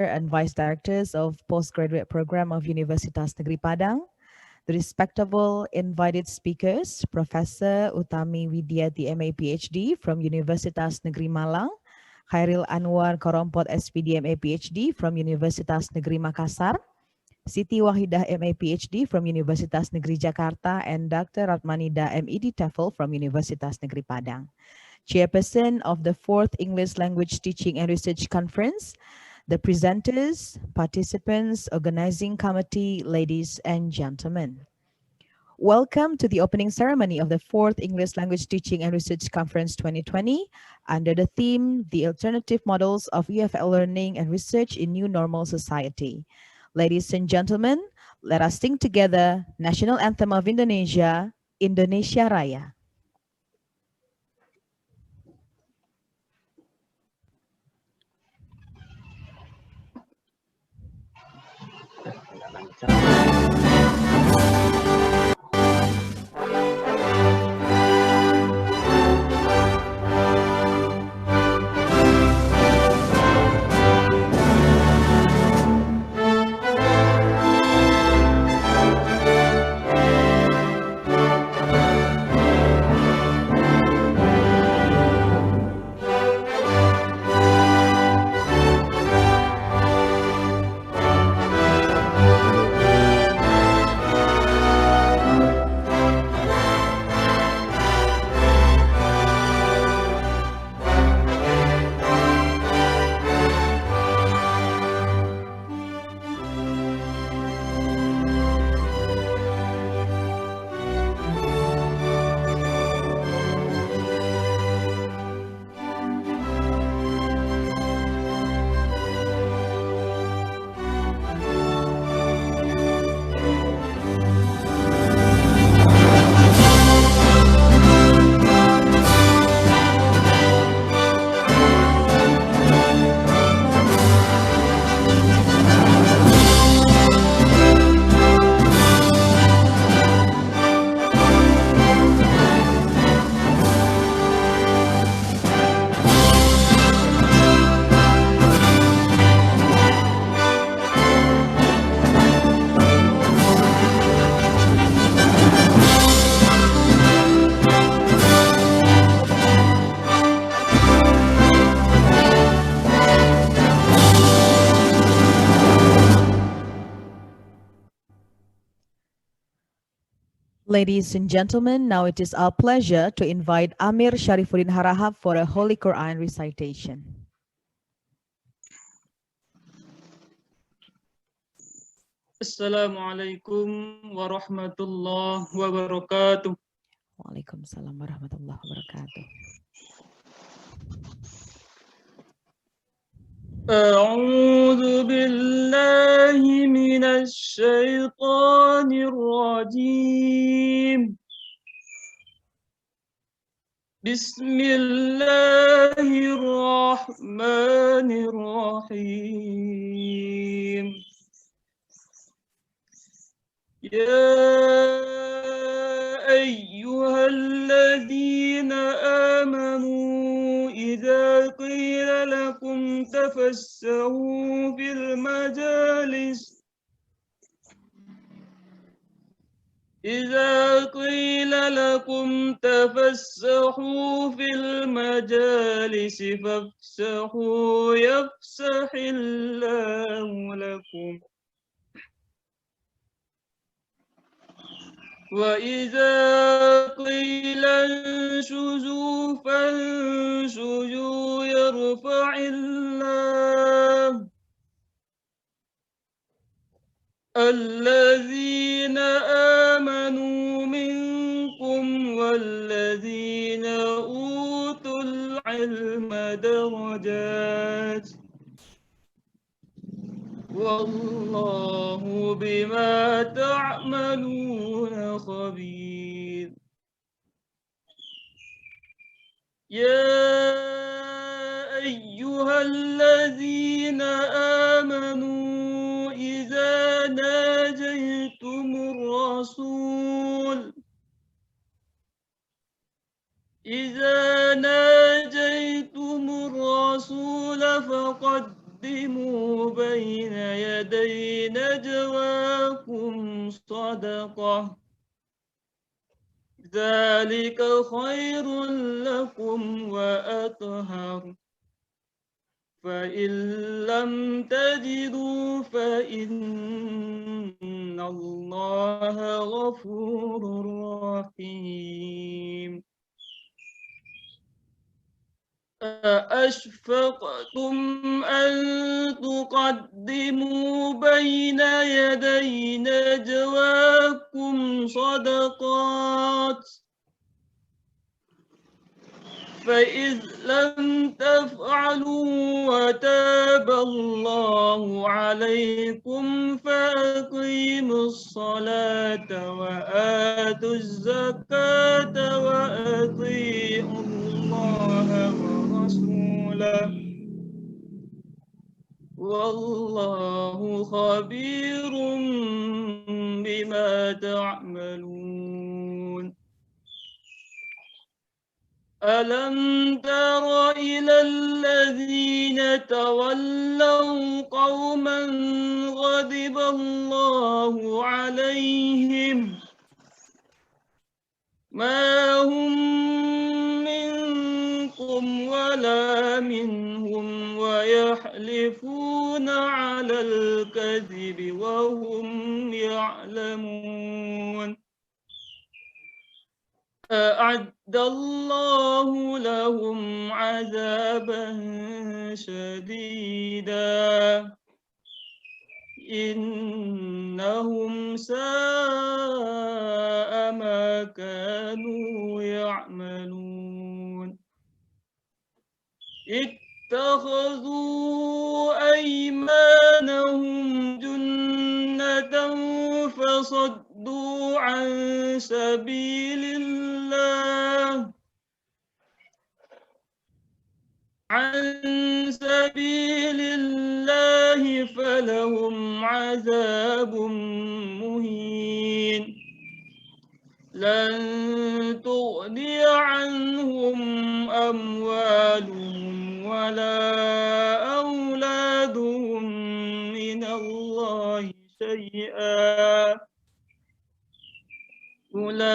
and Vice Directors of Postgraduate Program of Universitas Negeri Padang, the respectable invited speakers, Professor Utami Widiati MA PhD from Universitas Negeri Malang, Khairil Anwar Korompot SPD MA PhD from Universitas Negeri Makassar, Siti Wahidah MA PhD from Universitas Negeri Jakarta, and Dr. Ratmanida MED TEFL from Universitas Negeri Padang. Chairperson of the 4th English Language Teaching and Research Conference, the presenters, participants, organizing committee, ladies and gentlemen. Welcome to the opening ceremony of the 4th English Language Teaching and Research Conference 2020 under the theme, The Alternative Models of EFL Learning and Research in New Normal Society. Ladies and gentlemen, let us sing together National Anthem of Indonesia, Indonesia Raya. Ladies and gentlemen, now it is our pleasure to invite Amir Sharifuddin Harahap for a Holy Quran recitation. Assalamualaikum warahmatullahi wabarakatuh. Waalaikumsalam warahmatullahi wabarakatuh. أعوذ بالله من الشيطان الرجيم. بسم الله الرحمن الرحيم. يا أيها الذين آمنوا إذا قيل لكم تفسحوا في المجالس فافسحوا يفسح الله لكم وإذا قيل انشزوا فانشزوا يرفع الله الذين آمنوا منكم والذين أوتوا العلم درجات والله بما تعملون خبير. يا أيها الذين آمنوا إذا ناجيتم الرسول فقدموا تقدموا بين يدي نجواكم صدقة ذلك خير لكم وأطهر فإن لم تجدوا فإن الله غفور رحيم أأشفقتم أن تقدموا بين يدي نجواكم صدقات فإذ لم تفعلوا وتاب الله عليكم فأقيموا الصلاة وآتوا الزكاة وأطيعوا الله ورسوله والله خبير بما تعملون ألم تر إلى الذين تولوا قوما غضب الله عليهم ما هم منكم ولا منهم ويحلفون على الكذب وهم يعلمون أعد الله لهم عذابا شديدا إنهم ساء ما كانوا يعملون اتخذوا أيمانهم جنة فصدوا عن سبيل الله فلهم عذاب مهين لن تغني عنهم أموالهم ولا أولادهم من الله شيئا أولئك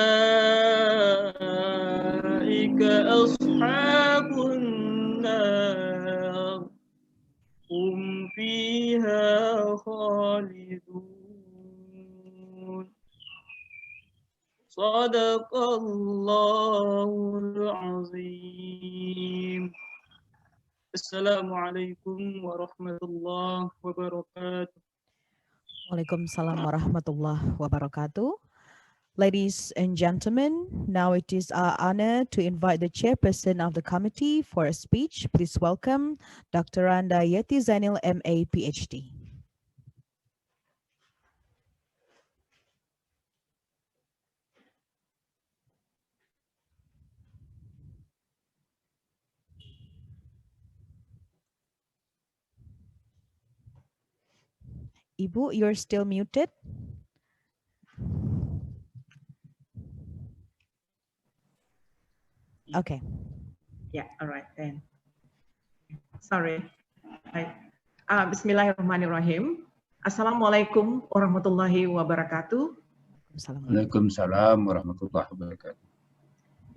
أصحاب النار هم فيها خالدون صدق الله العظيم السلام عليكم ورحمة الله وبركاته. Waalaikumsalam warahmatullahi wabarakatuh. Ladies and gentlemen, now it is our honor to invite the chairperson of the committee for a speech. Please welcome Dr. Randa Yeti Zainil, MA, PhD. Ibu, you're still muted. Okay. Yeah, all right then. Sorry. Bismillahirrahmanirrahim. Assalamualaikum warahmatullahi wabarakatuh. Waalaikumsalam warahmatullahi wabarakatuh.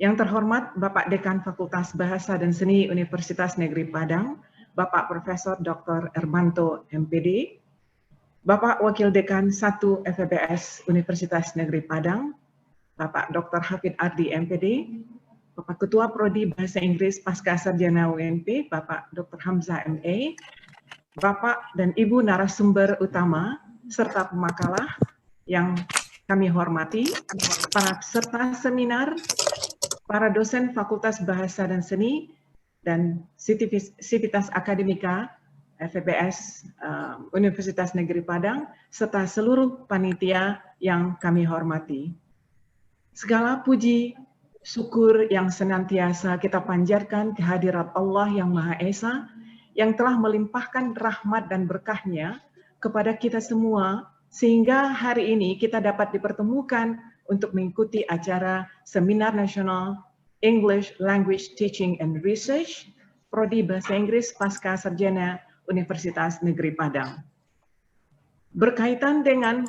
Yang terhormat Bapak Dekan Fakultas Bahasa dan Seni Universitas Negeri Padang, Bapak Profesor Dr. Ermanto, MPD, Bapak Wakil Dekan 1 FEBS Universitas Negeri Padang, Bapak Dr. Hafid Ardi, MPD, Bapak Ketua Prodi Bahasa Inggris Pasca Sarjana UNP, Bapak Dr. Hamzah, MA, Bapak dan Ibu narasumber utama, serta pemakalah yang kami hormati, para peserta seminar, para dosen Fakultas Bahasa dan Seni, dan Sivitas Akademika FEBS Universitas Negeri Padang, serta seluruh panitia yang kami hormati. Segala puji, syukur yang senantiasa kita panjatkan kehadirat Allah yang Maha Esa, yang telah melimpahkan rahmat dan berkahnya kepada kita semua, sehingga hari ini kita dapat dipertemukan untuk mengikuti acara Seminar Nasional English Language Teaching and Research, Prodi Bahasa Inggris Pasca Sarjana Universitas Negeri Padang. Berkaitan dengan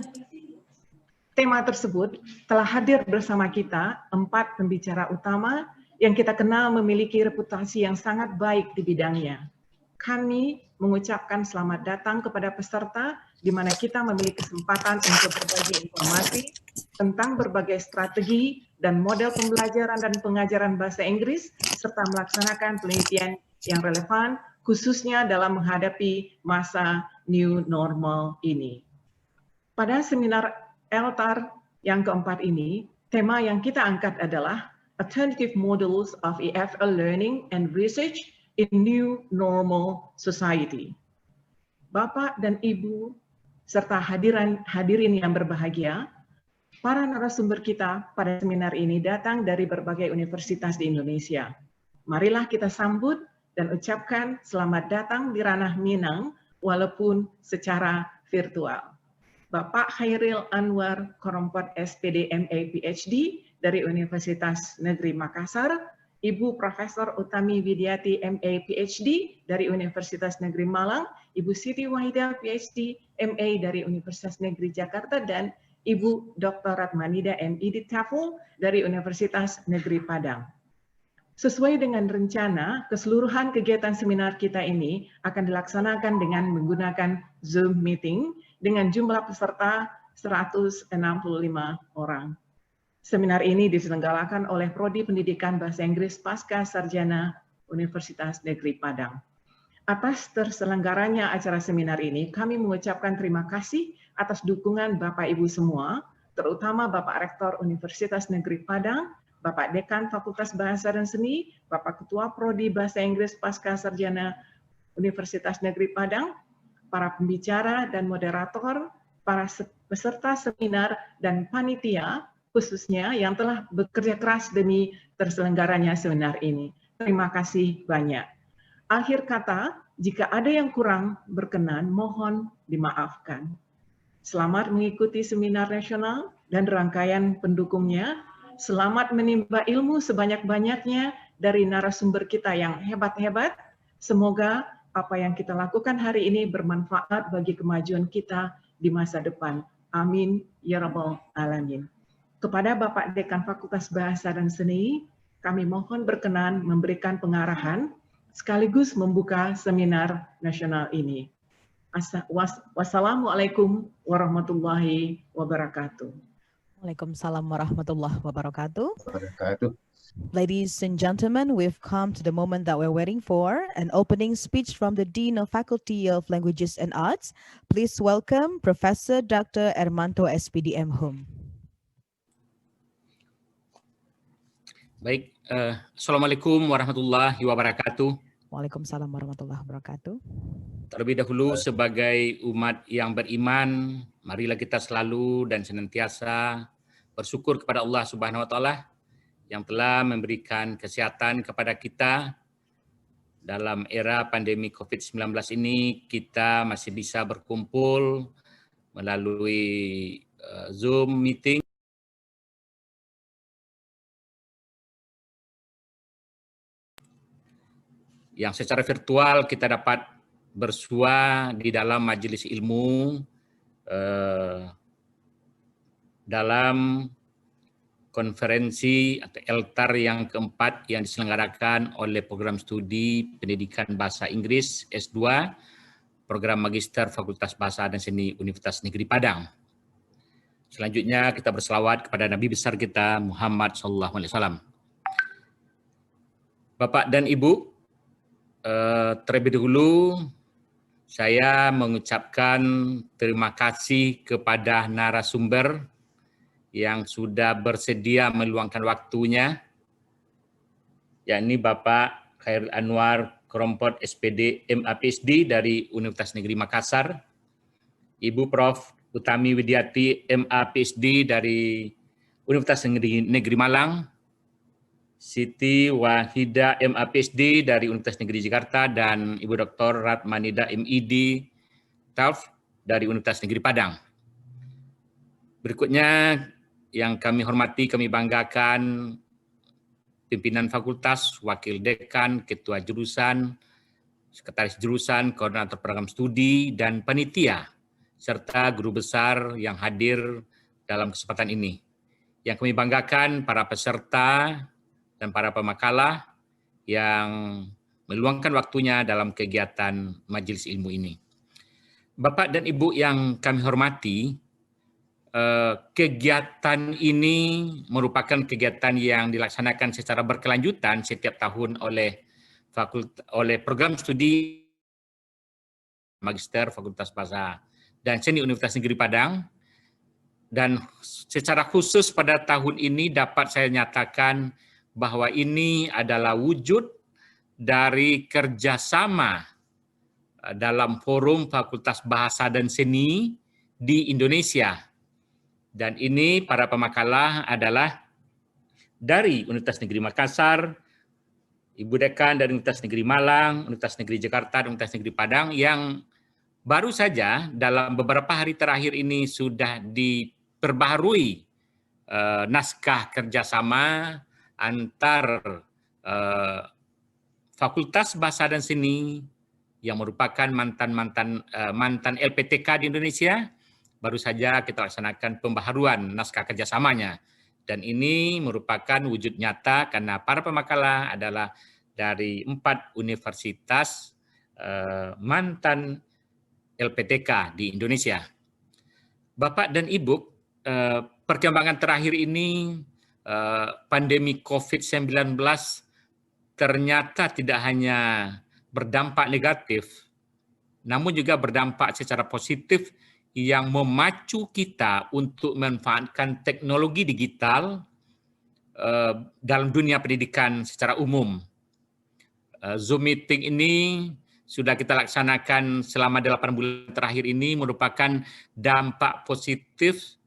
tema tersebut, telah hadir bersama kita 4 pembicara utama yang kita kenal memiliki reputasi yang sangat baik di bidangnya. Kami mengucapkan selamat datang kepada peserta di mana kita memiliki kesempatan untuk berbagi informasi tentang berbagai strategi dan model pembelajaran dan pengajaran bahasa Inggris serta melaksanakan penelitian yang relevan khususnya dalam menghadapi masa new normal ini. Pada seminar ELTAR yang keempat ini, tema yang kita angkat adalah Alternative Models of EFL Learning and Research in New Normal Society. Bapak dan Ibu, serta hadirin yang berbahagia, para narasumber kita pada seminar ini datang dari berbagai universitas di Indonesia. Marilah kita sambut dan ucapkan selamat datang di ranah Minang, walaupun secara virtual. Bapak Khairil Anwar Korompot SPD MA PhD dari Universitas Negeri Makassar, Ibu Profesor Utami Widiati MA PhD dari Universitas Negeri Malang, Ibu Siti Wahida PhD MA dari Universitas Negeri Jakarta, dan Ibu Dr. Ratmanida MID TAFL dari Universitas Negeri Padang. Sesuai dengan rencana, keseluruhan kegiatan seminar kita ini akan dilaksanakan dengan menggunakan Zoom meeting dengan jumlah peserta 165 orang. Seminar ini diselenggarakan oleh Prodi Pendidikan Bahasa Inggris Pasca Sarjana Universitas Negeri Padang. Atas terselenggaranya acara seminar ini, kami mengucapkan terima kasih atas dukungan Bapak Ibu semua, terutama Bapak Rektor Universitas Negeri Padang, Bapak Dekan Fakultas Bahasa dan Seni, Bapak Ketua Prodi Bahasa Inggris Pasca Sarjana Universitas Negeri Padang, para pembicara dan moderator, para peserta seminar, dan panitia, khususnya yang telah bekerja keras demi terselenggaranya seminar ini. Terima kasih banyak. Akhir kata, jika ada yang kurang berkenan, mohon dimaafkan. Selamat mengikuti seminar nasional dan rangkaian pendukungnya. Selamat menimba ilmu sebanyak-banyaknya dari narasumber kita yang hebat-hebat. Semoga apa yang kita lakukan hari ini bermanfaat bagi kemajuan kita di masa depan. Amin ya rabbal alamin. Kepada Bapak Dekan Fakultas Bahasa dan Seni, kami mohon berkenan memberikan pengarahan sekaligus membuka seminar nasional ini. Wassalamualaikum warahmatullahi wabarakatuh. Waalaikumsalam warahmatullahi wabarakatuh. Ladies and gentlemen, we've come to the moment that we're waiting for, an opening speech from the Dean of Faculty of Languages and Arts. Please welcome Professor Dr. Ermanto SPD M.Hum. Baik, Assalamualaikum warahmatullahi wabarakatuh. Waalaikumsalam warahmatullahi wabarakatuh. Terlebih dahulu sebagai umat yang beriman, marilah kita selalu dan senantiasa bersyukur kepada Allah Subhanahu wa taala yang telah memberikan kesehatan kepada kita. Dalam era pandemi COVID-19 ini kita masih bisa berkumpul melalui Zoom meeting. Yang secara virtual kita dapat bersua di dalam majelis ilmu dalam konferensi atau ELTAR yang keempat yang diselenggarakan oleh program studi pendidikan bahasa Inggris S2 program Magister Fakultas Bahasa dan Seni Universitas Negeri Padang. Selanjutnya kita berselawat kepada Nabi besar kita Muhammad SAW. Bapak dan Ibu, terlebih dahulu saya mengucapkan terima kasih kepada narasumber yang sudah bersedia meluangkan waktunya, yakni Bapak Khairil Anwar Korompot SPD MA PhD dari Universitas Negeri Makassar, Ibu Prof. Utami Widiati MA PhD dari Universitas Negeri Malang, Siti Wahida MA PhD dari Universitas Negeri Jakarta, dan Ibu Dr. Ratmanida MID TALF dari Universitas Negeri Padang. Berikutnya yang kami hormati, kami banggakan pimpinan fakultas, wakil dekan, ketua jurusan, Sekretaris Jurusan, Koordinator Program Studi, dan Panitia, serta guru besar yang hadir dalam kesempatan ini. Yang kami banggakan para peserta dan para pemakalah yang meluangkan waktunya dalam kegiatan majelis ilmu ini. Bapak dan Ibu yang kami hormati, kegiatan ini merupakan kegiatan yang dilaksanakan secara berkelanjutan setiap tahun oleh program studi Magister Fakultas Bahasa dan Seni Universitas Negeri Padang, dan secara khusus pada tahun ini dapat saya nyatakan bahwa ini adalah wujud dari kerjasama dalam forum Fakultas Bahasa dan Seni di Indonesia. Dan ini para pemakalah adalah dari Universitas Negeri Makassar, Ibu Dekan dari Universitas Negeri Malang, Universitas Negeri Jakarta, dan Universitas Negeri Padang yang baru saja dalam beberapa hari terakhir ini sudah diperbaharui naskah kerjasama antar Fakultas Bahasa dan Seni yang merupakan mantan LPTK di Indonesia. Baru saja kita laksanakan pembaharuan naskah kerjasamanya. Dan ini merupakan wujud nyata karena para pemakalah adalah dari 4 universitas mantan LPTK di Indonesia. Bapak dan Ibu, perkembangan terakhir ini pandemi COVID-19 ternyata tidak hanya berdampak negatif, namun juga berdampak secara positif yang memacu kita untuk memanfaatkan teknologi digital dalam dunia pendidikan secara umum. Zoom meeting ini sudah kita laksanakan selama 8 bulan terakhir ini merupakan dampak positif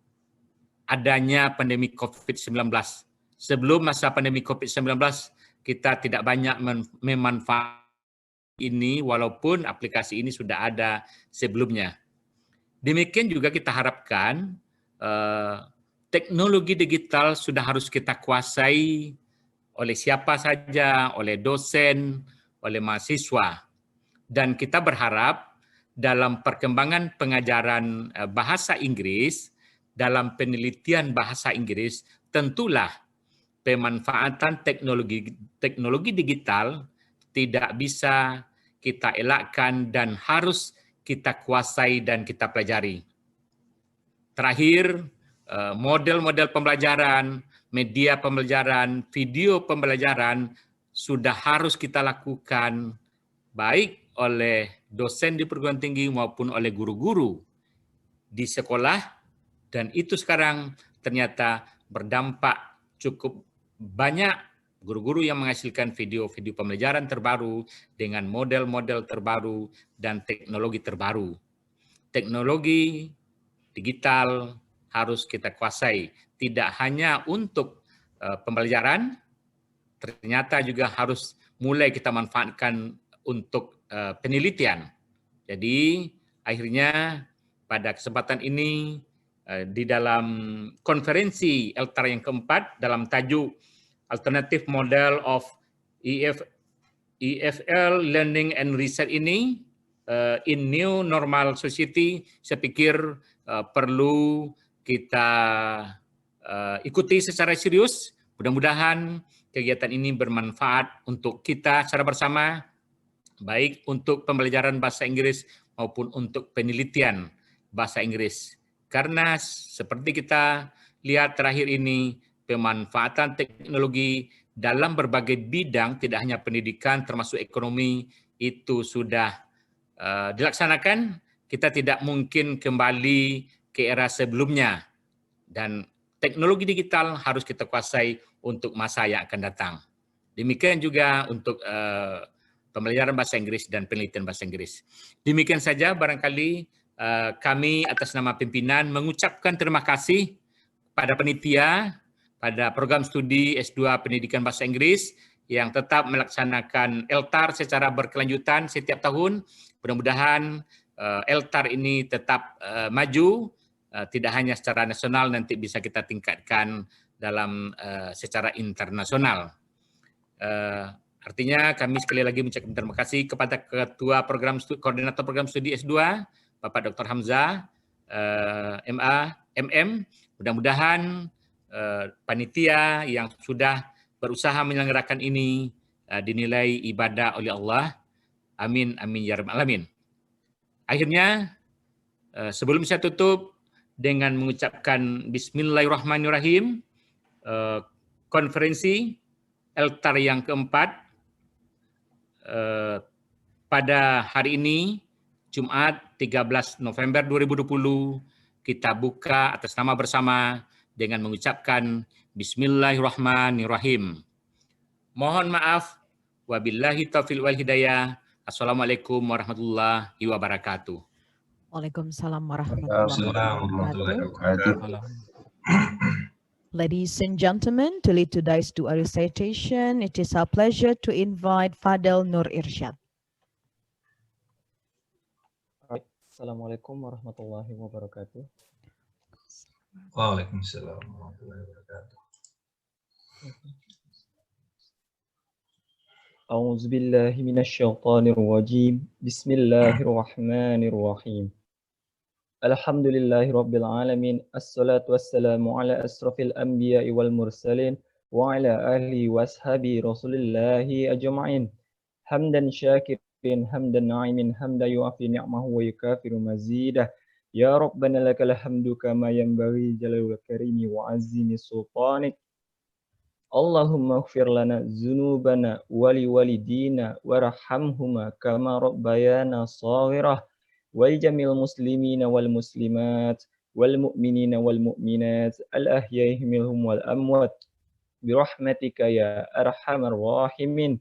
adanya pandemi COVID-19. Sebelum masa pandemi COVID-19, kita tidak banyak memanfaatkan ini walaupun aplikasi ini sudah ada sebelumnya. Demikian juga kita harapkan teknologi digital sudah harus kita kuasai oleh siapa saja, oleh dosen, oleh mahasiswa. Dan kita berharap dalam perkembangan pengajaran bahasa Inggris, dalam penelitian bahasa Inggris, tentulah pemanfaatan teknologi digital tidak bisa kita elakkan dan harus kita kuasai dan kita pelajari. Terakhir, model-model pembelajaran, media pembelajaran, video pembelajaran sudah harus kita lakukan baik oleh dosen di perguruan tinggi maupun oleh guru-guru di sekolah, dan itu sekarang ternyata berdampak cukup banyak guru-guru yang menghasilkan video-video pembelajaran terbaru dengan model-model terbaru dan teknologi terbaru. Teknologi digital harus kita kuasai, tidak hanya untuk pembelajaran, ternyata juga harus mulai kita manfaatkan untuk penelitian. Jadi akhirnya pada kesempatan ini di dalam konferensi ELTAR yang keempat dalam tajuk Alternative Model of EFL Learning and Research ini in New Normal Society, saya pikir perlu kita ikuti secara serius. Mudah-mudahan kegiatan ini bermanfaat untuk kita secara bersama, baik untuk pembelajaran bahasa Inggris maupun untuk penelitian bahasa Inggris. Karena seperti kita lihat terakhir ini, pemanfaatan teknologi dalam berbagai bidang, tidak hanya pendidikan termasuk ekonomi, itu sudah dilaksanakan. Kita tidak mungkin kembali ke era sebelumnya. Dan teknologi digital harus kita kuasai untuk masa yang akan datang. Demikian juga untuk pembelajaran bahasa Inggris dan penelitian bahasa Inggris. Demikian saja barangkali kami atas nama pimpinan mengucapkan terima kasih pada panitia, pada program studi S2 Pendidikan Bahasa Inggris yang tetap melaksanakan ELTAR secara berkelanjutan setiap tahun. Mudah-mudahan ELTAR ini tetap maju, tidak hanya secara nasional, nanti bisa kita tingkatkan dalam secara internasional. Artinya kami sekali lagi mengucapkan terima kasih kepada Ketua Koordinator Program Studi S2, Bapak Dr. Hamzah, MA, MM. Mudah-mudahan panitia yang sudah berusaha menyelenggarakan ini dinilai ibadah oleh Allah. Amin, amin, ya rabbal alamin. Akhirnya, sebelum saya tutup dengan mengucapkan Bismillahirrahmanirrahim, konferensi ELTAR yang keempat pada hari ini, Jumat 13 November 2020, kita buka atas nama bersama dengan mengucapkan Bismillahirrahmanirrahim. Mohon maaf, wabillahi taufiq wal hidayah. Assalamualaikum warahmatullahi wabarakatuh. Waalaikumsalam warahmatullahi wabarakatuh. Ladies and gentlemen, to lead today's dua recitation, it is our pleasure to invite Fadel Nur Irsyad. Assalamualaikum warahmatullahi wabarakatuh. Waalaikumsalam warahmatullahi wabarakatuh. A'udzu billahi minasyaitonir rajim. Bismillahirrahmanirrahim. Alhamdulillahi rabbil alamin. Assalatu wassalamu ala asrafil anbiya'i wal mursalin wa ala alihi washabi rasulillahi ajma'in. Hamdan syakirin, hamdan na'imin, hamdan yu'afi ni'mahu wa yukafiru mazidah. Ya Rabbana lakal hamdu kama yanbaghi jalalul karimi wa azimi sultanik. Allahumma ighfir lana dzunubana wa liwalidina warhamhuma kama rabbayana shaghirah. Wal jamil muslimina wal muslimat wal mu'minina wal mu'minat al ahya'i minhum wal amwat bi rahmatika ya arhamar rahimin.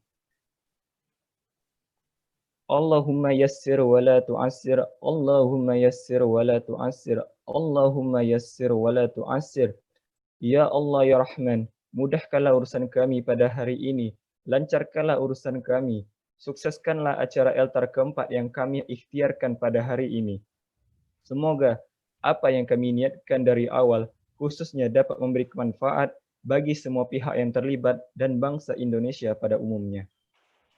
Allahumma yassir wa la tu'assir, Allahumma yassir wa la tu'assir, Allahumma yassir wa la tu'assir. Ya Allah ya Rahman, mudahkanlah urusan kami pada hari ini, lancarkanlah urusan kami, sukseskanlah acara ELTAR keempat yang kami ikhtiarkan pada hari ini. Semoga apa yang kami niatkan dari awal khususnya dapat memberi manfaat bagi semua pihak yang terlibat dan bangsa Indonesia pada umumnya.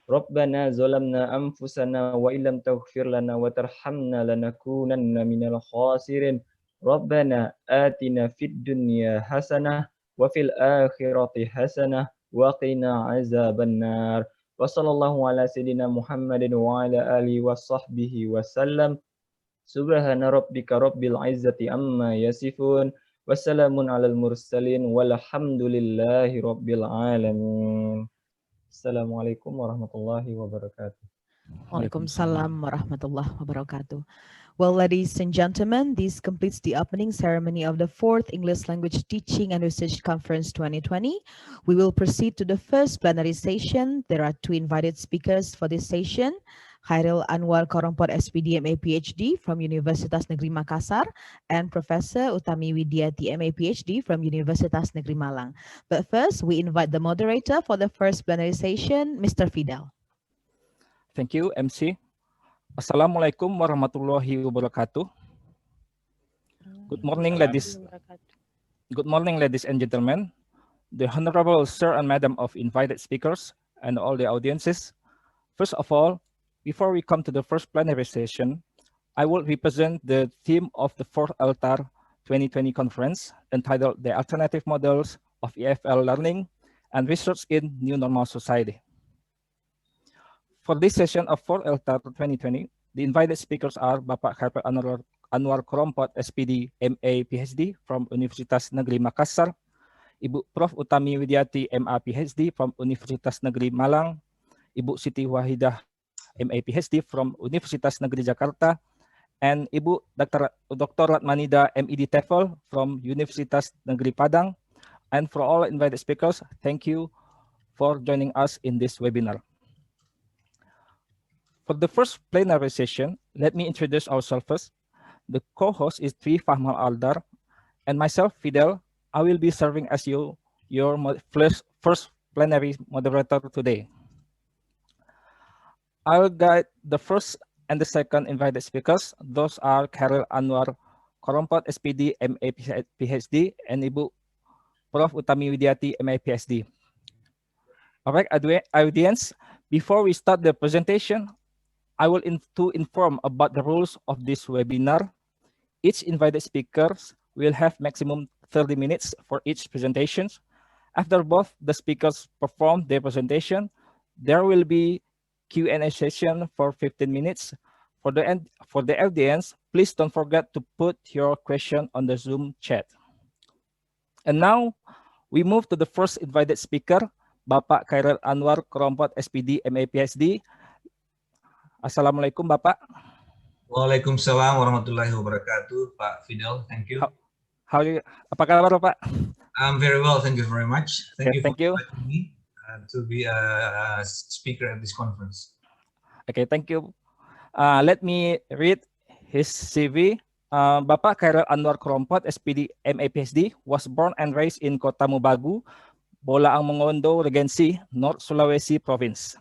Rabbana zalamna anfusana wa illam taghfir lana wa tarhamna lanakunanna minal khasirin. Rabbana atina fid dunya hasanah wa fil akhirati hasanah wa qina azabannar. Wa sallallahu ala sayyidina Muhammadin wa ala alihi wa sahbihi wa sallam. Subhana rabbika rabbil izzati amma yasifun. Wassalamun alal mursalin walhamdulillahi rabbil alamin. Assalamualaikum warahmatullahi wabarakatuh. Waalaikumsalam warahmatullahi wabarakatuh. Well, ladies and gentlemen, this completes the opening ceremony of the 4th English Language Teaching and Research Conference 2020. We will proceed to the first plenary session. There are two invited speakers for this session. Khairil Anwar Korompot SPD MA PhD from Universitas Negeri Makassar and Professor Utami Widiati MA PhD from Universitas Negeri Malang. But first, we invite the moderator for the first plenary session, Mr. Fidel. Thank you, MC. Assalamualaikum warahmatullahi wabarakatuh. Good morning, ladies. Good morning, ladies and gentlemen, the Honorable Sir and Madam of invited speakers and all the audiences. First of all, before we come to the first plenary session, I will represent the theme of the 4th ELTAR 2020 conference entitled The Alternative Models of EFL Learning and Research in New Normal Society. For this session of 4th ELTAR 2020, the invited speakers are Bapak Khairil Anwar Korompot, SPD, MA, PhD from Universitas Negeri Makassar, Ibu Prof. Utami Widiati, MA, PhD from Universitas Negeri Malang, Ibu Siti Wahidah, MA, PhD from Universitas Negeri Jakarta, and Ibu Dr. Ratmanida, MED TEFL from Universitas Negeri Padang. And for all invited speakers, thank you for joining us in this webinar. For the first plenary session, let me introduce ourselves first. The co-host is Tri Fahmal Aldar, and myself, Fidel. I will be serving as your first plenary moderator today. I'll guide the first and the second invited speakers. Those are Khairil Anwar Korompot, SPD, MA, PhD, and Ibu Prof. Utami Widiati, MA, PhD. All right, audience, before we start the presentation, I will inform about the rules of this webinar. Each invited speakers will have maximum 30 minutes for each presentation. After both the speakers perform their presentation, there will be Q&A session for 15 minutes. For the audience, please don't forget to put your question on the Zoom chat. And now, we move to the first invited speaker, Bapak Khairil Anwar Kerompot SPD MA PhD. Assalamualaikum Bapak. Waalaikumsalam warahmatullahi wabarakatuh, Pak Fidel. Thank you. Apa kabar Bapak? I'm very well, thank you very much. Thank you for you. inviting me to be a speaker at this conference. Okay, thank you. Let me read his CV. Bapak Khairil Anwar Kerompot, SPD MA PhD, was born and raised in Kota Mubagu, Bolaang Mongondo Regency, North Sulawesi Province.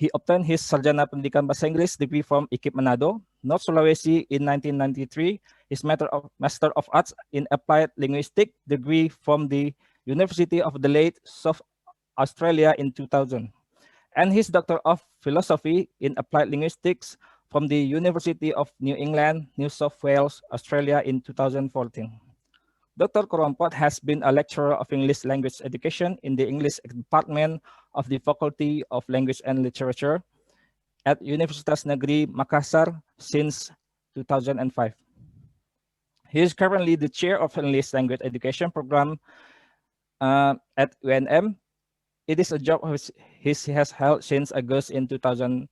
He obtained his Sarjana Pendidikan Bahasa Inggris degree from IKIP Manado, North Sulawesi in 1993, his Master of Arts in Applied Linguistics degree from the University of Adelaide, South Australia in 2000, and his Doctor of Philosophy in Applied Linguistics from the University of New England, New South Wales, Australia in 2014. Dr. Kerompot has been a lecturer of English language education in the English department of the Faculty of Language and Literature at Universitas Negeri Makassar since 2005. He is currently the chair of English language education program at UNM. It is a job he has held since August in 2019.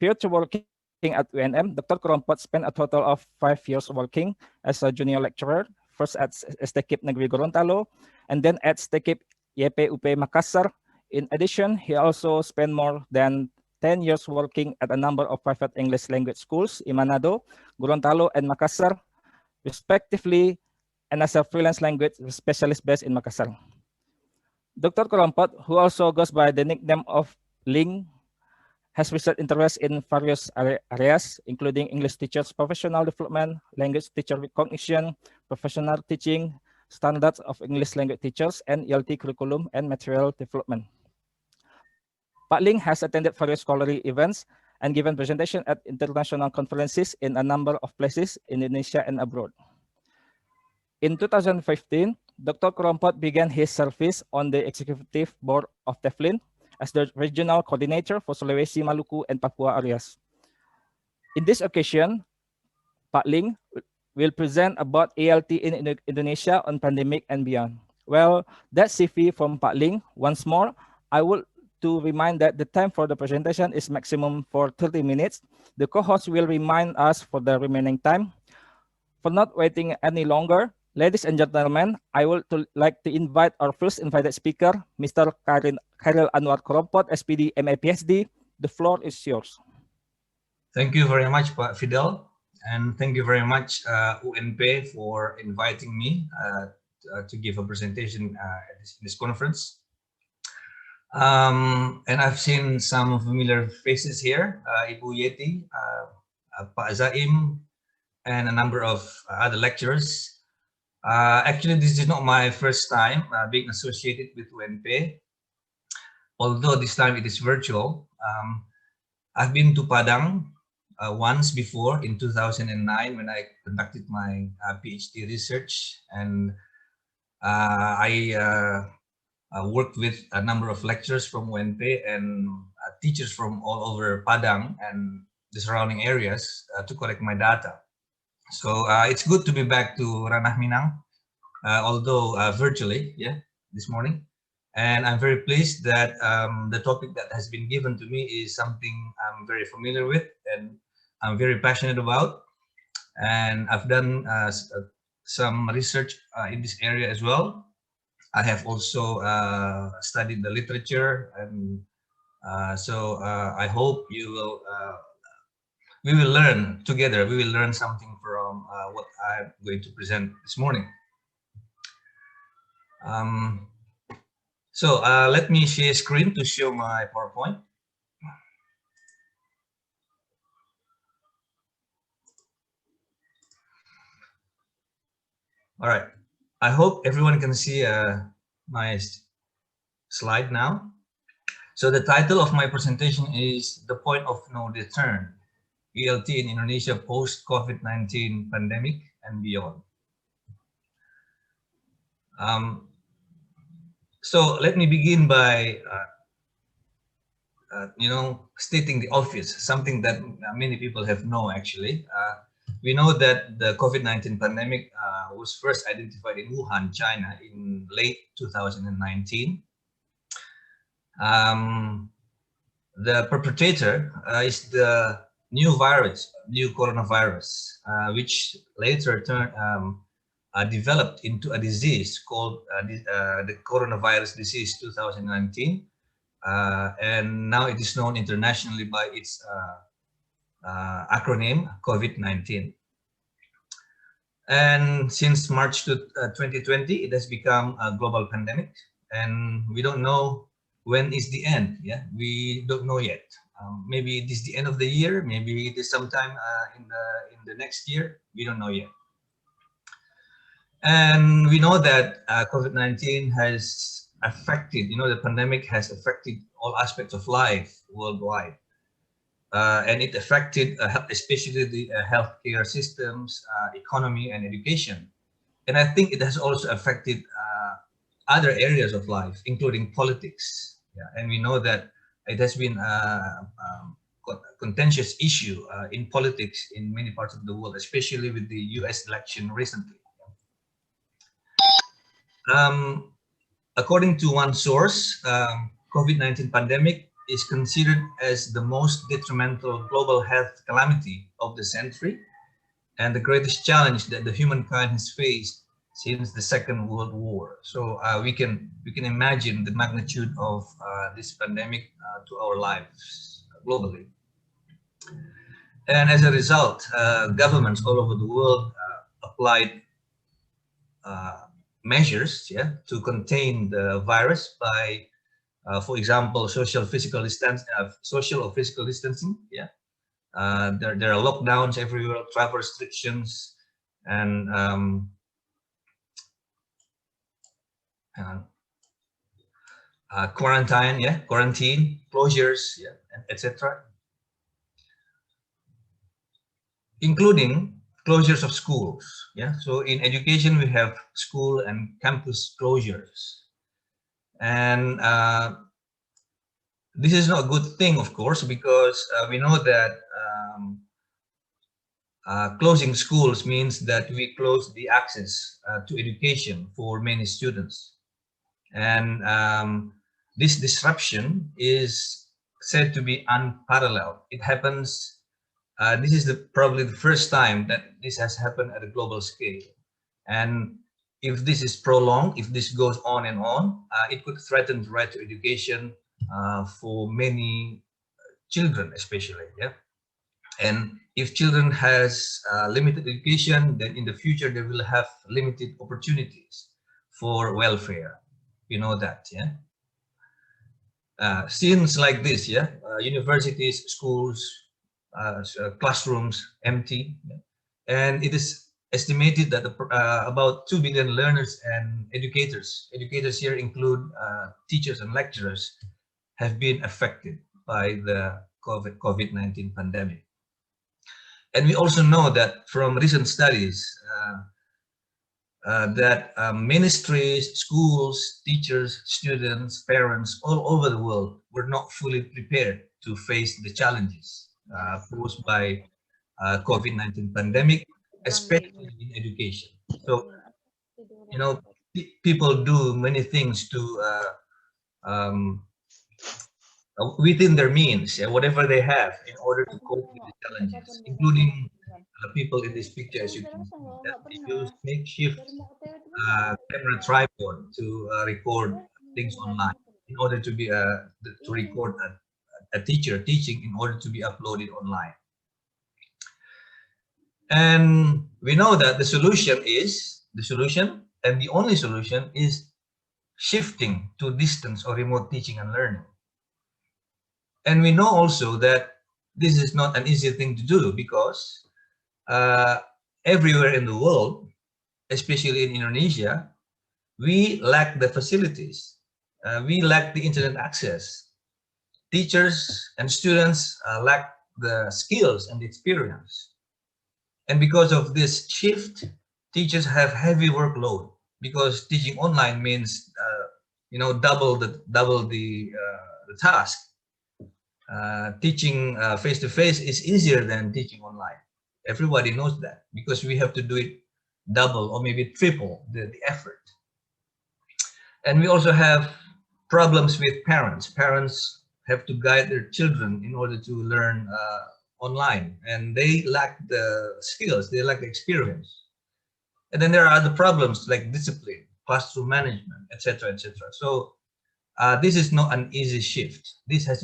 Prior to working at UNM, Dr. Kerompot spent a total of 5 years working as a junior lecturer, first at STKIP Negeri Gorontalo, and then at STKIP YPUP Makassar. In addition, he also spent more than 10 years working at a number of private English language schools in Manado, Gorontalo, and Makassar, respectively, and as a freelance language specialist based in Makassar. Dr. Kerompot, who also goes by the nickname of Ling, has research interests in various areas, including English teachers' professional development, language teacher recognition, professional teaching, standards of English language teachers, and ELT curriculum and material development. Pak Ling has attended various scholarly events and given presentations at international conferences in a number of places in Indonesia and abroad. In 2015, Dr. Kerompot began his service on the executive board of TEFLIN as the regional coordinator for Sulawesi, Maluku, and Papua areas. In this occasion, Pak Ling will present about ELT in Indonesia on pandemic and beyond. Well, that's CV from Pak Ling. Once more, I would to remind that the time for the presentation is maximum for 30 minutes. The co-host will remind us for the remaining time. For not waiting any longer, ladies and gentlemen, I would like to invite our first invited speaker, Mr. Khairil Anwar Kerompot, SPD MA PhD. The floor is yours. Thank you very much, Pak Fidel, and thank you very much, UNP, for inviting me to give a presentation at this conference. And I've seen some familiar faces here, Ibu Yeti, Pak Zaim, and a number of other lecturers. Actually, this is not my first time being associated with UNP, although this time it is virtual. I've been to Padang once before in 2009 when I conducted my PhD research, and I worked with a number of lecturers from UNP and teachers from all over Padang and the surrounding areas to collect my data. So it's good to be back to Ranah Minang, although virtually, this morning. And I'm very pleased that the topic that has been given to me is something I'm very familiar with and I'm very passionate about. And I've done some research in this area as well. I have also studied the literature, and so I hope you will. We will learn together. We will learn something from what I'm going to present this morning. So let me share screen to show my PowerPoint. All right. I hope everyone can see my slide now. So the title of my presentation is The Point of No Return, ELT in Indonesia post-COVID-19 pandemic and beyond. So let me begin by stating the obvious, something that many people have known actually. We know that the COVID-19 pandemic was first identified in Wuhan, China in late 2019. The perpetrator is the new coronavirus, which later developed into a disease called the coronavirus disease 2019. And now it is known internationally by its acronym COVID-19. And since March 2020, it has become a global pandemic, and we don't know when is the end. Yeah, we don't know yet. Maybe it is the end of the year. Maybe it is sometime in the next year. We don't know yet. And we know that COVID-19 has affected, the pandemic has affected all aspects of life worldwide. And it affected especially the healthcare systems, economy, and education. And I think it has also affected other areas of life, including politics. Yeah. And we know that it has been a contentious issue in politics in many parts of the world, especially with the US election recently. According to one source, COVID-19 pandemic is considered as the most detrimental global health calamity of the century and the greatest challenge that the humankind has faced since the Second World War. So we can imagine the magnitude of this pandemic to our lives globally. And as a result, governments all over the world applied measures, to contain the virus by, for example, social or physical distancing. There are lockdowns everywhere, travel restrictions, and quarantine closures, etc. Including closures of schools. So in education we have school and campus closures, and this is not a good thing, of course, because we know that closing schools means that we close the access to education for many students, and this disruption is said to be unparalleled. It happens. This is probably the first time that this has happened at a global scale. And if this is prolonged, if this goes on and on, it could threaten the right to education for many children, especially. And if children has limited education, then in the future they will have limited opportunities for welfare. We know that. Scenes like this, universities, schools, classrooms empty, and it is estimated that about 2 billion learners and educators here include teachers and lecturers, have been affected by the COVID-19 pandemic. And we also know that from recent studies that ministries, schools, teachers, students, parents all over the world were not fully prepared to face the challenges posed by COVID-19 pandemic, especially in education. So, people do many things to within their means, whatever they have, in order to cope with the challenges, including the people in this picture, as you can see, that they use makeshift camera tripod to record things online in order to be to record a teacher teaching in order to be uploaded online. And we know that the solution and the only solution is shifting to distance or remote teaching and learning. And we know also that this is not an easy thing to do, because everywhere in the world, especially in Indonesia, we lack the facilities. We lack the internet access. teachers and students lack the skills and experience. And because of this shift, teachers have heavy workload, because teaching online means double the task. Teaching face-to-face is easier than teaching online. Everybody knows that, because we have to do it double or maybe triple the effort. And we also have problems with parents. Parents have to guide their children in order to learn online, and they lack the skills, they lack the experience. And then there are other problems like discipline, classroom management, etc., etc. So this is not an easy shift. This has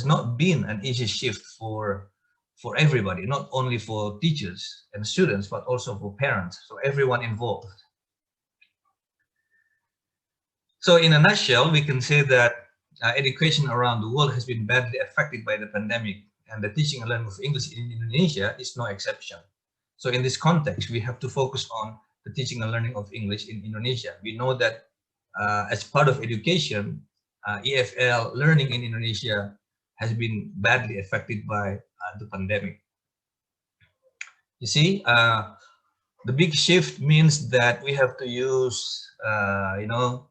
not been an easy shift for everybody, not only for teachers and students, but also for parents, so everyone involved. So in a nutshell, we can say that education around the world has been badly affected by the pandemic, and the teaching and learning of English in Indonesia is no exception. So in this context, we have to focus on the teaching and learning of English in Indonesia. We know that as part of education, EFL learning in Indonesia has been badly affected by the pandemic. You see, the big shift means that we have to use,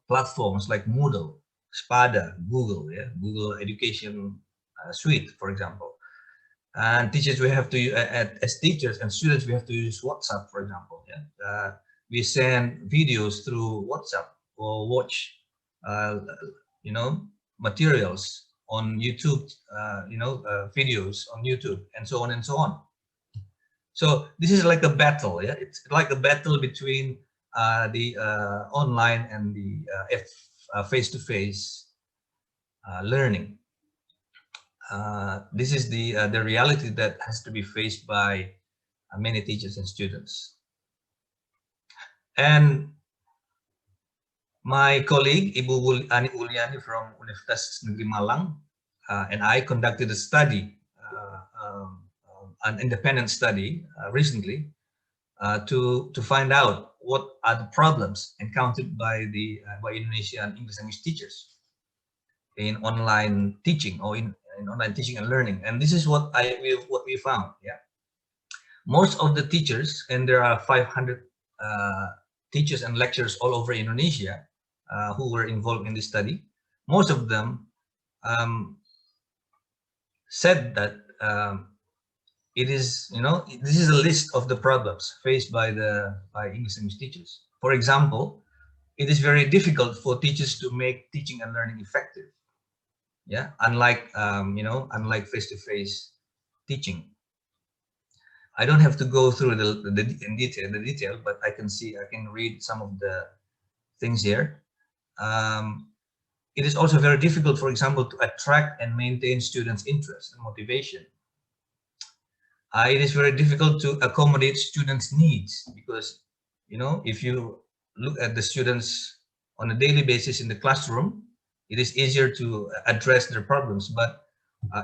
platforms like Moodle, Spada, Google, Google Education Suite, for example. And teachers, we have to, as teachers and students, we have to use WhatsApp, for example. We send videos through WhatsApp, or watch, materials on YouTube, videos on YouTube, and so on and so on. So this is like a battle, It's like a battle between the online and the face-to-face learning. This is the reality that has to be faced by many teachers and students. And my colleague, Ibu Ani Uliani from Universitas Negeri Malang, and I conducted a study, an independent study recently, to find out what are the problems encountered by by Indonesian English language teachers in online teaching, or in online teaching and learning. And this is what we found. Most of the teachers, and there are 500 teachers and lecturers all over Indonesia who were involved in this study. Most of them said that it is, this is a list of the problems faced by English language teachers. For example, it is very difficult for teachers to make teaching and learning effective. Unlike unlike face-to-face teaching. I don't have to go through the detail, but I can read some of the things here. It is also very difficult, for example, to attract and maintain students' interest and motivation. It is very difficult to accommodate students' needs, because, if you look at the students on a daily basis in the classroom, it is easier to address their problems. But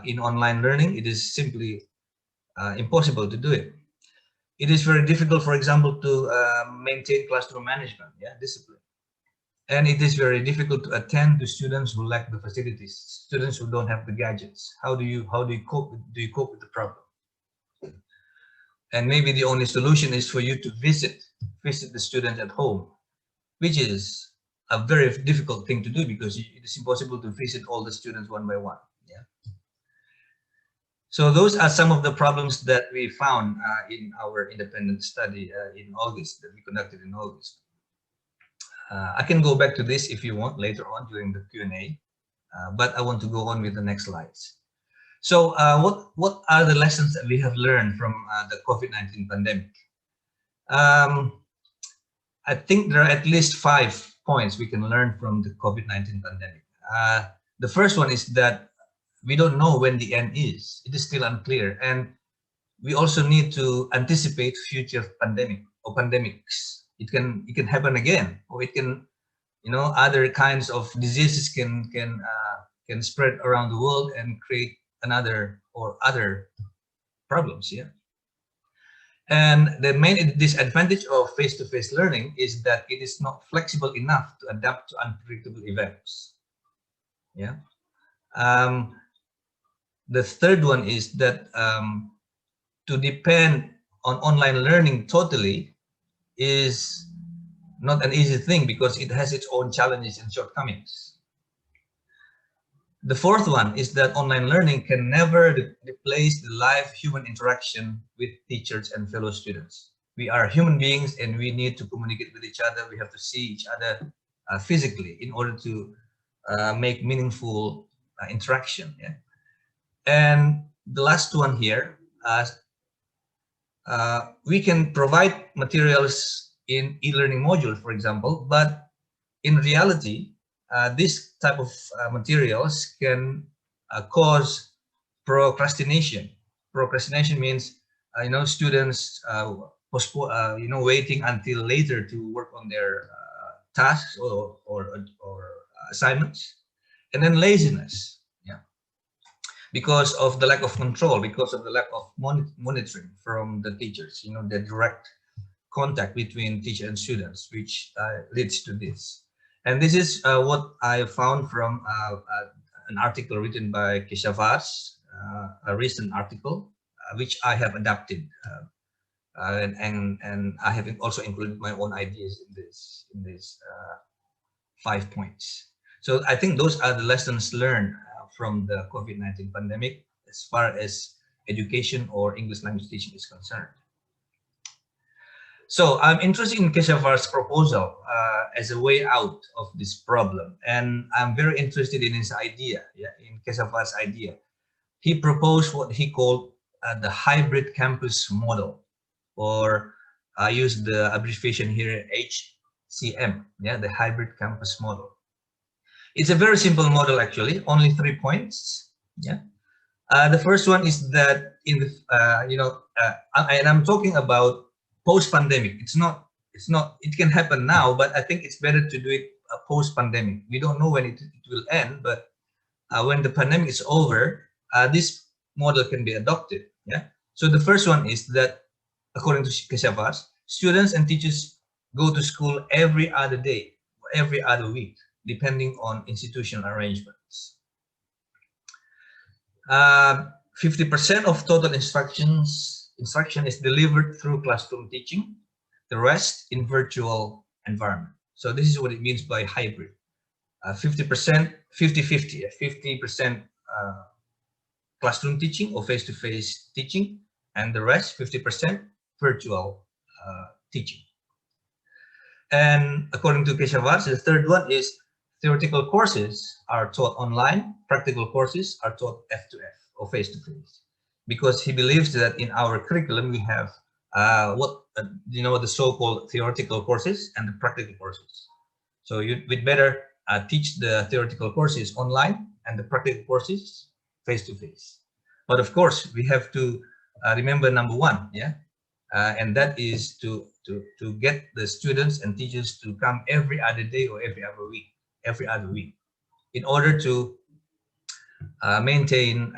in online learning, it is simply impossible to do it. It is very difficult, for example, to maintain classroom management, discipline. And it is very difficult to attend to students who lack the facilities, students who don't have the gadgets. How do you cope with the problem? And maybe the only solution is for you to visit the students at home, which is a very difficult thing to do, because it is impossible to visit all the students one by one. So those are some of the problems that we found in our independent study in August, that we conducted in August. I can go back to this if you want later on during the Q&A, but I want to go on with the next slides. So what are the lessons that we have learned from the COVID-19 pandemic? I think there are at least 5 points we can learn from the COVID-19 pandemic. The first one is that we don't know when the end is. It is still unclear. And we also need to anticipate future pandemic or pandemics. It can happen again, or it can, other kinds of diseases can spread around the world and create another or other problems. And the main disadvantage of face-to-face learning is that it is not flexible enough to adapt to unpredictable events. The third one is that to depend on online learning totally is not an easy thing because it has its own challenges and shortcomings. The fourth one is that online learning can never replace the live human interaction with teachers and fellow students. We are human beings and we need to communicate with each other. We have to see each other physically in order to make meaningful interaction. Yeah? And the last one here, we can provide materials in e-learning module, for example, but in reality, this type of materials can cause procrastination. Procrastination means, students postpone, waiting until later to work on their tasks or assignments, and then laziness. Yeah, because of the lack of control, because of the lack of monitoring from the teachers. The direct contact between teacher and students, which leads to this. And this is what I found from an article written by Keshavas, a recent article, which I have adapted, and I have also included my own ideas in this 5 points. So I think those are the lessons learned from the COVID-19 pandemic as far as education or English language teaching is concerned. So I'm interested in Keshavar's proposal as a way out of this problem, and I'm very interested in his idea. Yeah, in Keshavar's idea, he proposed what he called the hybrid campus model, or I use the abbreviation here HCM. Yeah, the hybrid campus model. It's a very simple model, actually, only 3 points. Yeah, the first one is that in the and I'm talking about post-pandemic. It can happen now, but I think it's better to do it post-pandemic. We don't know when it will end, but when the pandemic is over, this model can be adopted. Yeah. So the first one is that, according to Keshavas, students and teachers go to school every other day, or every other week, depending on institutional arrangements. 50% of total instruction is delivered through classroom teaching, the rest in virtual environment. So this is what it means by hybrid. 50%, 50-50, 50% classroom teaching or face-to-face teaching, and the rest, 50% virtual teaching. And according to Keshavas, the third one is theoretical courses are taught online, practical courses are taught F2F or face-to-face. Because he believes that in our curriculum we have the so-called theoretical courses and the practical courses. So we'd better teach the theoretical courses online and the practical courses face-to-face. But of course, we have to remember number one, yeah, and that is to get the students and teachers to come every other day or every other week, in order to maintain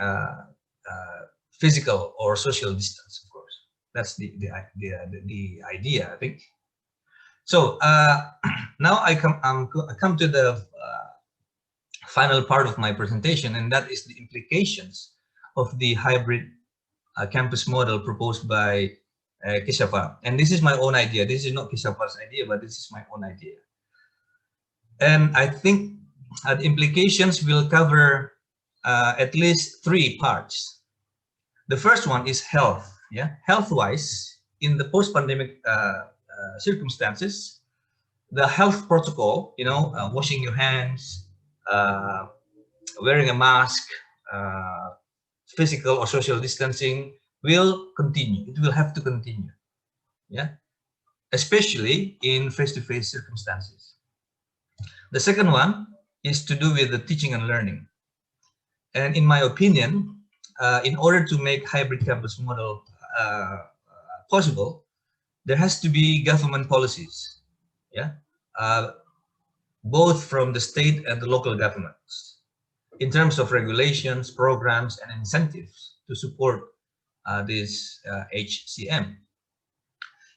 physical or social distance, of course. That's the idea, I think. So now I come to the final part of my presentation, and that is the implications of the hybrid campus model proposed by Keshavar. And this is my own idea. This is not Keshavar's idea, but this is my own idea. And I think the implications will cover at least 3 parts. The first one is health. Yeah, health-wise, in the post-pandemic circumstances, the health protocol, washing your hands, wearing a mask, physical or social distancing will continue. It will have to continue. Yeah, especially in face-to-face circumstances. The second one is to do with the teaching and learning. And in my opinion, in order to make hybrid campus model possible, there has to be government policies, yeah, both from the state and the local governments, in terms of regulations, programs, and incentives to support this HCM.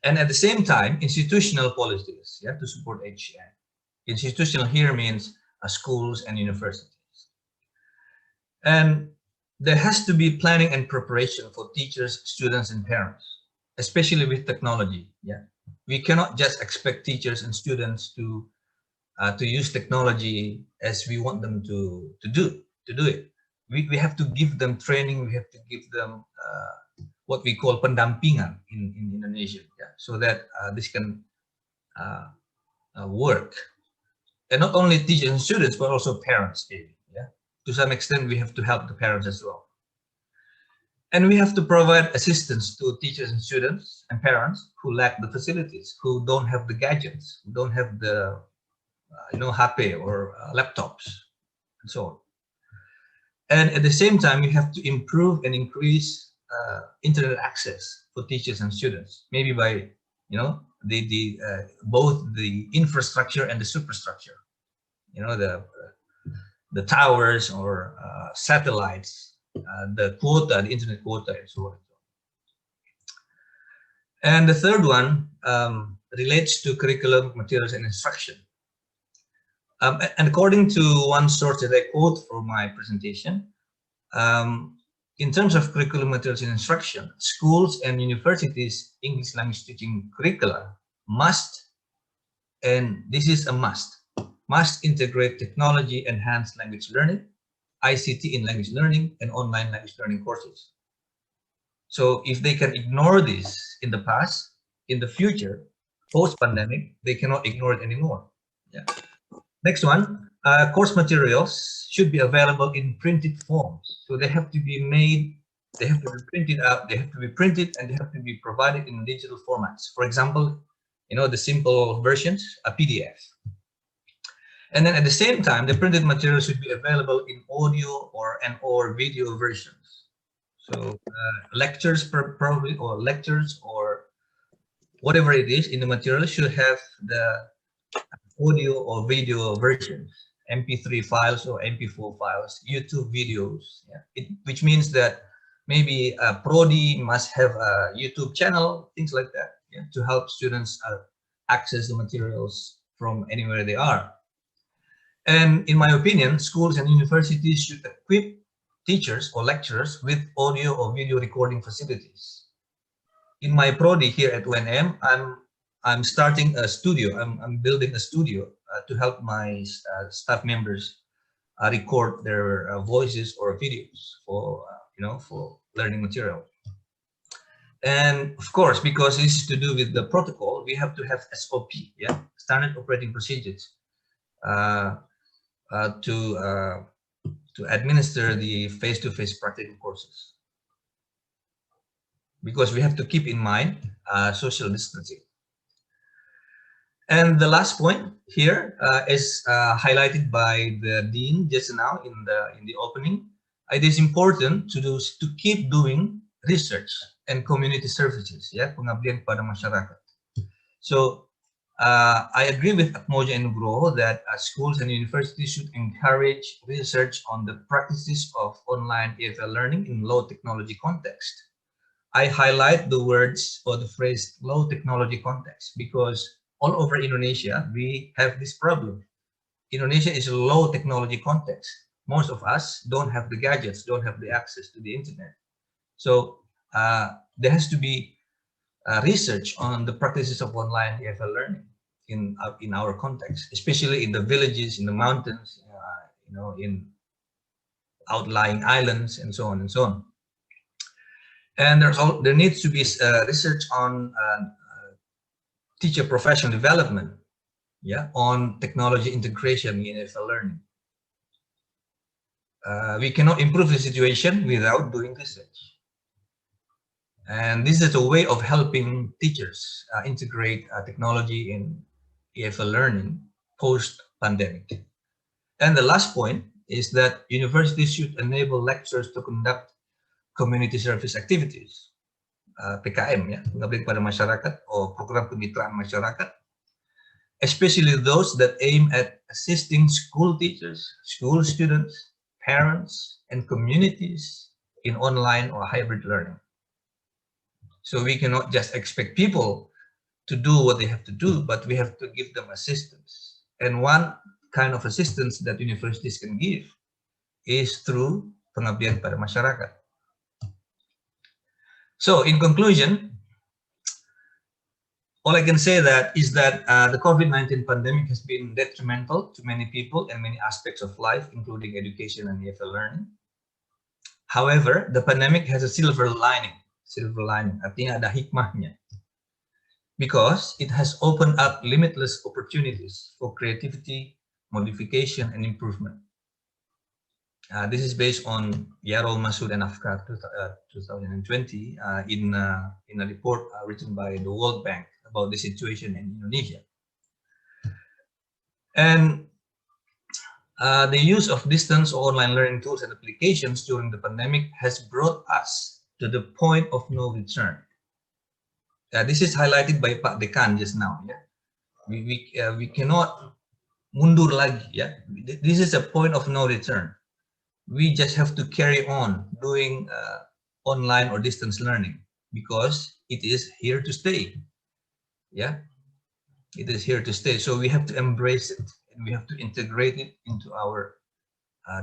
And at the same time, institutional policies, yeah, to support HCM. Institutional here means schools and universities. And there has to be planning and preparation for teachers, students, and parents, especially with technology. Yeah, we cannot just expect teachers and students to use technology as we want them to do it. We have to give them training. We have to give them what we call pendampingan in Indonesia, yeah, so that this can work. And not only teachers and students, but also parents. Yeah, to some extent, we have to help the parents as well. And we have to provide assistance to teachers and students and parents who lack the facilities, who don't have the gadgets, who don't have the HP or laptops, and so on. And at the same time, we have to improve and increase internet access for teachers and students, maybe by both the infrastructure and the superstructure, the towers or satellites, the internet quota, and so on. And the third one relates to curriculum, materials, and instruction. And according to one source that I quote for my presentation, in terms of curriculum, materials, and instruction, schools and universities' English language teaching curricula must, and this is a must integrate technology-enhanced language learning, ICT in language learning, and online language learning courses. So if they can ignore this in the past, in the future, post-pandemic, they cannot ignore it anymore. Yeah. Next one, course materials should be available in printed forms. So they have to be made, they have to be printed out, they have to be printed, and they have to be provided in digital formats. For example, the simple versions, a PDF. And then at the same time, the printed material should be available in audio or video versions. So lectures probably, or lectures or whatever it is in the material should have the audio or video versions, MP3 files or MP4 files, YouTube videos, yeah. Which means that maybe a Prodi must have a YouTube channel, things like that, yeah, to help students access the materials from anywhere they are. And in my opinion, schools and universities should equip teachers or lecturers with audio or video recording facilities. In my Prodi here at UNM, I'm starting a studio. I'm building a studio to help my staff members record their voices or videos for for learning material. And of course, because this is to do with the protocol, we have to have SOP, yeah, standard operating procedures, to administer the face-to-face practical courses. Because we have to keep in mind social distancing. And the last point here is highlighted by the dean just now in the opening. It is important to keep doing research and community services, ya, pengabdian kepada masyarakat. So I agree with Atmoja and Nugroho that schools and universities should encourage research on the practices of online EFL learning in low technology context. I highlight the words or the phrase low technology context because all over Indonesia, we have this problem. Indonesia is a low technology context. Most of us don't have the gadgets, don't have the access to the internet. So there has to be research on the practices of online EFL learning in our context, especially in the villages, in the mountains, in outlying islands, and so on and so on. And there needs to be research on teacher professional development, yeah, on technology integration in EFL learning. We cannot improve the situation without doing research. And this is a way of helping teachers integrate technology in EFL learning post-pandemic. And the last point is that universities should enable lecturers to conduct community service activities, PKM, ya, pengabdian kepada masyarakat, or program kemitraan masyarakat, especially those that aim at assisting school teachers, school students, parents, and communities in online or hybrid learning. So we cannot just expect people to do what they have to do, but we have to give them assistance. And one kind of assistance that universities can give is through pengabdian pada masyarakat. So in conclusion, all I can say is that the COVID-19 pandemic has been detrimental to many people and many aspects of life, including education and EFL learning. However, the pandemic has a silver lining. Artinya ada hikmahnya. Because it has opened up limitless opportunities for creativity, modification, and improvement. This is based on Yarol Masood and Afkar 2020 in a report written by the World Bank about the situation in Indonesia. And the use of distance or online learning tools and applications during the pandemic has brought us to the point of no return. This is highlighted by Pak Dekan just now. Yeah? We cannot mundur lagi. Yeah? This is a point of no return. We just have to carry on doing online or distance learning because it is here to stay. Yeah, it is here to stay. So we have to embrace it and we have to integrate it into our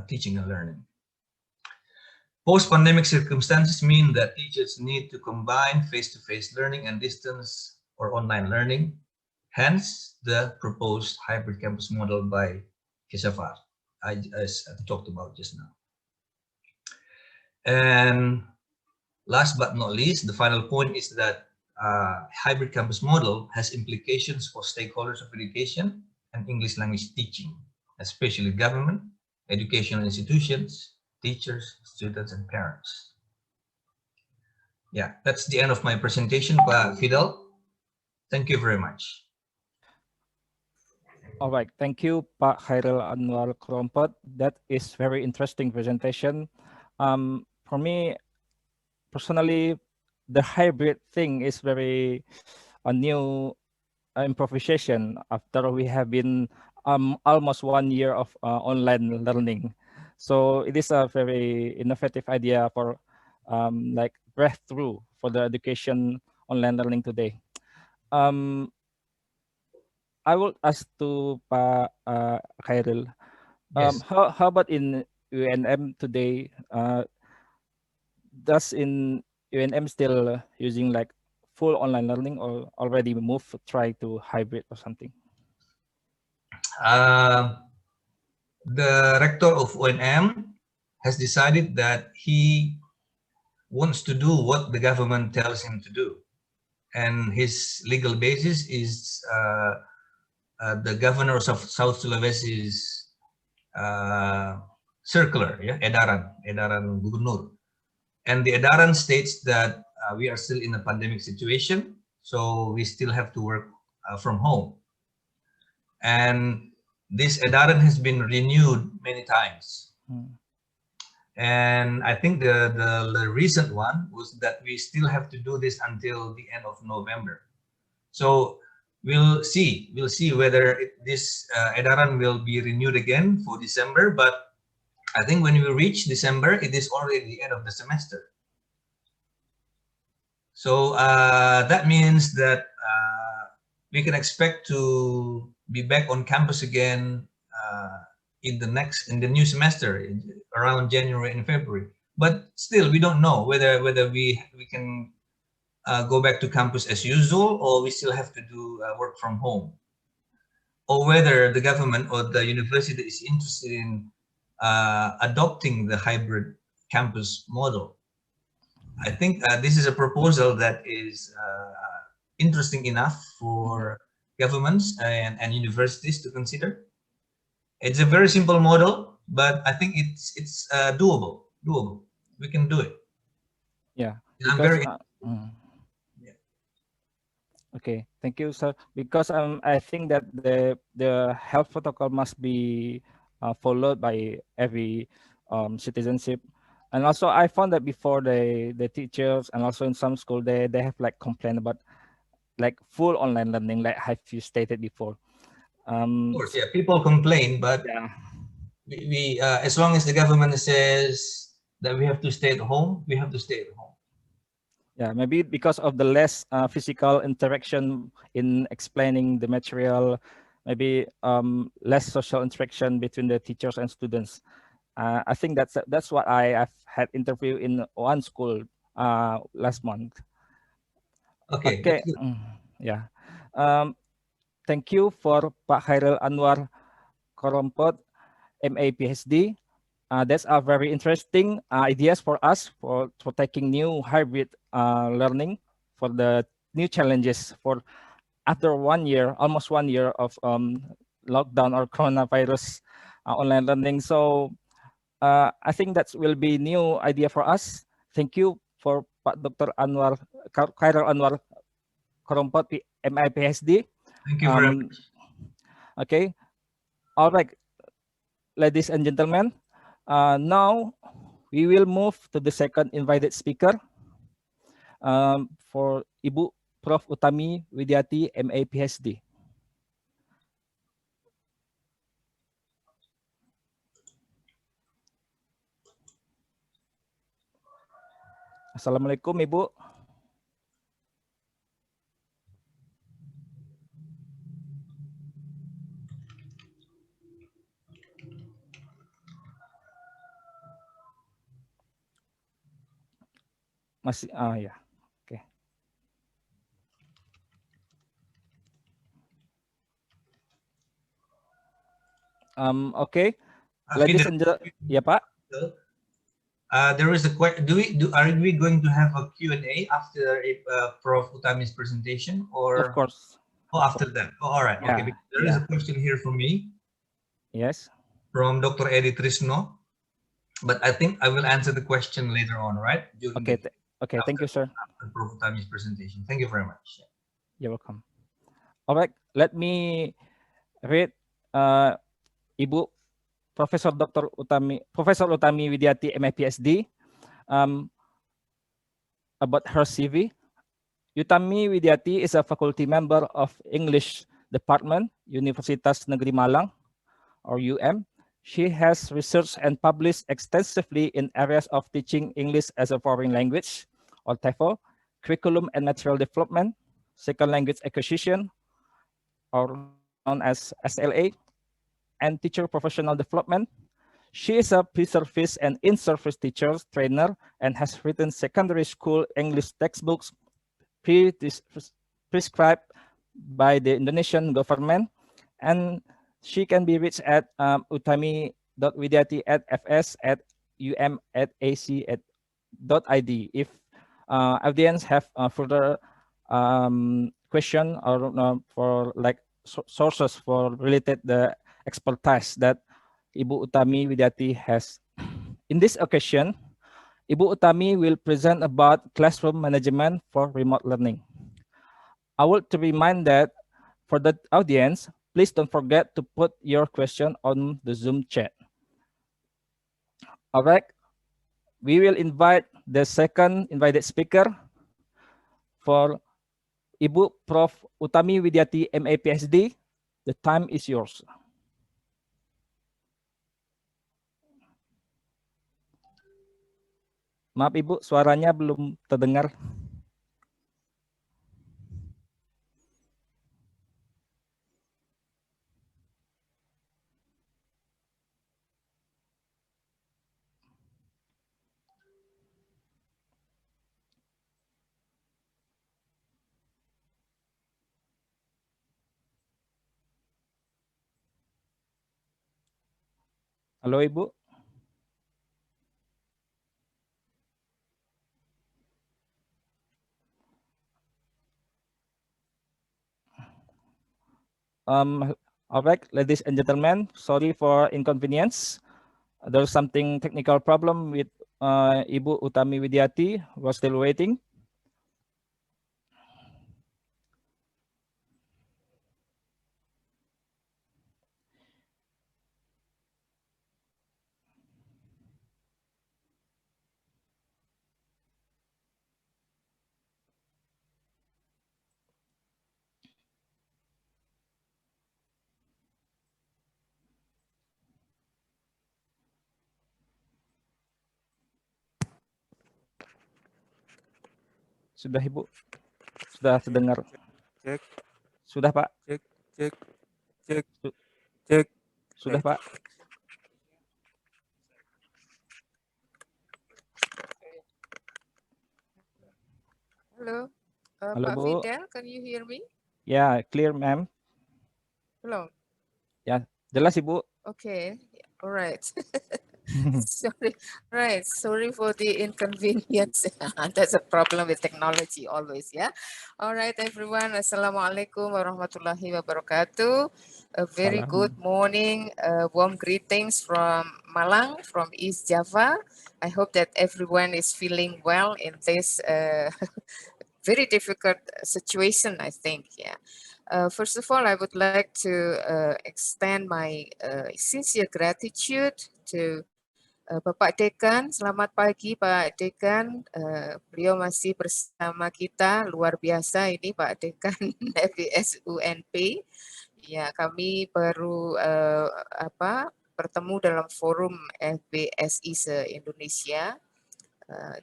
teaching and learning. Post-pandemic circumstances mean that teachers need to combine face-to-face learning and distance or online learning. Hence, the proposed hybrid campus model by Kesafar, as I talked about just now. And last but not least, the final point is that hybrid campus model has implications for stakeholders of education and English language teaching, especially government, educational institutions, teachers, students, and parents. Yeah, that's the end of my presentation, Pak Fidel. Thank you very much. All right, thank you, Pak Khairil Anwar Krompot. That is very interesting presentation. For me, personally, the hybrid thing is very a new improvisation after we have been almost 1 year of online learning. So it is a very innovative idea for like breakthrough for the education online learning today. I will ask to Pak Khairil. Yes. How about in UNM today? Does in UNM still using like full online learning or already move try to hybrid or something? The rector of UNM has decided that he wants to do what the government tells him to do. And his legal basis is the governor of South Sulawesi's circular, yeah, edaran gubernur. And the edaran states that we are still in a pandemic situation, so we still have to work from home. And this edaran has been renewed many times. And I think the recent one was that we still have to do this until the end of November. So we'll see whether this edaran will be renewed again for December. But I think when we reach December, it is already the end of the semester. So that means that we can expect to be back on campus again in the new semester around January and February. But still, we don't know whether we can go back to campus as usual, or we still have to do work from home, or whether the government or the university is interested in adopting the hybrid campus model. I think this is a proposal that is interesting enough for governments and universities to consider. It's a very simple model, but I think it's doable. We can do it. Yeah. I'm very Okay, thank you, sir. Because I think that the health protocol must be followed by every citizenship. And also, I found that before the teachers and also in some school they have like complained about like full online learning, like have you stated before. Of course, yeah, people complain, but yeah, we as long as the government says that we have to stay at home, we have to stay at home. Yeah, maybe because of the less physical interaction in explaining the material, maybe less social interaction between the teachers and students. I think that's what I have had interview in one school last month. Okay. Okay. Yeah. Thank you for Pak Khairil Anwar Korompot, MA PhD. That's a very interesting ideas for us for taking new hybrid learning for the new challenges for after 1 year, almost 1 year of lockdown or coronavirus online learning. So I think that will be new idea for us. Thank you for Pak Dr. Khairil Anwar Korompot, MI PhD. Thank you very much. Okay. All right, ladies and gentlemen. Now we will move to the second invited speaker for Ibu Prof. Utami Widyati, MA PhD. Assalamualaikum, Ibu. Masih, ya, oke. Oke, ladies and gentlemen, ya Pak. There is a question. Are we going to have a Q&A after Prof. Utami's presentation, or? Of course. Oh, after that. Oh, all right. Yeah, okay. There is a question here for me. Yes. From Dr. Edi Trisno, but I think I will answer the question later on, right? Okay. Okay. Thank you, sir. After Prof. Utami's presentation. Thank you very much. You're welcome. All right. Let me read Ibu Profesor Utami Widyati, MA PhD, about her CV. Utami Widyati is a faculty member of English Department, Universitas Negeri Malang, or UM. She has researched and published extensively in areas of teaching English as a foreign language, or TEFL, curriculum and material development, second language acquisition, or known as SLA, and teacher professional development. She is a pre-service and in-service teacher trainer and has written secondary school English textbooks prescribed by the Indonesian government, and she can be reached at utami.widyati@fs@um@ac.id if audience have further question or for like sources for related the expertise that Ibu Utami Widyati has. In this occasion, Ibu Utami will present about classroom management for remote learning. I want to remind that for the audience, please don't forget to put your question on the Zoom chat. All right, we will invite the second invited speaker for Ibu Prof. Utami Widyati, MA PhD. The time is yours. Maaf Ibu, suaranya belum terdengar. Halo Ibu. All right, ladies and gentlemen, sorry for inconvenience. There's something technical problem with Ibu Utami Widyati. We're still waiting. Sudah Ibu? Sudah terdengar? Cek. Sudah Pak? Cek. Sudah Pak? Hello. Halo Pak Bu. Fidel, can you hear me? Ya, clear ma'am. Hello. Ya, jelas Ibu. Okay. All right. Sorry. Right. Sorry for the inconvenience. That's a problem with technology always, yeah. All right, everyone. Assalamualaikum warahmatullahi wabarakatuh. A very Salam. good morning. Warm greetings from Malang, from East Java. I hope that everyone is feeling well in this very difficult situation, I think, yeah. First of all, I would like to extend my sincere gratitude to Bapak Dekan. Selamat pagi Pak Dekan. Beliau masih bersama kita, luar biasa ini Pak Dekan FBSUNP. Ya, kami baru bertemu dalam forum FBSI se-Indonesia.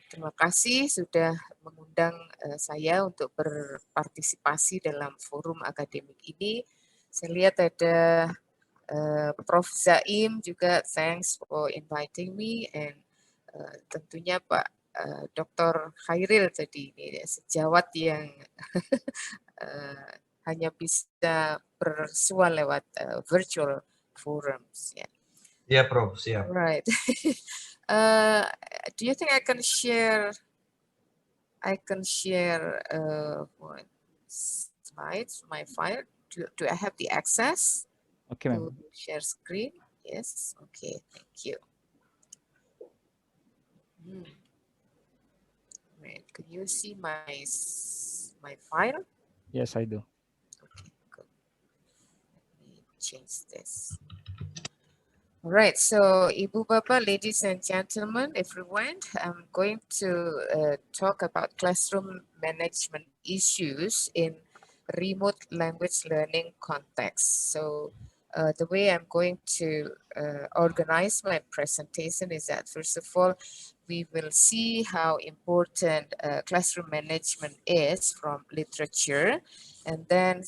Terima kasih sudah mengundang saya untuk berpartisipasi dalam forum akademik ini. Saya lihat ada Prof. Zaim juga, thanks for inviting me, and tentunya Pak Dr. Khairil tadi, ini sejawat yang hanya bisa bersuara lewat virtual forums. Yeah. Yeah, Prof. Yeah. Right. Do you think I can share what slides, my file? Do I have the access Oke, to ma'am. share screen? Yes. Okay. Thank you. Wait, can you see my file? Yes, I do. Okay, good. Let me change this. All right, so Ibu Bapa, ladies and gentlemen, everyone, I'm going to talk about classroom management issues in remote language learning context. So the way I'm going to organize my presentation is that, first of all, we will see how important classroom management is from literature, and then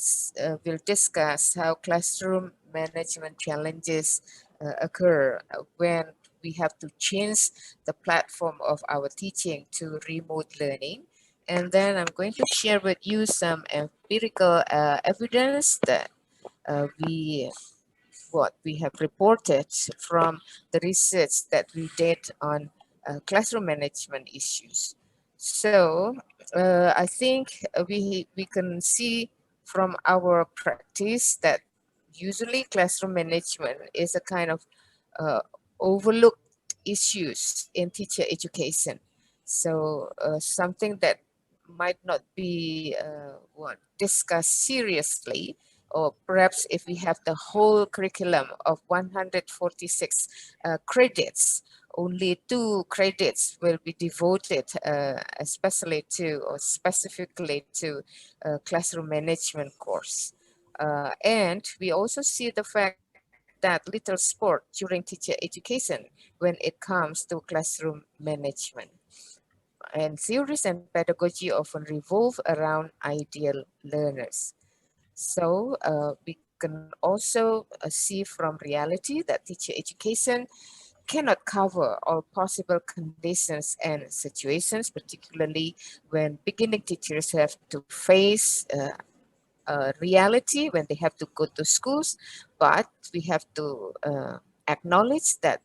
we'll discuss how classroom management challenges occur when we have to change the platform of our teaching to remote learning. And then I'm going to share with you some empirical evidence that we have reported from the research that we did on classroom management issues. So I think we can see from our practice that usually classroom management is a kind of overlooked issues in teacher education. So something that might not be discussed seriously, or perhaps if we have the whole curriculum of 146 credits, only 2 credits will be devoted especially to or specifically to classroom management course. And we also see the fact that little sport during teacher education when it comes to classroom management. And theories and pedagogy often revolve around ideal learners. So we can also see from reality that teacher education cannot cover all possible conditions and situations, particularly when beginning teachers have to face reality when they have to go to schools, but we have to acknowledge that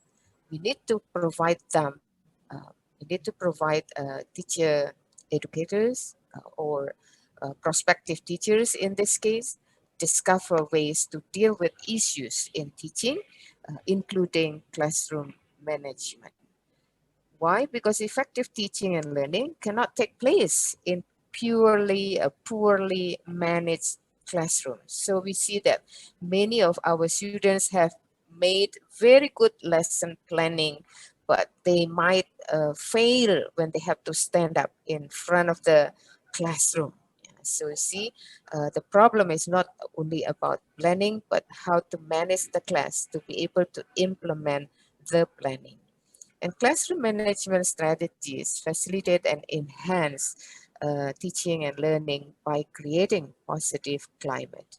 we need to provide them, teacher educators or prospective teachers in this case, discover ways to deal with issues in teaching, including classroom management. Why? Because effective teaching and learning cannot take place in purely poorly managed classrooms. So we see that many of our students have made very good lesson planning, but they might fail when they have to stand up in front of the classroom. So you see, the problem is not only about planning, but how to manage the class to be able to implement the planning. And classroom management strategies facilitate and enhance teaching and learning by creating positive climate.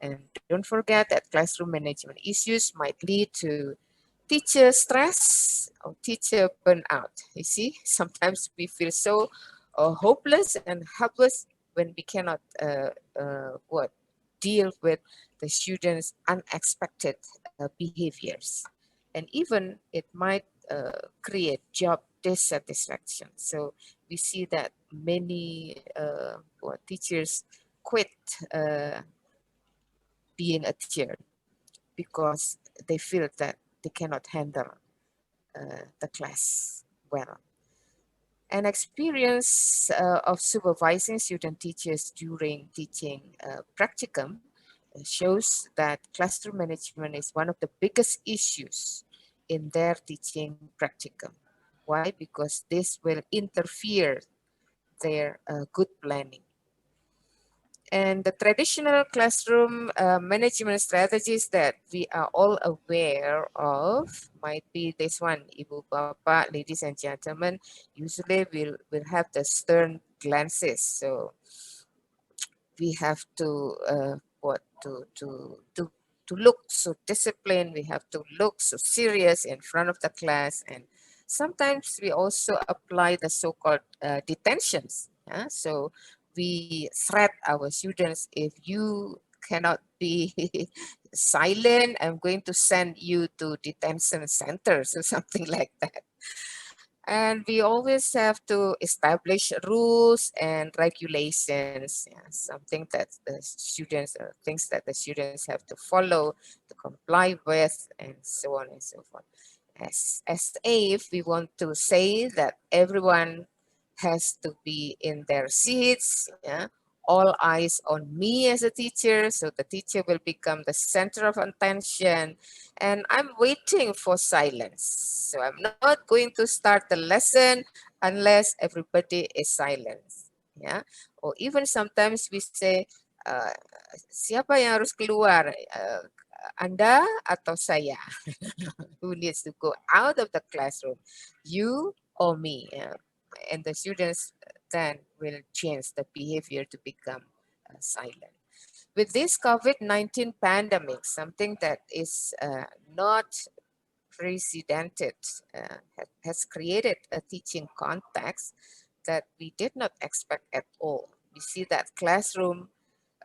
And don't forget that classroom management issues might lead to teacher stress or teacher burnout. You see, sometimes we feel so or hopeless and helpless when we cannot deal with the students' unexpected behaviors. And even it might create job dissatisfaction. So we see that many teachers quit being a teacher because they feel that they cannot handle the class well. An experience of supervising student teachers during teaching practicum shows that classroom management is one of the biggest issues in their teaching practicum. Why? Because this will interfere their good planning. And the traditional classroom management strategies that we are all aware of might be this one, Ibu Bapa, ladies and gentlemen. Usually we'll have the stern glances. So we have to to look so disciplined. We have to look so serious in front of the class, and sometimes we also apply the so-called detentions. Yeah? So we threat our students, if you cannot be silent, I'm going to send you to detention centers or something like that. And we always have to establish rules and regulations, yeah, something that the students, things that the students have to follow, to comply with, and so on and so forth. As if we want to say that everyone has to be in their seats, yeah, all eyes on me as a teacher, so the teacher will become the center of attention, and I'm waiting for silence. So I'm not going to start the lesson unless everybody is silent. Yeah, or even sometimes we say, siapa yang harus keluar, Anda atau saya? Who needs to go out of the classroom, you or me? Yeah. And the students then will change the behavior to become silent. With this COVID-19 pandemic, something that is not precedented, has created a teaching context that we did not expect at all. We see that classroom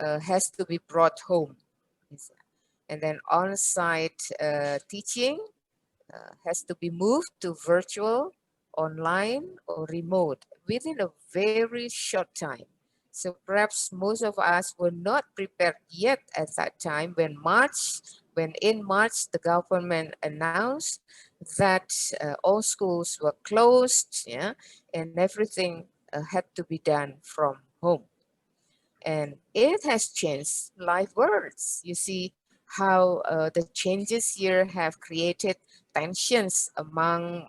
has to be brought home. And then on-site teaching has to be moved to virtual, online, or remote within a very short time. So perhaps most of us were not prepared yet at that time when in March the government announced that all schools were closed, yeah, and everything had to be done from home. And it has changed life words. You see how the changes here have created tensions among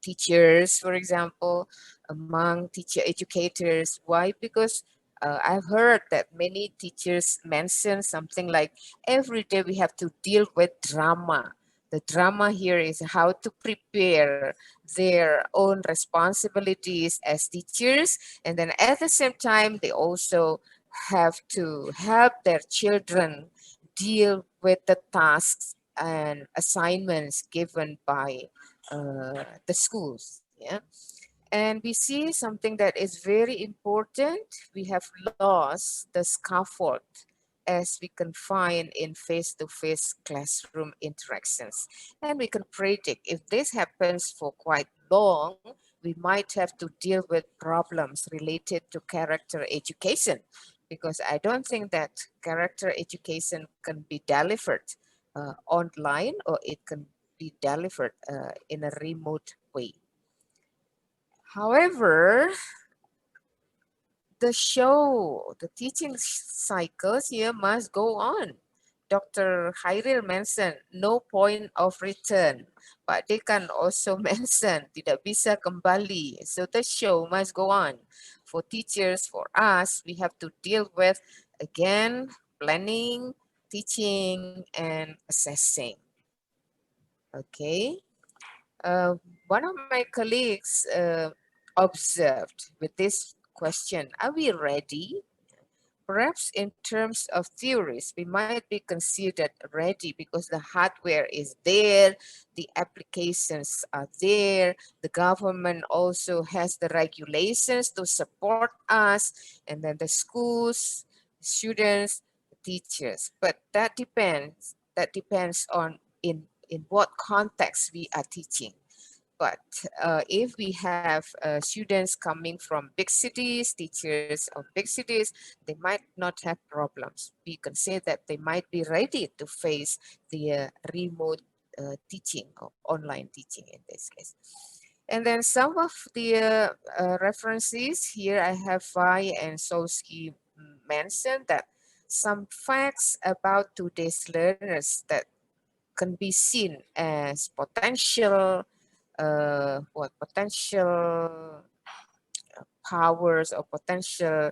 teachers, for example, among teacher educators. Why? Because I've heard that many teachers mention something like, every day we have to deal with drama. The drama here is how to prepare their own responsibilities as teachers. And then at the same time, they also have to help their children deal with the tasks and assignments given by the schools. Yeah. And we see something that is very important. We have lost the scaffold as we can find in face-to-face classroom interactions. And we can predict if this happens for quite long, we might have to deal with problems related to character education, because I don't think that character education can be delivered online, or it can be delivered in a remote way. However, the teaching cycles here must go on. Dr. Hairil mentioned no point of return, but they can also mention tidak bisa kembali. So the show must go on. For teachers, for us, we have to deal with, again, planning, teaching, and assessing. Okay. One of my colleagues observed with this question, are we ready? perhaps in terms of theories, we might be considered ready because the hardware is there, the applications are there, the government also has the regulations to support us, and then the schools, students, teachers. But that depends on in what context we are teaching. But if we have students coming from big cities, teachers of big cities, they might not have problems. We can say that they might be ready to face the remote teaching or online teaching in this case. And then some of the references here, I have Vi and Solsky mentioned that some facts about today's learners that can be seen as potential potential powers or potential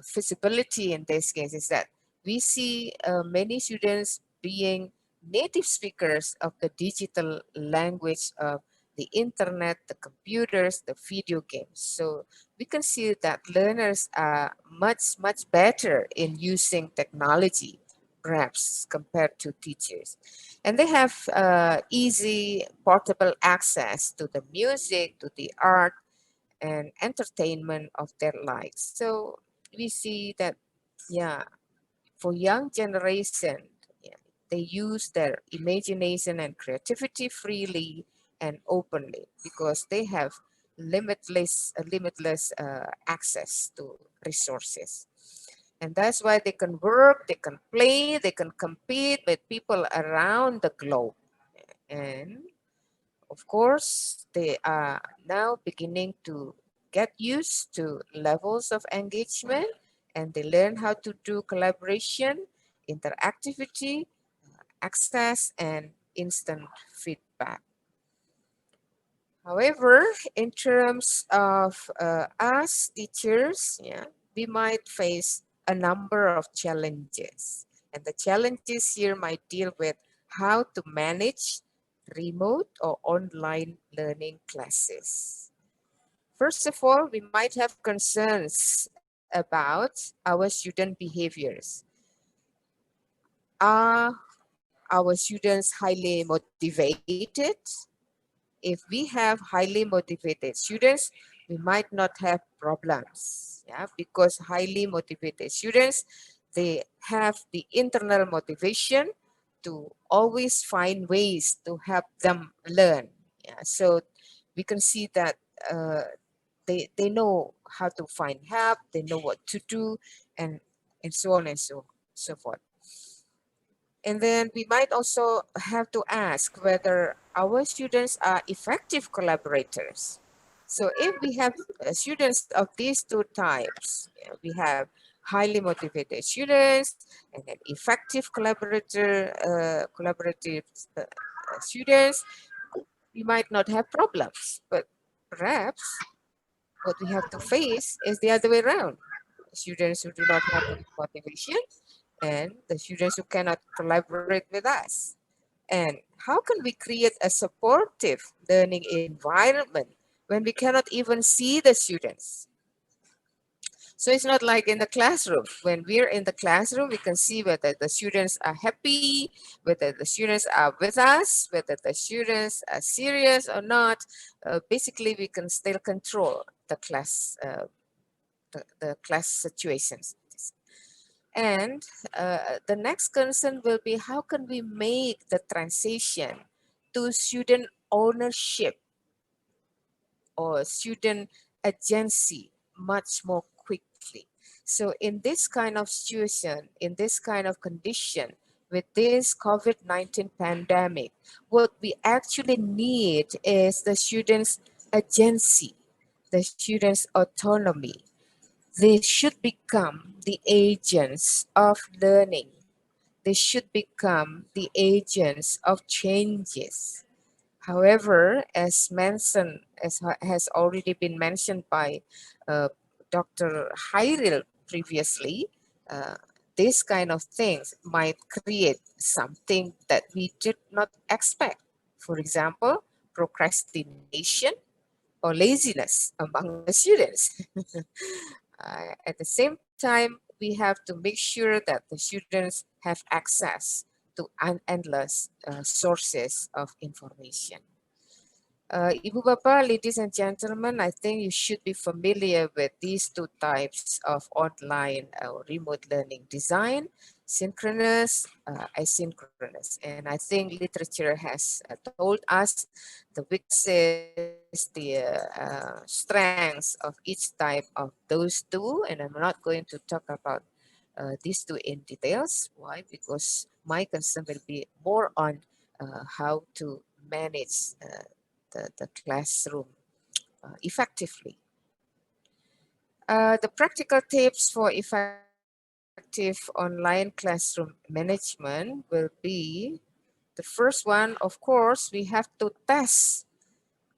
feasibility in this case is that we see many students being native speakers of the digital language of the internet, the computers, the video games. So we can see that learners are much better in using technology, perhaps compared to teachers. And they have easy portable access to the music, to the art, and entertainment of their lives. So we see that, yeah, for young generation, yeah, they use their imagination and creativity freely and openly because they have limitless access to resources. And that's why they can work, they can play, they can compete with people around the globe. And of course, they are now beginning to get used to levels of engagement, and they learn how to do collaboration, interactivity, access, and instant feedback. However, in terms of us teachers, yeah, we might face a number of challenges. And the challenges here might deal with how to manage remote or online learning classes. First of all, we might have concerns about our student behaviors. Are our students highly motivated? If we have highly motivated students, we might not have problems, yeah, because highly motivated students, they have the internal motivation to always find ways to help them learn. Yeah, so we can see that they know how to find help, they know what to do, and so on and so forth. And then we might also have to ask whether our students are effective collaborators. So if we have students of these two types, yeah, we have highly motivated students and then effective collaborative students, we might not have problems. But perhaps what we have to face is the other way around. Students who do not have the motivation and the students who cannot collaborate with us. And how can we create a supportive learning environment when we cannot even see the students? So it's not like in the classroom. When we're in the classroom, we can see whether the students are happy, whether the students are with us, whether the students are serious or not. Basically, we can still control the class, the class situations. And the next concern will be how can we make the transition to student ownership or student agency much more quickly. So in this kind of situation, in this kind of condition, with this COVID-19 pandemic, what we actually need is the students' agency, the students' autonomy. They should become the agents of learning. They should become the agents of changes. However, as mentioned, as has already been mentioned by Dr. Hairil previously, this kind of things might create something that we did not expect. For example, procrastination or laziness among the students. At the same time, we have to make sure that the students have access to endless sources of information. Ibu Bapa, ladies and gentlemen, I think you should be familiar with these two types of online remote learning design, synchronous, asynchronous. And I think literature has told us the weaknesses, the strengths of each type of those two. And I'm not going to talk about these two in details. Why? Because my concern will be more on how to manage the classroom effectively. The practical tips for effective online classroom management will be the first one, of course, we have to test.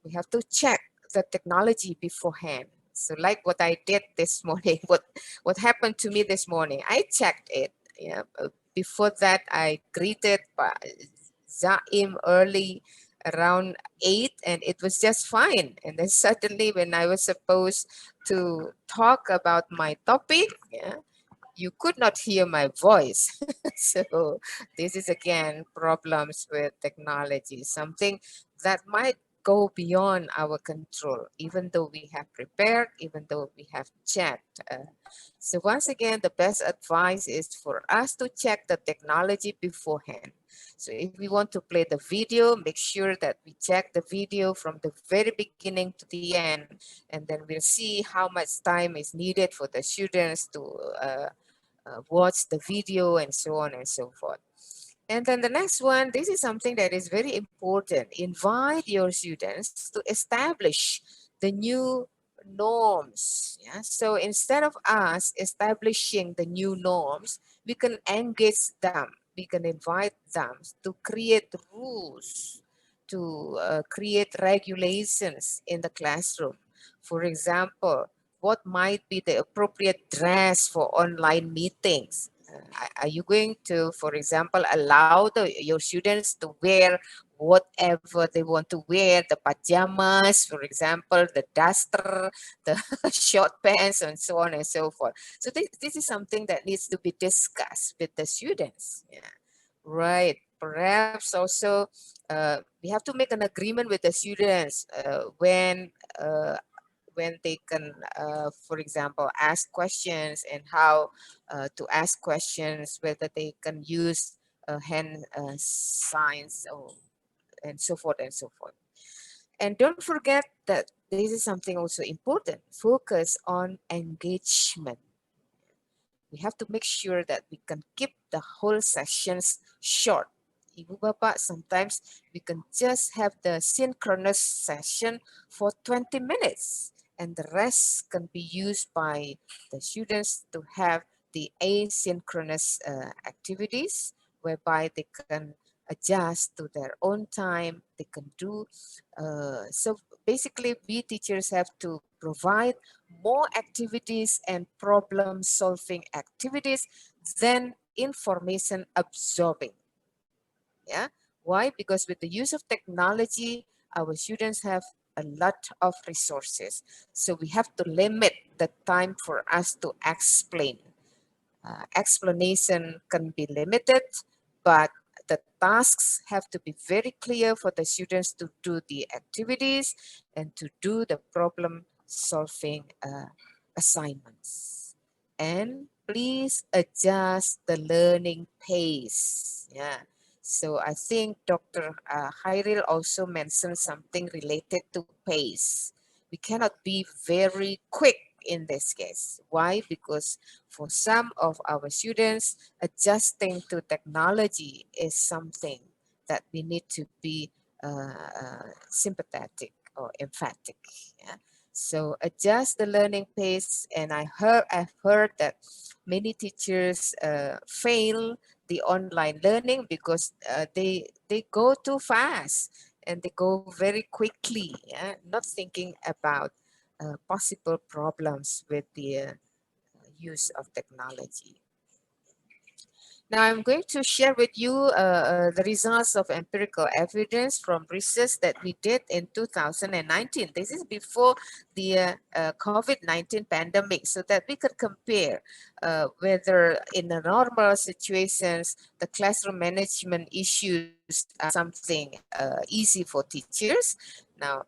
We have to check the technology beforehand. So like what I did this morning, what happened to me this morning, I checked it. Yeah, before that, I greeted Zaim early around 8 and it was just fine. And then suddenly when I was supposed to talk about my topic, yeah, you could not hear my voice. So this is again problems with technology, something that might go beyond our control, even though we have prepared, even though we have checked. So once again, the best advice is for us to check the technology beforehand. So if we want to play the video, make sure that we check the video from the very beginning to the end, and then we'll see how much time is needed for the students to watch the video and so on and so forth. And then the next one, this is something that is very important. Invite your students to establish the new norms. Yeah? So instead of us establishing the new norms, we can engage them. We can invite them to create rules, to create regulations in the classroom. For example, what might be the appropriate dress for online meetings? Are you going to, for example, allow your students to wear whatever they want to wear, the pajamas, for example, the duster, the short pants, and so on and so forth? So this is something that needs to be discussed with the students. Yeah. Right. Perhaps also we have to make an agreement with the students when they can, for example, ask questions and how to ask questions, whether they can use hand signs and so forth and so forth. And don't forget that this is something also important. Focus on engagement. We have to make sure that we can keep the whole sessions short. Ibu Bapak, sometimes we can just have the synchronous session for 20 minutes and the rest can be used by the students to have the asynchronous activities whereby they can adjust to their own time. They can do, so basically we teachers have to provide more activities and problem solving activities than information absorbing. Yeah. Why? Because with the use of technology, our students have a lot of resources. So we have to limit the time for us to explain. Explanation can be limited, but the tasks have to be very clear for the students to do the activities and to do the problem solving assignments. And please adjust the learning pace. Yeah. So I think Dr. Hairil also mentioned something related to pace. We cannot be very quick in this case. Why? Because for some of our students, adjusting to technology is something that we need to be sympathetic or emphatic. Yeah? So adjust the learning pace, and I've heard that many teachers fail the online learning because they go too fast and they go very quickly, yeah? Not thinking about possible problems with the use of technology. Now I'm going to share with you the results of empirical evidence from research that we did in 2019. This is before the COVID-19 pandemic, so that we could compare whether in the normal situations, the classroom management issues are something easy for teachers. Now,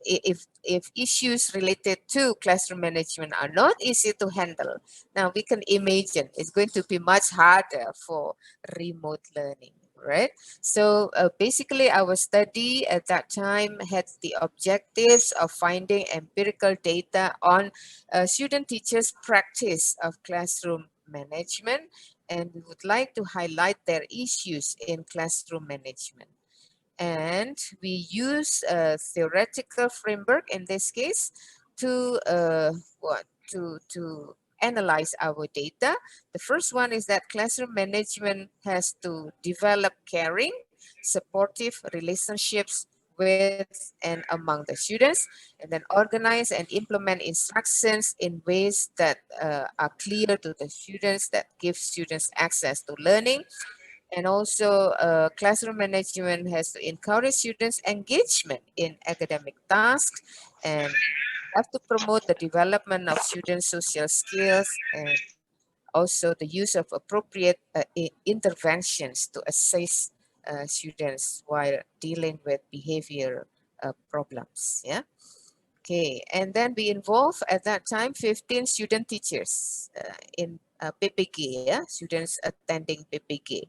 if issues related to classroom management are not easy to handle, now we can imagine it's going to be much harder for remote learning, right? So basically our study at that time had the objectives of finding empirical data on student teachers' practice of classroom management, and we would like to highlight their issues in classroom management. And we use a theoretical framework in this case to to analyze our data. The first one is that classroom management has to develop caring, supportive relationships with and among the students, and then organize and implement instructions in ways that are clear to the students, that give students access to learning. And also classroom management has to encourage students' engagement in academic tasks and have to promote the development of students' social skills, and also the use of appropriate interventions to assist students while dealing with behavior problems. Yeah. Okay, and then we involve at that time 15 student teachers in PPG, yeah, students attending PPG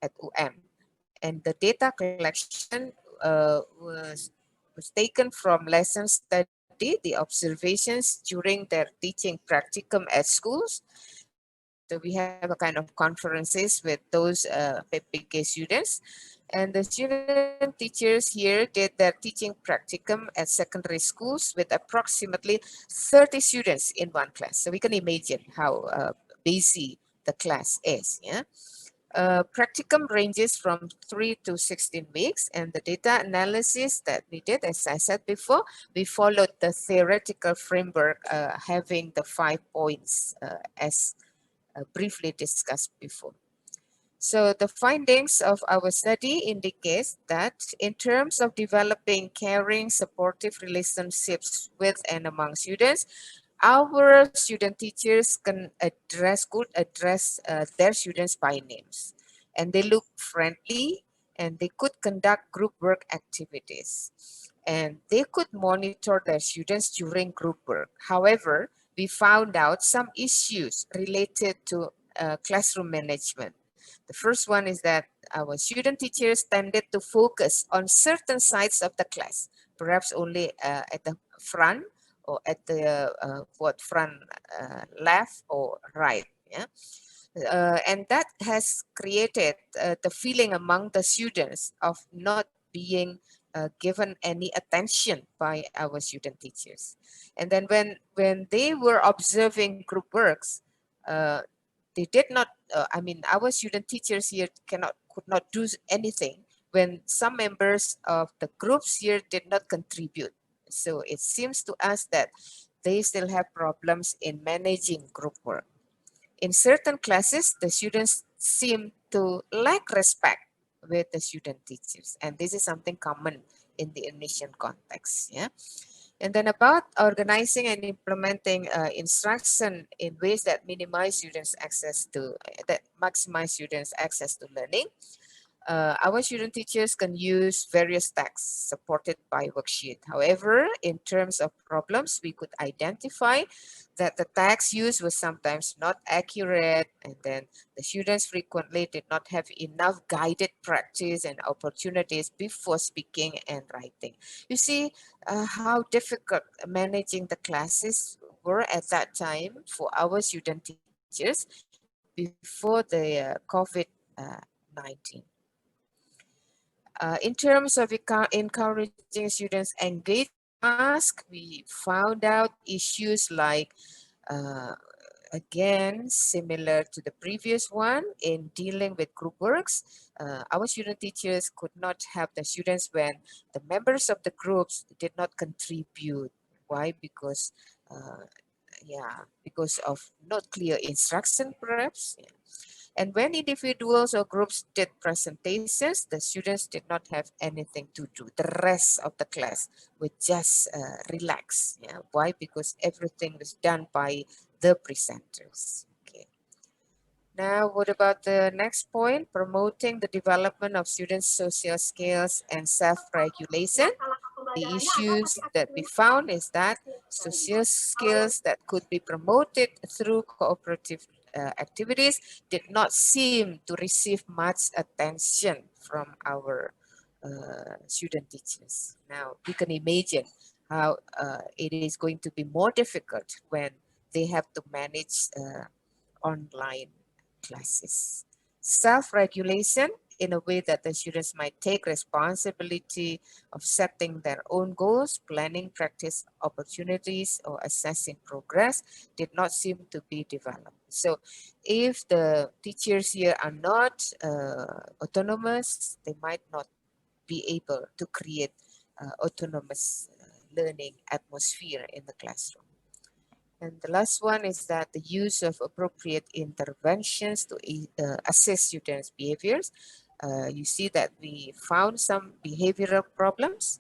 at UM. And the data collection was taken from lesson study, the observations during their teaching practicum at schools. So we have a kind of conferences with those PPG students. And the student teachers here did their teaching practicum at secondary schools with approximately 30 students in one class. So we can imagine how busy the class is. Yeah. Practicum ranges from 3 to 16 weeks, and the data analysis that we did, as I said before, we followed the theoretical framework having the 5 points as briefly discussed before. So the findings of our study indicate that in terms of developing caring, supportive relationships with and among students, our student teachers could address their students by names, and they look friendly, and they could conduct group work activities, and they could monitor their students during group work. However, we found out some issues related to classroom management. The first one is that our student teachers tended to focus on certain sides of the class, perhaps only at the front or at the front left or right. Yeah. And that has created the feeling among the students of not being given any attention by our student teachers. And then when they were observing group works, they did not, I mean, our student teachers here could not do anything when some members of the groups here did not contribute. So it seems to us that they still have problems in managing group work. In certain classes, the students seem to lack respect with the student teachers, and this is something common in the Indonesian context. Yeah. And then about organizing and implementing instruction in ways that minimize students' access to, that maximize students' access to learning. Our student teachers can use various texts supported by worksheet. However, in terms of problems, we could identify that the text used was sometimes not accurate, and then the students frequently did not have enough guided practice and opportunities before speaking and writing. You see how difficult managing the classes were at that time for our student teachers before the COVID-19. In terms of encouraging students engage in tasks, we found out issues like, again, similar to the previous one, in dealing with group works. Our student teachers could not help the students when the members of the groups did not contribute. Why? Because, because of not clear instruction, perhaps. Yeah. And when individuals or groups did presentations, the students did not have anything to do. The rest of the class would just relax. Yeah. Why? Because everything was done by the presenters. Okay. Now, what about the next point? Promoting the development of students' social skills and self-regulation. The issues that we found is that social skills that could be promoted through cooperative activities did not seem to receive much attention from our student teachers. Now, you can imagine how it is going to be more difficult when they have to manage online classes. Self-regulation in a way that the students might take responsibility of setting their own goals, planning practice opportunities, or assessing progress did not seem to be developed. So if the teachers here are not autonomous, they might not be able to create autonomous learning atmosphere in the classroom. And the last one is that the use of appropriate interventions to assess students' behaviors. You see that we found some behavioral problems.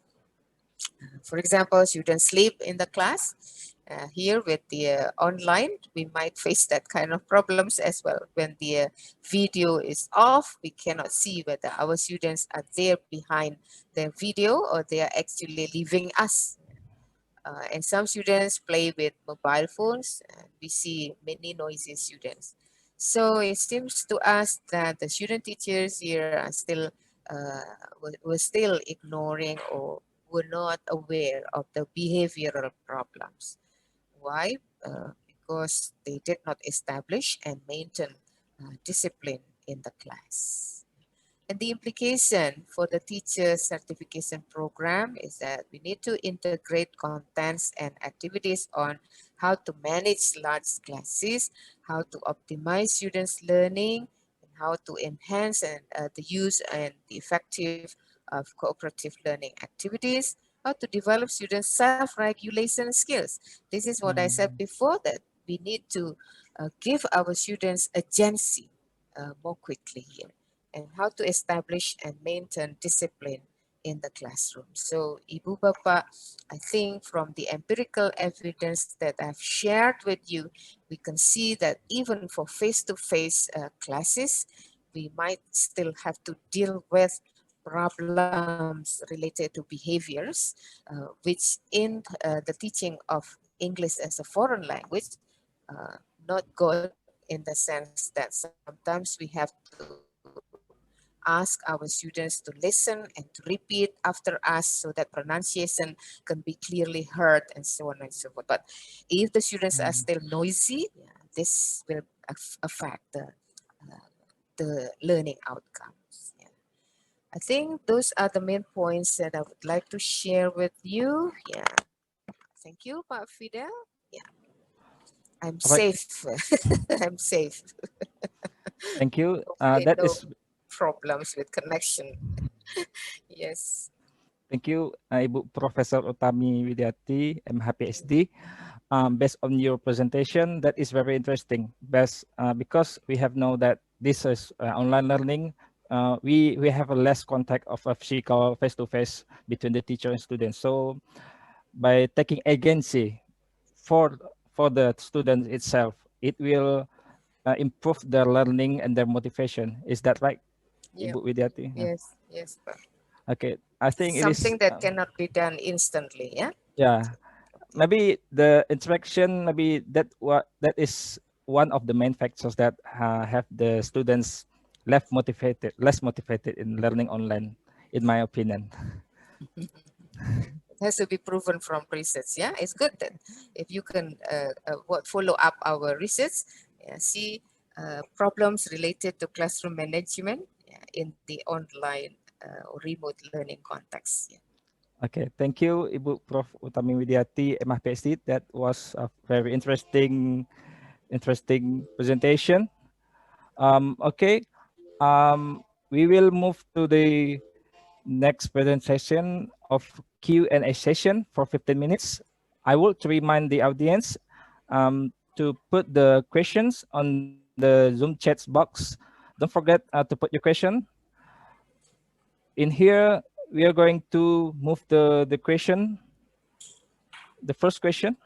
For example, students sleep in the class. Here with the online, we might face that kind of problems as well. When the video is off, we cannot see whether our students are there behind the video or they are actually leaving us. And some students play with mobile phones. We see many noisy students. So it seems to us that the student teachers here are still were still ignoring or were not aware of the behavioral problems. Why? Because they did not establish and maintain discipline in the class. And the implication for the teacher certification program is that we need to integrate contents and activities on how to manage large classes, how to optimize students' learning, and how to enhance the use and the effective of cooperative learning activities, how to develop students' self-regulation skills. This is what I said before, that we need to give our students agency more quickly here, and how to establish and maintain discipline in the classroom. So, Ibu Bapa, I think from the empirical evidence that I've shared with you, we can see that even for face-to-face classes, we might still have to deal with problems related to behaviors, which in the teaching of English as a foreign language, not good in the sense that sometimes we have to ask our students to listen and to repeat after us so that pronunciation can be clearly heard and so on and so forth. But if the students are still noisy, this will affect the learning outcomes. Yeah. I think those are the main points that I would like to share with you. Yeah. Thank you, Pak Fidel. Yeah. I'm Alright. safe. I'm safe. Thank you. Hopefully That no is problems with connection. Yes. Thank you, Ibu Professor Utami Widiati, MH PhD. Based on your presentation, that is very interesting. Because we have know that this is online learning, we have a less contact of a physical face-to-face between the teacher and students. So by taking agency for the students itself, it will improve their learning and their motivation. Is that right, Yeah. Ibu Widiati? Yes. Yes. Pak. Okay, I think it is Something that cannot be done instantly. Yeah. yeah. Maybe the interaction, maybe that is one of the main factors that have the students less motivated in learning online, in my opinion. It has to be proven from research. Yeah, it's good that if you can follow up our research, see problems related to classroom management in the online or remote learning context. Yeah. Okay, thank you, Ibu Prof. Utami Widiati, MH PhD. That was a very interesting presentation. Okay, we will move to the next presentation of Q&A session for 15 minutes. I would remind the audience to put the questions on the the Zoom chats box. Don't forget to put your question. In here, we are going to move the question. The first question.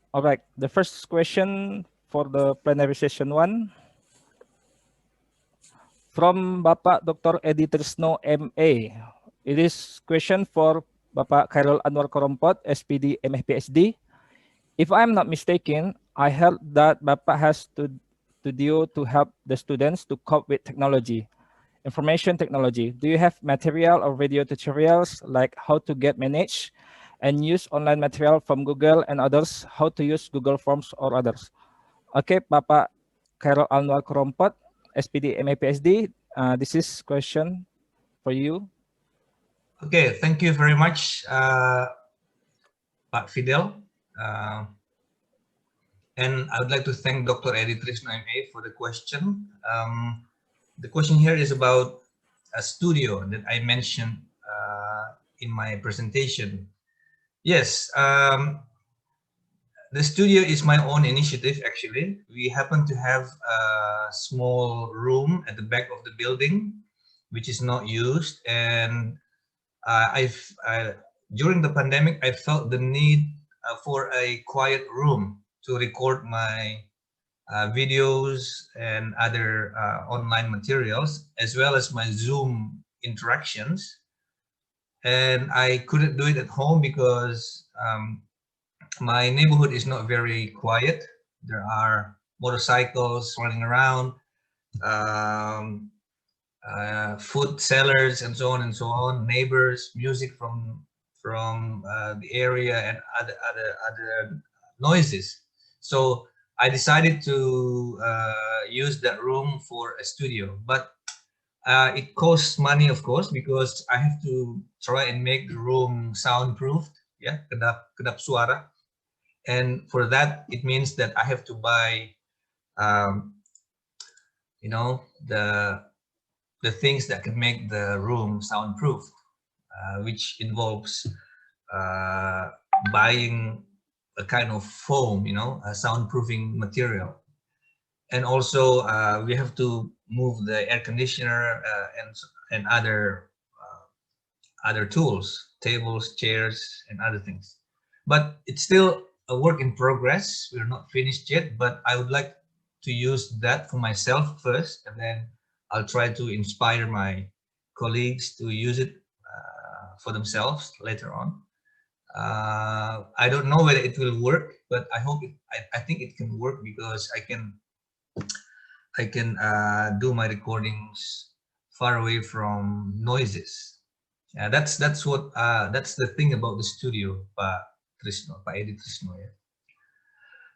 All right, the first question for the plenary session 1 from Bapak Dr. Edi Trisno MA. It is question for Bapak Khairul Anwar Korompot, SPD, MA, PhD. If I'm not mistaken, I heard that Bapak has to do to help the students to cope with technology, information technology. Do you have material or video tutorials like how to get managed and use online material from Google and others, how to use Google Forms or others? Okay, Bapak Khairul Anwar Korompot, SPD, MA, PhD. This is question for you. Okay, thank you very much, Pak Fidel. And I would like to thank Dr. Edi Trisno MA for the question. The question here is about a studio that I mentioned in my presentation. Yes, the studio is my own initiative, actually. We happen to have a small room at the back of the building, which is not used. And during the pandemic, I felt the need for a quiet room to record my videos and other online materials, as well as my Zoom interactions. And I couldn't do it at home because my neighborhood is not very quiet. There are motorcycles running around, food sellers, and so on, neighbors, music from the area, and other noises. So I decided to use that room for a studio, but it costs money, of course, because I have to try and make the room soundproofed, yeah, kedap suara. And for that, it means that I have to buy, you know, the things that can make the room soundproof, which involves buying a kind of foam, you know, a soundproofing material. And also we have to move the air conditioner and other tools, tables, chairs, and other things. But it's still a work in progress. We're not finished yet, but I would like to use that for myself first, and then I'll try to inspire my colleagues to use it for themselves later on. I don't know whether it will work, but I hope I think it can work, because I can do my recordings far away from noises. That's the thing about the studio, Pak Edi Trisno.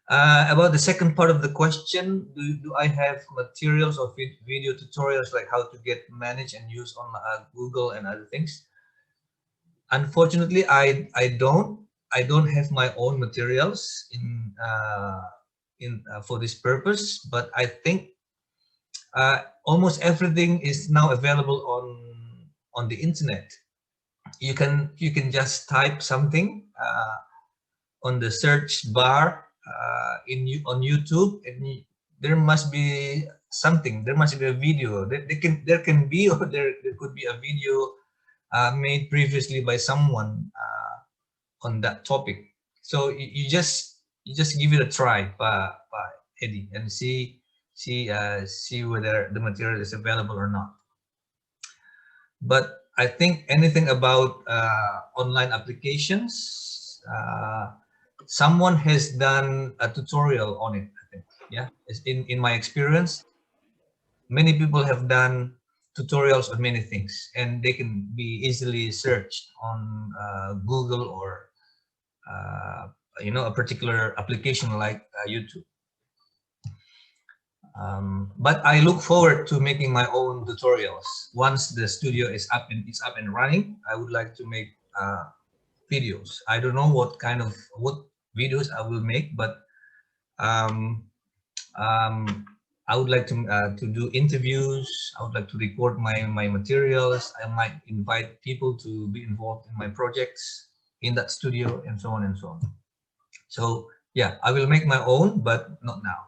About the second part of the question, do I have materials or video tutorials like how to get managed and use on Google and other things? Unfortunately, I don't have my own materials for this purpose, but I think almost everything is now available on the internet. You can just type something on the search bar on YouTube, and there must be something. There must be a video. There can be, or there could be a video made previously by someone on that topic. So you just give it a try, Eddie, and see whether the material is available or not. But I think anything about online applications, someone has done a tutorial on it, I think. Yeah, in my experience, many people have done tutorials on many things, and they can be easily searched on Google or a particular application like YouTube. But I look forward to making my own tutorials. Once the studio is up and running, I would like to make videos. I don't know what videos I will make, but I would like to do interviews. I would like to record my materials. I might invite people to be involved in my projects in that studio, and so on and so on. So yeah, I will make my own, but not now.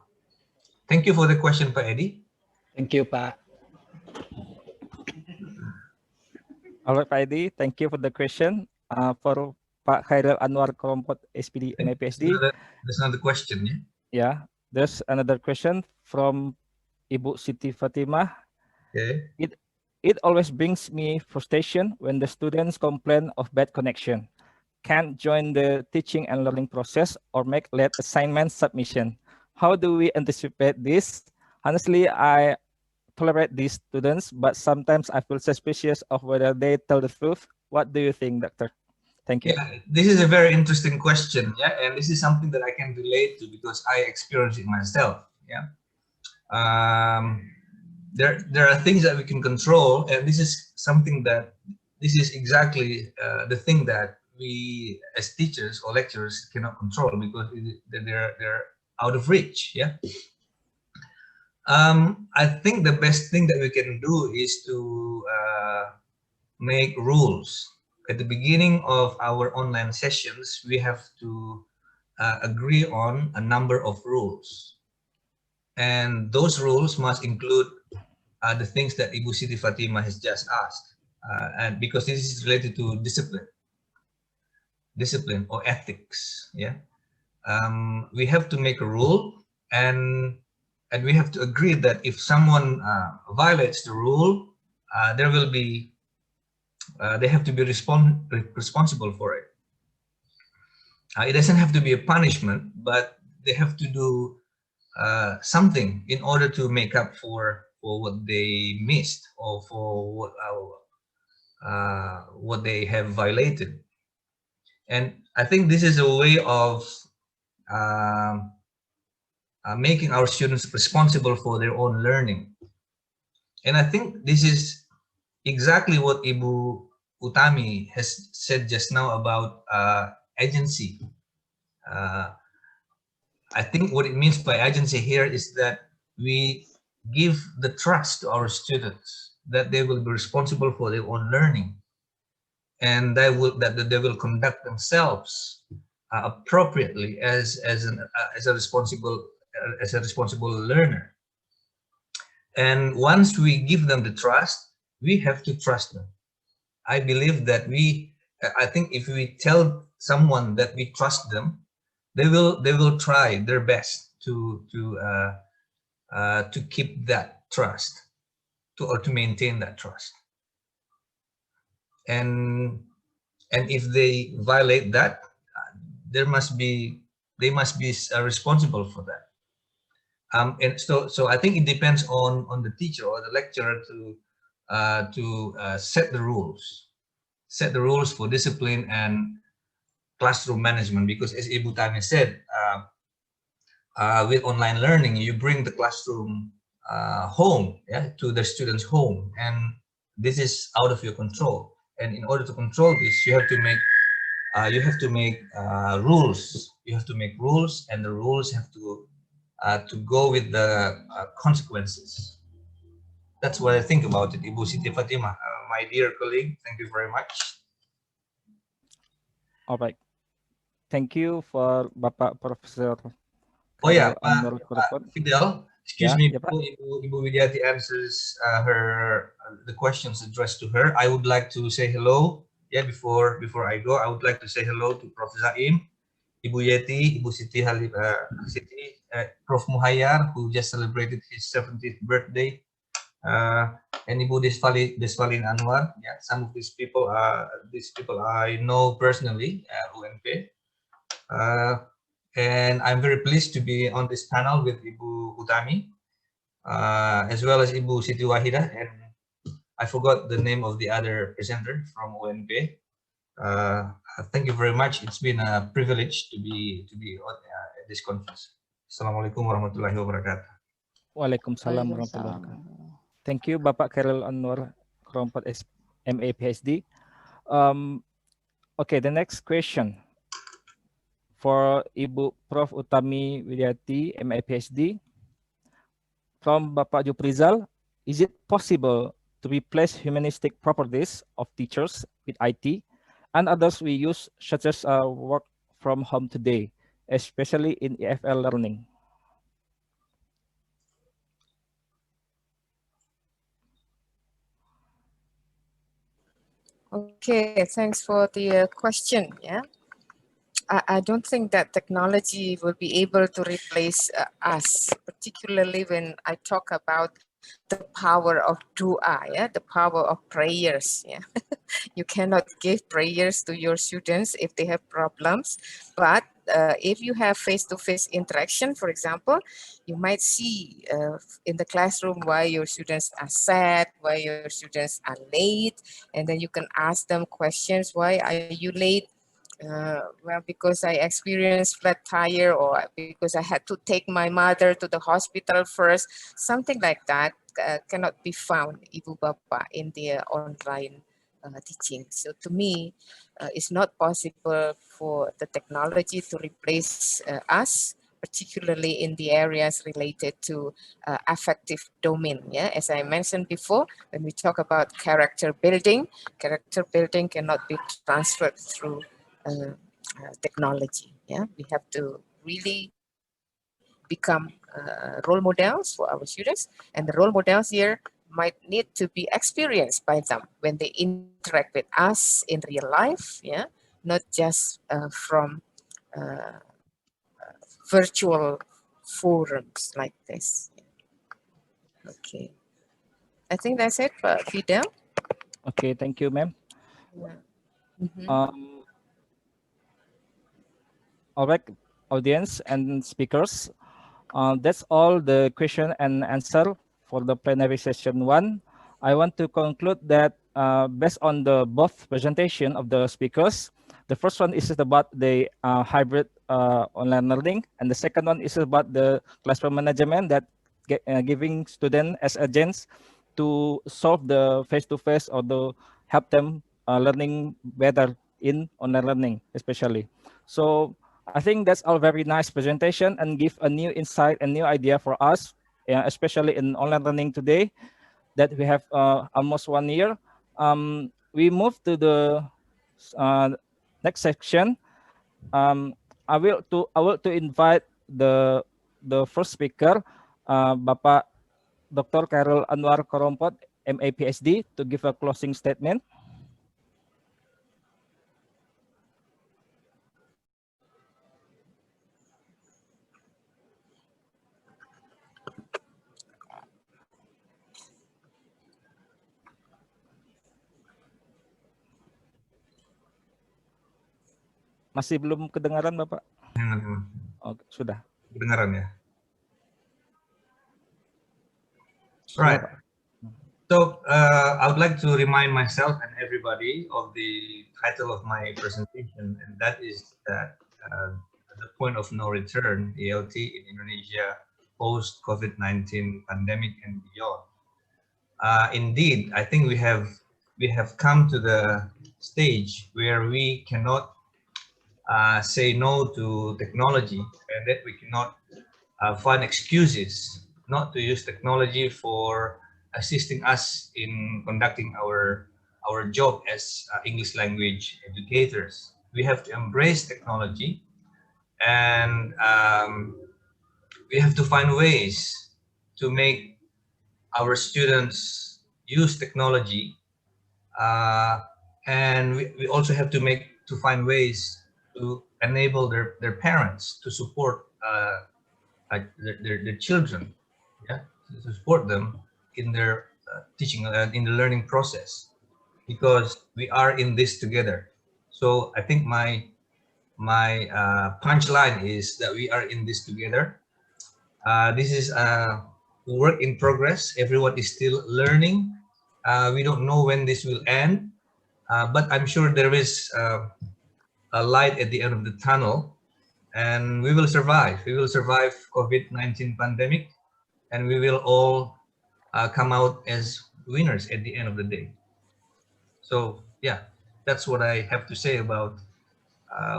Thank you for the question, Pak Eddie. Thank you, Pak. All right, Pak Eddie, thank you for the question. For Pak Khairil Anwar Kelompok SPD MA PhD. There's another question, yeah? Yeah, there's another question from Ibu Siti Fatimah. Okay. It always brings me frustration when the students complain of bad connection, can't join the teaching and learning process, or make late assignment submission. How do we anticipate this? Honestly, I tolerate these students, but sometimes I feel suspicious of whether they tell the truth. What do you think, Doctor? Thank you. Yeah, this is a very interesting question. Yeah, and this is something that I can relate to because I experienced it myself. Yeah. There are things that we can control, and this is something that this is exactly the thing that we as teachers or lecturers cannot control because they're out of reach. Yeah. I think the best thing that we can do is to make rules. At the beginning of our online sessions, we have to agree on a number of rules. And those rules must include the things that Ibu Siti Fatima has just asked. And because this is related to discipline or ethics. Yeah, we have to make a rule, and we have to agree that if someone violates the rule, there will be they have to be responsible for it. It doesn't have to be a punishment, but they have to do something in order to make up for what they missed or for what they have violated. And I think this is a way of making our students responsible for their own learning. And I think this is exactly what Ibu Utami has said just now about agency. I think what it means by agency here is that we give the trust to our students that they will be responsible for their own learning, and that they will conduct themselves appropriately as a responsible learner. And once we give them the trust, we have to trust them. I believe that I think if we tell someone that we trust them, they will try their best to keep that trust, or to maintain that trust. And if they violate that, they must be responsible for that. And so I think it depends on the teacher or the lecturer to set the rules for discipline and classroom management, because as Ibu Tami said, with online learning, you bring the classroom home, yeah, to the students' home, and this is out of your control. And in order to control this, you have to make rules. You have to make rules, and the rules have to go with the consequences. That's what I think about it, Ibu Siti Fatimah, my dear colleague. Thank you very much. All right. Thank you for Bapak Profesor. Oh yeah, Fidel. Excuse me, ya, Ibu Widiati answers the questions addressed to her. I would like to say hello. Yeah, before I go, I would like to say hello to Prof. Zaim, Ibu Yeti, Ibu Siti Prof. Muhayyar, who just celebrated his 70th birthday, and Ibu Desvalin Anwar. Yeah, some of these people I know personally at UNP. And I'm very pleased to be on this panel with Ibu Utami, as well as Ibu Siti Wahida, and I forgot the name of the other presenter from UNP. Thank you very much. It's been a privilege to be at this conference. Assalamualaikum warahmatullahi wabarakatuh. Waalaikumsalam warahmatullahi wabarakatuh. Thank you, Bapak Khairil Anwar, Kelompok MA PhD. Okay, the next question for Ibu Prof. Utami Widiati, MA PhD. from Bapak Juprizal, is it possible to replace humanistic properties of teachers with IT and others we use, such as work from home today, especially in EFL learning? Okay, thanks for the question. Yeah, I don't think that technology will be able to replace us, particularly when I talk about the power of dua, yeah, the power of prayers. Yeah, you cannot give prayers to your students if they have problems, but if you have face-to-face interaction, for example, you might see in the classroom why your students are sad, why your students are late, and then you can ask them questions. Why are you late? Well, because I experienced flat tire, or because I had to take my mother to the hospital first, something like that cannot be found, Ibu Bapa, in the online teaching. So to me, it's not possible for the technology to replace us, particularly in the areas related to affective domain. Yeah, as I mentioned before, when we talk about character building cannot be transferred through technology. Yeah, we have to really become role models for our students, and the role models here might need to be experienced by them when they interact with us in real life. Yeah, not just from virtual forums like this. Okay, I think that's it for Fidel. Okay, thank you, ma'am. Yeah. Mhm. All right, audience and speakers. That's all the question and answer for the plenary session 1. I want to conclude that based on the both presentation of the speakers, the first one is about the hybrid online learning, and the second one is about the classroom management that giving students as agents to solve the face-to-face or to help them learning better in online learning, especially. So I think that's all very nice presentation and give a new insight and new idea for us, especially in online learning today that we have almost 1 year. We move to the next section. I will to invite the first speaker, Bapak Dr. Khairul Anwar Korompot, MA PhD, to give a closing statement. Masih belum kedengaran, Bapak? Oh, sudah. Kedengaran ya. Sudah, Right. Pak. So I would like to remind myself and everybody of the title of my presentation, and that is that the point of no return, ELT in Indonesia post COVID-19 pandemic and beyond. Indeed, I think we have come to the stage where we cannot say no to technology, and that we cannot find excuses not to use technology for assisting us in conducting our job as English language educators. We have to embrace technology, and we have to find ways to make our students use technology, and we also have to find ways to enable their parents to support their children, yeah, to support them in their teaching, in the learning process, because we are in this together. So I think my punchline is that we are in this together. This is a work in progress. Everyone is still learning. We don't know when this will end, but I'm sure there is a light at the end of the tunnel, and we will survive. We will survive COVID-19 pandemic, and we will all come out as winners at the end of the day. So yeah, that's what I have to say about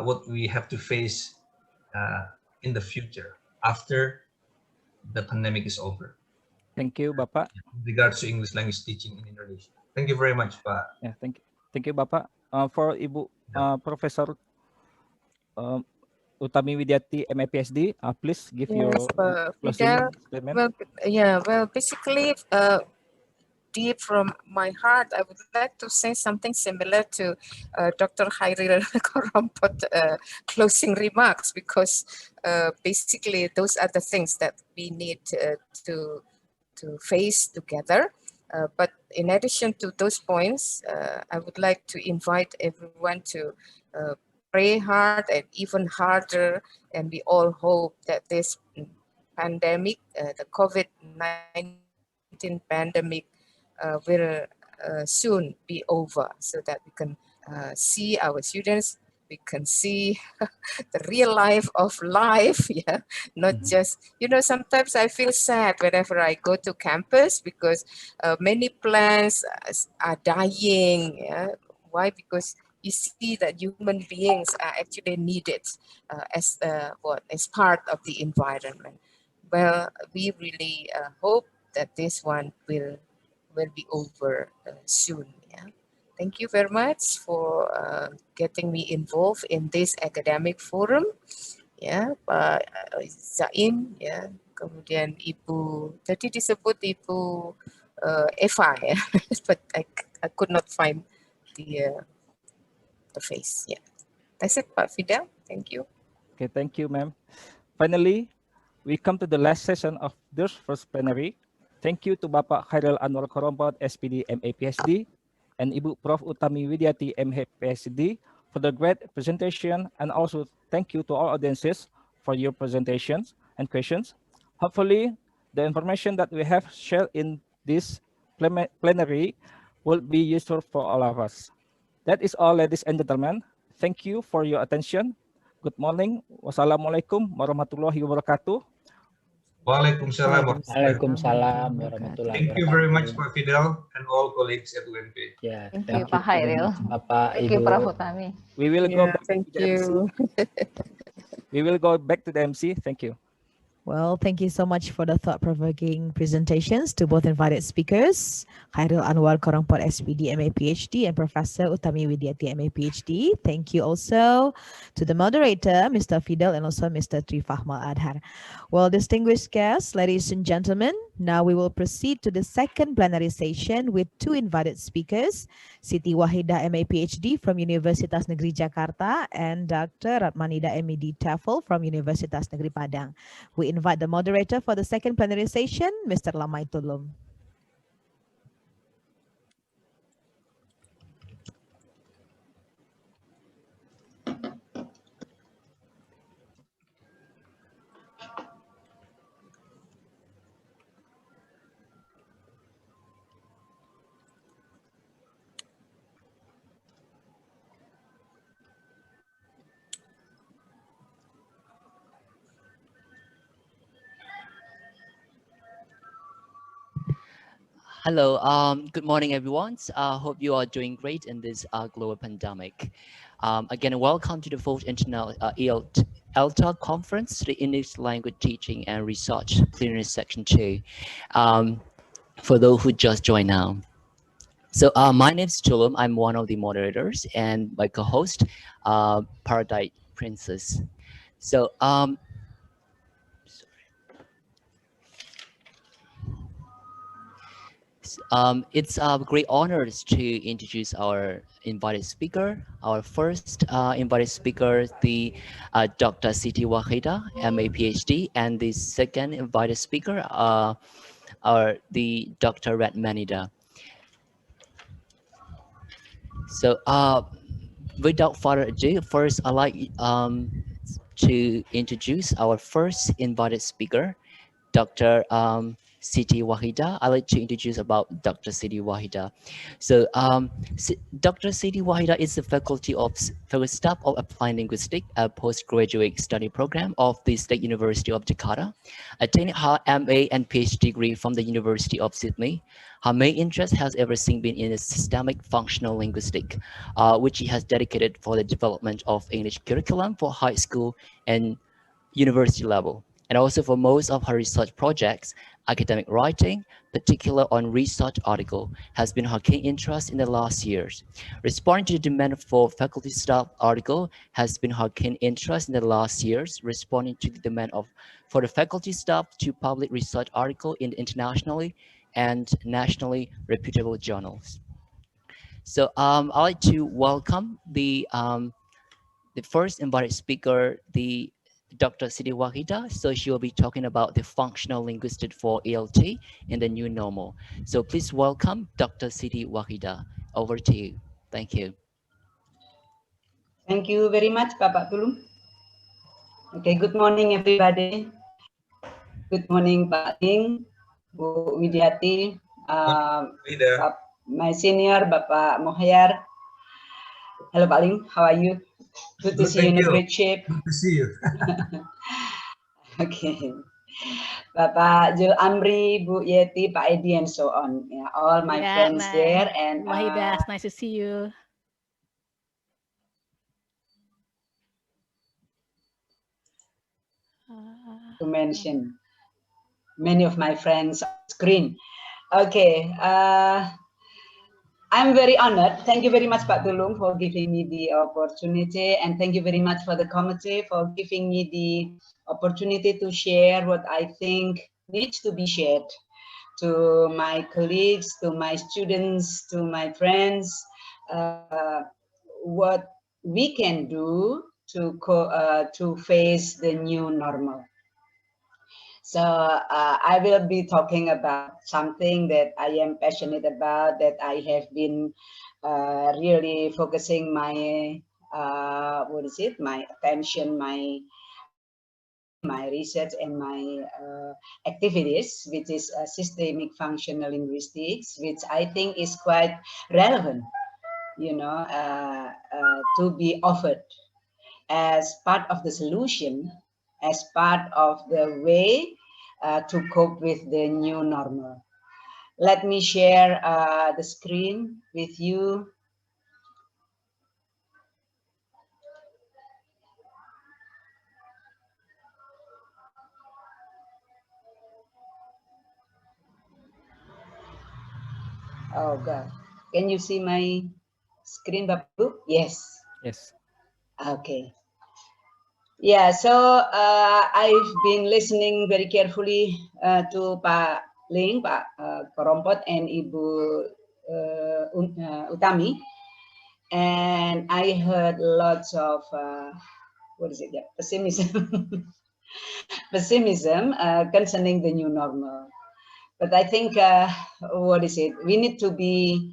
what we have to face in the future after the pandemic is over. Thank you, Bapak. in regards to English language teaching in Indonesia. Thank you very much, Pak. Yeah, thank you, Bapak. For Ibu Professor Utami Widyati, MA PhD, please give your Yes, closing Fidel. statement. Well, yeah, well, basically, deep from my heart, I would like to say something similar to Dr. Khairil Korompot closing remarks, because basically those are the things that we need to face together. But in addition to those points, I would like to invite everyone to pray hard and even harder, and we all hope that this pandemic, the COVID-19 pandemic, will soon be over, so that we can see our students, we can see the real life of life, yeah, not just, sometimes I feel sad whenever I go to campus, because many plants are dying, yeah. Why? Because you see that human beings are actually needed as part of the environment. Well, we really hope that this one will be over soon. Yeah. Thank you very much for getting me involved in this academic forum. Ya, Pak Zaim, ya, kemudian Ibu, tadi disebut Ibu Eva, ya, but I could not find the face. Yeah, that's it, Pak Fidel. Thank you. Okay, thank you, ma'am. Finally, we come to the last session of this first plenary. Thank you to Bapak Khairil Anwar Korompot, SPD, MA, PhD, and Ibu Prof. Utami Widyati, MA, PhD, for the great presentation, and also thank you to all audiences for your presentations and questions. Hopefully, the information that we have shared in this plenary will be useful for all of us. That is all, ladies and gentlemen. Thank you for your attention. Good morning. Wassalamualaikum warahmatullahi wabarakatuh. Waalaikumsalam. Waalaikumsalam warahmatullahi wabarakatuh. Thank you very much, Pak Fidel, and all colleagues at UNP. Yeah, thank you, Pak Khairil. Bapak, Thank Ibu. you, Prof. Utami. We will go back thank to the you. MC. We will go back to the MC. Thank you. Well, thank you so much for the thought-provoking presentations to both invited speakers, Khairil Anwar Korompot, SPD, MA, PhD, and Professor Utami Widyati, MA, PhD. Thank you also to the moderator, Mr. Fidel, and also Mr. Trifahmal Adhar. Well, distinguished guests, ladies and gentlemen, now we will proceed to the second plenary session with two invited speakers, Siti Wahida, MA, PhD from Universitas Negeri Jakarta, and Dr. Ratmanida, MED, TEFL from Universitas Negeri Padang. We invite the moderator for the second plenary session, Mr. Lamai Tulum. Hello, good morning, everyone. Hope you are doing great in this global pandemic. Again, welcome to the fourth international ELTAR Conference, the English Language Teaching and Research Plenary Section 2, for those who just joined now. So my name is Tulum. I'm one of the moderators, and my co-host, Paradise Princess. So it's a great honor to introduce our invited speaker. Our first invited speaker, the Dr. Siti Wahida, MA, PhD, and the second invited speaker, are the Dr. Ratmanida. So without further ado, first I'd like to introduce our first invited speaker, Dr. Siti Wahida. I'd like to introduce about Dr. Siti Wahida. So Dr. Siti Wahida is the faculty staff of Applied Linguistics, a postgraduate study program of the State University of Jakarta, attaining her MA and PhD degree from the University of Sydney. Her main interest has ever since been in systemic functional linguistics, which she has dedicated for the development of English curriculum for high school and university level. And also for most of her research projects, academic writing, particularly on research article, has been her keen interest in the last years. Responding to the demand for faculty staff article has been her keen interest in the last years. Responding to the demand for the faculty staff to publish research article in internationally and nationally reputable journals. So I'd like to welcome the first invited speaker, the Dr. Siti Wahida. So she will be talking about the functional linguistics for ELT in the new normal. So please welcome Dr. Siti Wahida. Over to you. Thank you. Thank you very much, Bapak Tulung. Okay, good morning, everybody. Good morning, Pak Ling, Bu Widiati, my senior, Bapak Mohyar. Hello, Pak Ling, how are you? Good to see you in a great shape. Good to see you. Okay. Bapak Jul Amri, Bu Yeti, Pak Edi, and so on. Yeah, all my friends there. And Wahida, it's nice to see you. To mention many of my friends on screen. Okay. I'm very honored. Thank you very much, Pak Tulung, for giving me the opportunity. And thank you very much for the committee for giving me the opportunity to share what I think needs to be shared to my colleagues, to my students, to my friends, what we can do to face the new normal. So I will be talking about something that I am passionate about, that I have been really focusing my, my attention, my study, my research, and my activities, which is systemic functional linguistics, which I think is quite relevant, to be offered as part of the solution, as part of the way to cope with the new normal. Let me share the screen with you. Oh God, can you see my screen, Bapak? Yes. Yes. Okay. Yeah, so I've been listening very carefully to Pak Ling, Pak Korompot, and Ibu Utami, and I heard lots of pessimism, pessimism concerning the new normal. But I think we need to be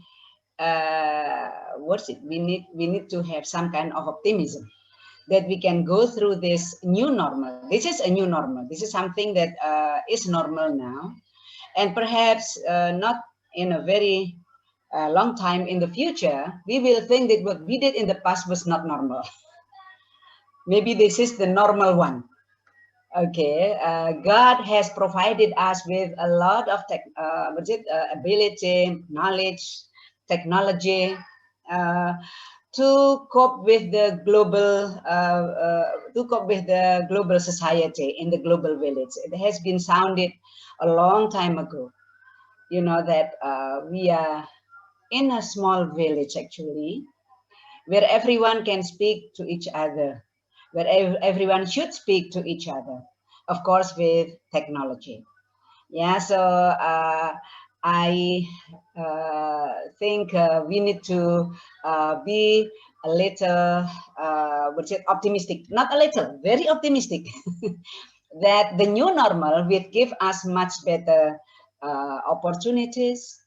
we need to have some kind of optimism that we can go through this new normal. This is a new normal. This is something that is normal now. And perhaps not in a very long time in the future, we will think that what we did in the past was not normal. Maybe this is the normal one. Okay, God has provided us with a lot of ability, knowledge, technology, to cope with the global society in the global village. It has been sounded a long time ago, that we are in a small village actually, where everyone can speak to each other, where everyone should speak to each other, of course with technology. Yeah, so I think we need to be a little, optimistic, not a little, very optimistic, that the new normal will give us much better opportunities,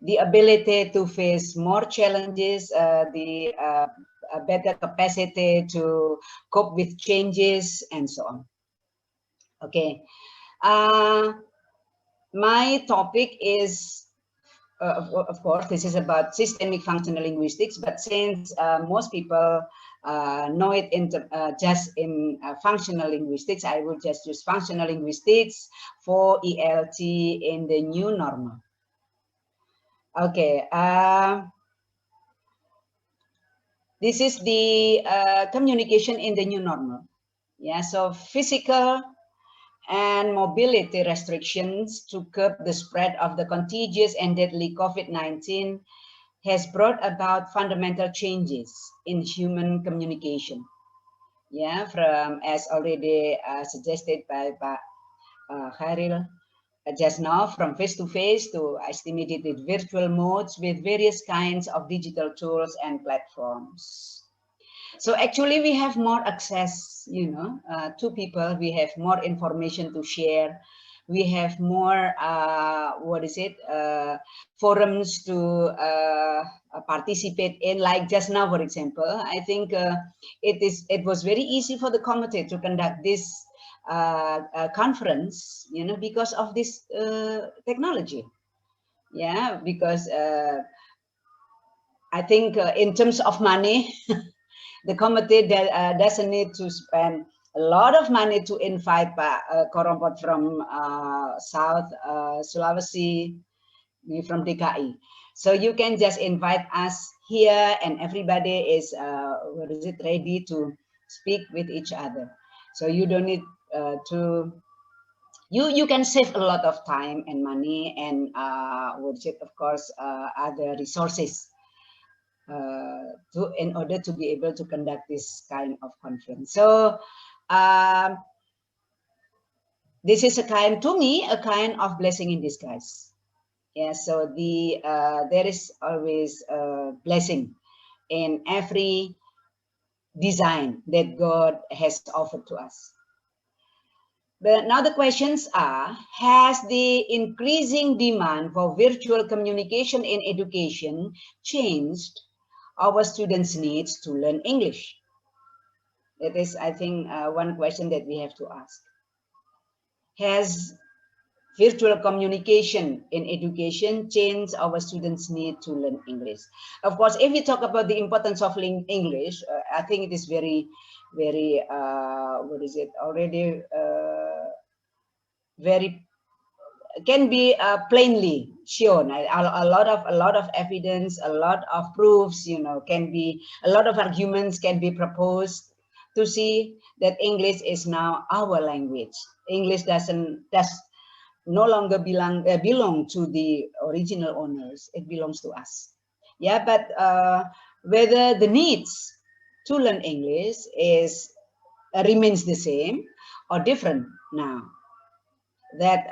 the ability to face more challenges, the better capacity to cope with changes, and so on. Okay. My topic is, of course, this is about systemic functional linguistics, but since most people know it just in functional linguistics, I will just use functional linguistics for ELT in the new normal. Okay. This is the communication in the new normal. Yeah, so physical and mobility restrictions to curb the spread of the contagious and deadly COVID-19 has brought about fundamental changes in human communication. Yeah, from as already suggested by Khairil just now, from face-to-face to estimated virtual modes with various kinds of digital tools and platforms. So actually we have more access, to people, we have more information to share, we have more, forums to participate in, like just now, for example. I think it was very easy for the committee to conduct this conference, because of this technology. Yeah, because I think in terms of money, the committee doesn't need to spend a lot of money to invite Pak Korompot from South Sulawesi, from DKI. So you can just invite us here, and everybody is ready to speak with each other. So you don't need to. You can save a lot of time and money, and of course other resources. In order to be able to conduct this kind of conference. So this is to me a kind of blessing in disguise. Yeah, so there is always a blessing in every design that God has offered to us. But now the questions are, has the increasing demand for virtual communication in education changed our students' needs to learn English? That is, I think, one question that we have to ask. Has virtual communication in education changed our students' need to learn English? Of course, if we talk about the importance of learning English, I think it is very, very, very can be plainly shown. A lot of evidence, a lot of proofs, can be, a lot of arguments can be proposed to see that English is now our language. English does no longer belong to the original owners. It belongs to us. Yeah, but whether the needs to learn English remains the same or different now, that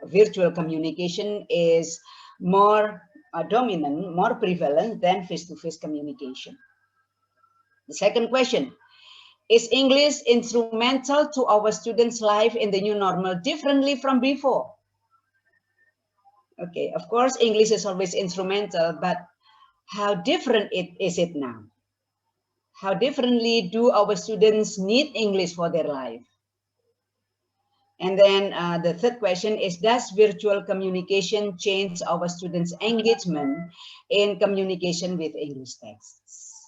virtual communication is more dominant, more prevalent than face-to-face communication. The second question, is English instrumental to our students' life in the new normal differently from before? Okay, of course, English is always instrumental, but how different is it now? How differently do our students need English for their life? And then the third question is, does virtual communication change our students' engagement in communication with English texts?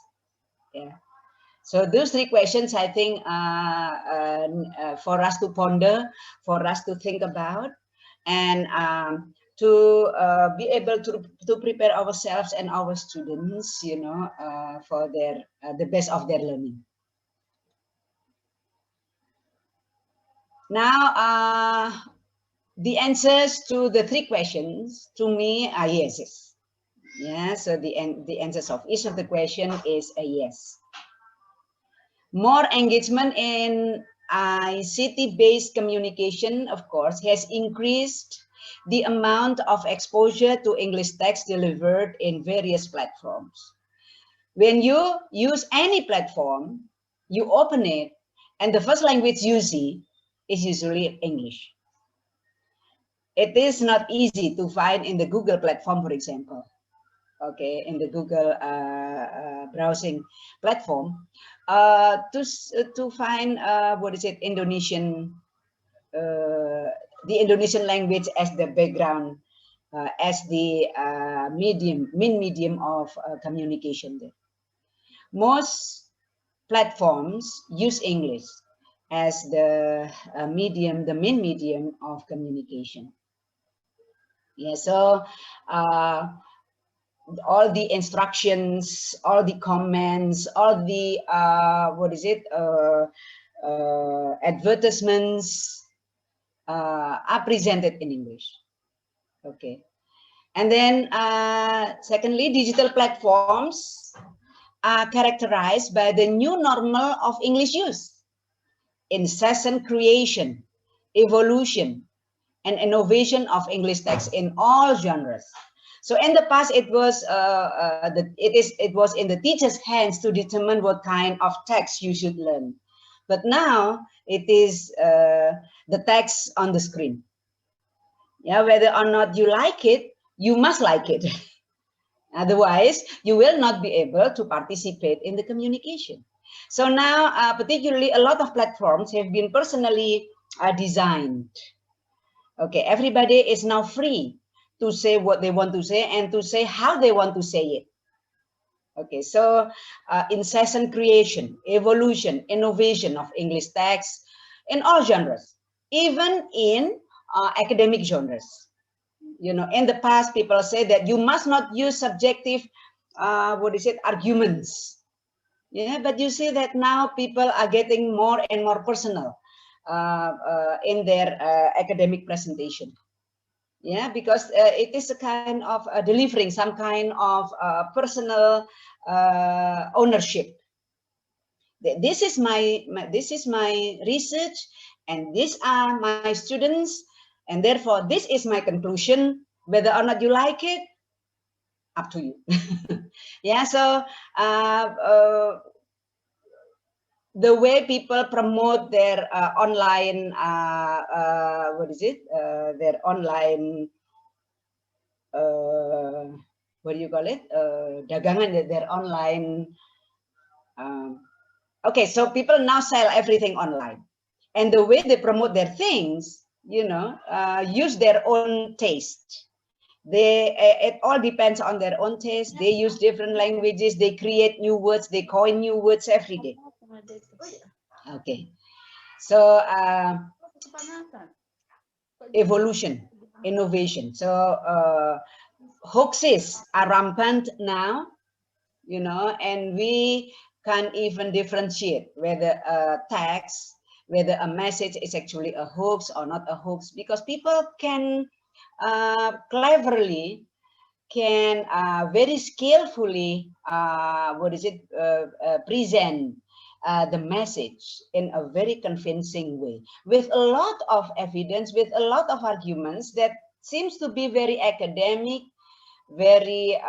Yeah. So those three questions, I think, for us to ponder, for us to think about, and to be able to prepare ourselves and our students, for the best of their learning. Now, the answers to the three questions to me are yeses. Yeah, so the answers of each of the question is a yes. More engagement in ICT-based communication, of course, has increased the amount of exposure to English text delivered in various platforms. When you use any platform, you open it, and the first language you see is usually English. It is not easy to find in the Google platform, for example. Okay, in the Google browsing platform, to find Indonesian, the Indonesian language as the background, as the main medium of communication there. Most platforms use English as the main medium of communication. Yeah, so all the instructions, all the comments, all the advertisements are presented in English. Okay. And then secondly, digital platforms are characterized by the new normal of English use, incessant creation, evolution, and innovation of English text in all genres. So in the past, it was in the teacher's hands to determine what kind of text you should learn. But now it is the text on the screen. Yeah, whether or not you like it, you must like it. Otherwise, you will not be able to participate in the communication. So now, particularly, a lot of platforms have been personally designed. Okay, everybody is now free to say what they want to say and to say how they want to say it. Okay, so incessant creation, evolution, innovation of English text in all genres, even in academic genres. You know, in the past, people say that you must not use subjective, arguments. Yeah, but you see that now people are getting more and more personal in their academic presentation. Yeah, because it is a kind of delivering some kind of personal ownership. This is my research, and these are my students, and therefore this is my conclusion. Whether or not you like it, up to you. Yeah, so the way people promote their online, their online, what do you call it? Dagangan, their online. Okay, so people now sell everything online. And the way they promote their things, you know, use their own taste. It all depends on their own taste. They use different languages. They create new words. They coin new words every day. Okay, so evolution, innovation. So hoaxes are rampant now, you know, and we can't even differentiate whether a text, whether a message is actually a hoax or not a hoax, because people can cleverly, can very skillfully, present the message in a very convincing way, with a lot of evidence, with a lot of arguments that seems to be very academic, very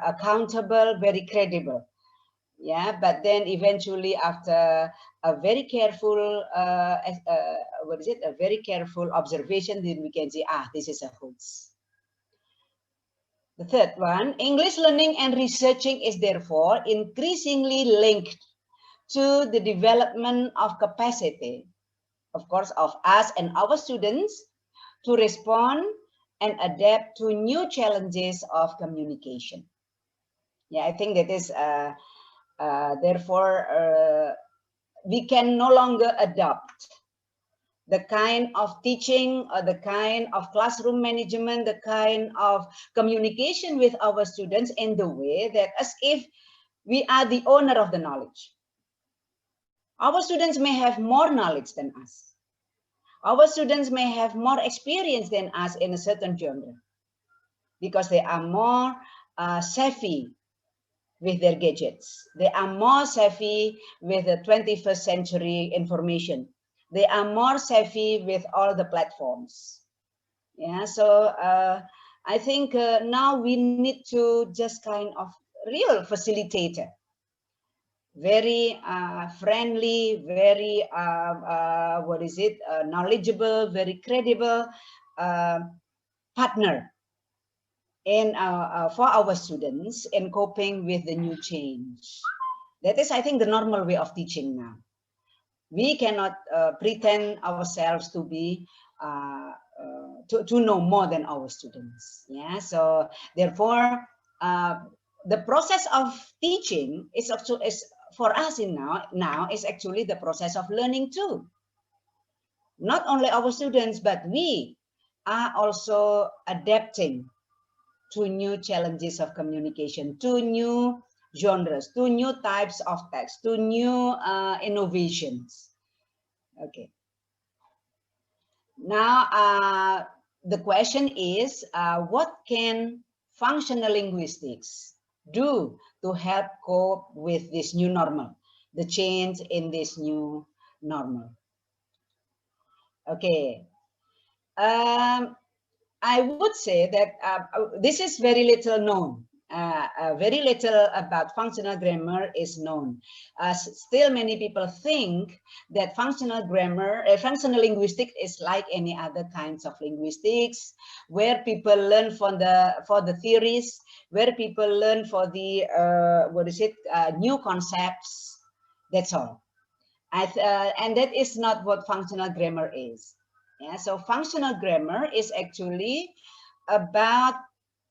accountable, very credible. Yeah, but then eventually, after a very careful, a very careful observation, then we can say, this is a hoax. The third one, English learning and researching is therefore increasingly linked to the development of capacity, of course, of us and our students to respond and adapt to new challenges of communication. Yeah, I think that is, therefore, we can no longer adopt the kind of teaching or the kind of classroom management, the kind of communication with our students in the way that as if we are the owner of the knowledge. Our students may have more knowledge than us. Our students may have more experience than us in a certain genre because they are more savvy with their gadgets. They are more savvy with the 21st century information. They are more savvy with all the platforms. Yeah, so I think now we need to just kind of real facilitator, very friendly, very knowledgeable, very credible partner in for our students in coping with the new change. That is, I think, the normal way of teaching now. We cannot pretend ourselves to be to know more than our students. Yeah, so therefore, the process of teaching is also for us now is actually the process of learning too. Not only our students, but we are also adapting to new challenges of communication, to new genres, to new types of text, to new innovations. Okay. Now, the question is, what can functional linguistics do to help cope with this new normal, the change in this new normal? Okay. I would say that this is very little known. Very little about functional grammar is known. Still, many people think that functional grammar, functional linguistics is like any other kinds of linguistics, where people learn for the theories, where people learn for the new concepts. That's all. And that is not what functional grammar is. Yeah, so functional grammar is actually about,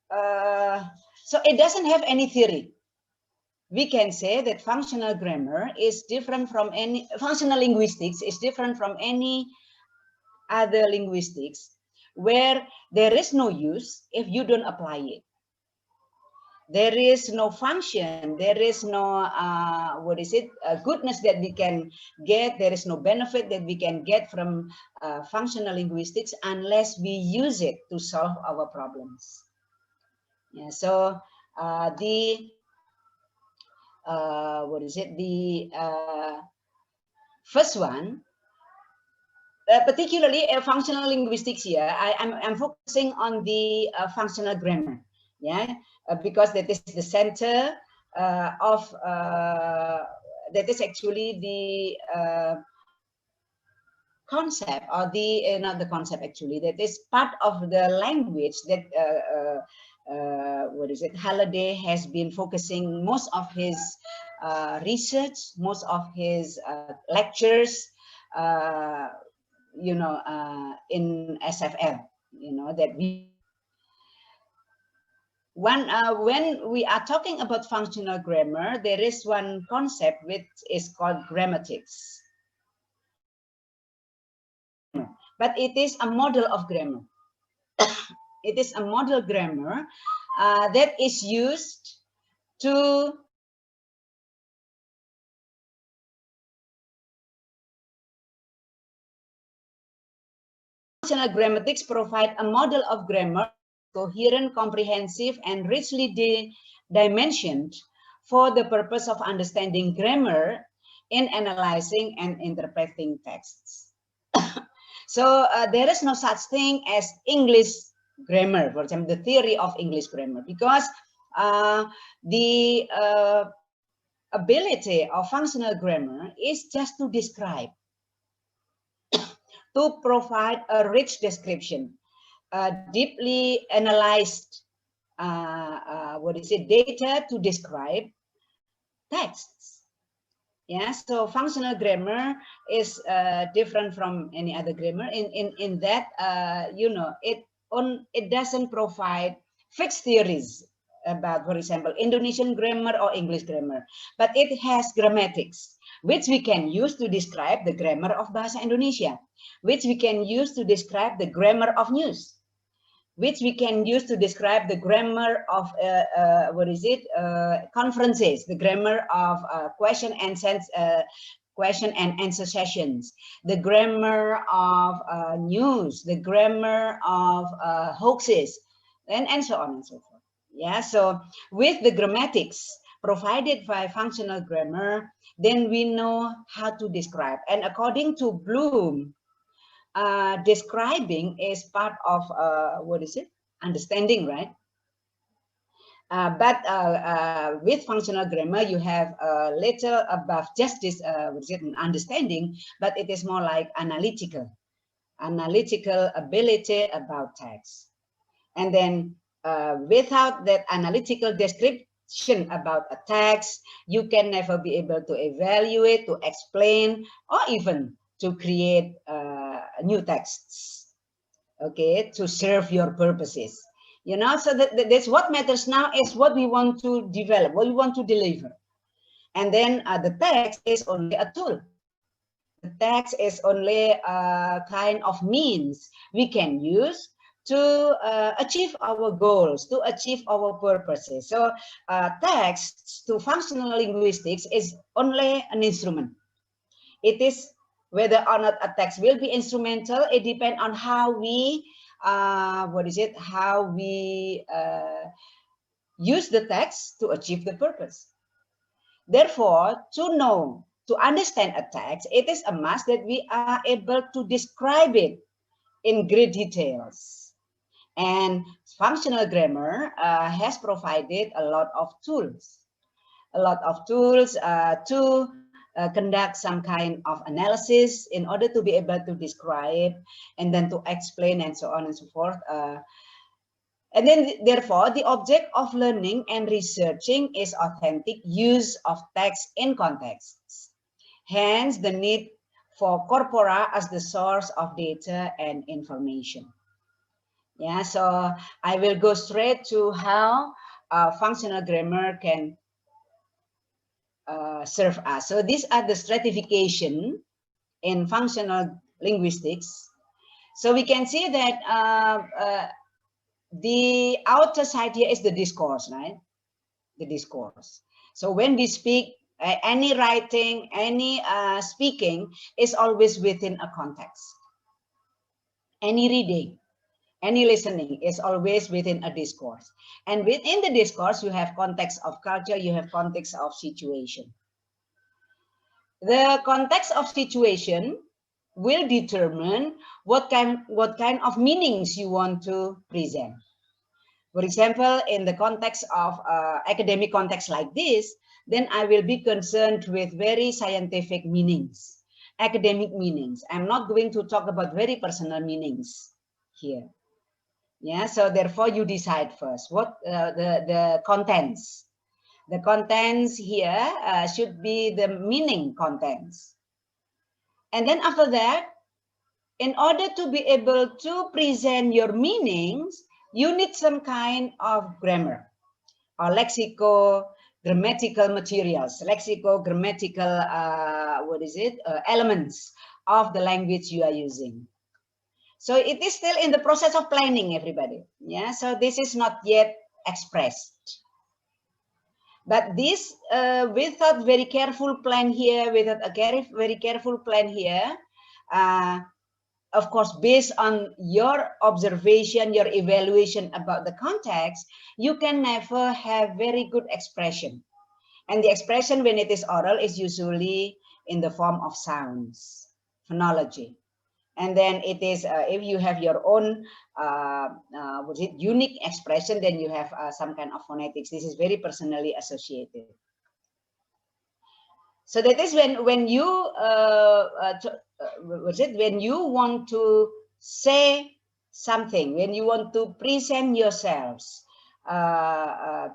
so it doesn't have any theory. We can say that functional grammar is different from any, functional linguistics is different from any other linguistics, where there is no use if you don't apply it. There is no function, there is no, goodness that we can get, there is no benefit that we can get from functional linguistics unless we use it to solve our problems. Yeah, so the first one, particularly functional linguistics here, I'm focusing on the functional grammar, yeah, because that is the center of, that is actually the concept, or the, not the concept actually, that is part of the language that, Halliday has been focusing most of his research, most of his lectures, in SFL, that we, when we are talking about functional grammar, there is one concept which is called grammatics. But it is a model of grammar. It is a model grammar that is used to functional grammatics provide a model of grammar, coherent, comprehensive, and richly dimensioned for the purpose of understanding grammar in analyzing and interpreting texts. So there is no such thing as English grammar, for example, the theory of English grammar, because the ability of functional grammar is just to describe, to provide a rich description, deeply analyzed, data to describe texts. Yeah, so functional grammar is different from any other grammar in that, it doesn't provide fixed theories about, for example, Indonesian grammar or English grammar, but it has grammatics, which we can use to describe the grammar of Bahasa Indonesia, which we can use to describe the grammar of news, which we can use to describe the grammar of conferences, the grammar of question and answer sessions, the grammar of news, the grammar of hoaxes, and so on and so forth. Yeah, so with the grammatics provided by functional grammar, then we know how to describe. And according to Bloom, describing is part of understanding, right? But with functional grammar, you have a little above just this understanding, but it is more like analytical ability about text. And then without that analytical description about a text, you can never be able to evaluate, to explain, or even to create new texts, okay, to serve your purposes. So that's what matters now, is what we want to develop, what we want to deliver. And then the text is only a tool. The text is only a kind of means we can use to achieve our goals, to achieve our purposes. So text to functional linguistics is only an instrument. It is whether or not a text will be instrumental, it depends on how we, how we use the text to achieve the purpose. Therefore, to understand a text, it is a must that we are able to describe it in great details. And functional grammar has provided a lot of tools to conduct some kind of analysis in order to be able to describe and then to explain and so on and so forth. And then, therefore, the object of learning and researching is authentic use of text in contexts. Hence, the need for corpora as the source of data and information. Yeah, so I will go straight to how functional grammar can serve us. So these are the stratification in functional linguistics. So we can see that the outer side here is the discourse, right? The discourse. So when we speak, any writing, any speaking is always within a context. Any reading, any listening is always within a discourse. And within the discourse, you have context of culture, you have context of situation. The context of situation will determine what kind of meanings you want to present. For example, in the context of academic context like this, then I will be concerned with very scientific meanings, academic meanings. I'm not going to talk about very personal meanings here. Yeah, so therefore you decide first what the contents. The contents here should be the meaning contents. And then after that, in order to be able to present your meanings, you need some kind of grammar or lexico-grammatical materials, lexico-grammatical, elements of the language you are using. So it is still in the process of planning, everybody. Yeah, so this is not yet expressed. But this, without very careful plan here, without a very careful plan here, of course, based on your observation, your evaluation about the context, you can never have very good expression. And the expression when it is oral is usually in the form of sounds, phonology. And then it is, if you have your own unique expression, then you have some kind of phonetics. This is very personally associated. So that is when you when you want to say something, when you want to present yourselves,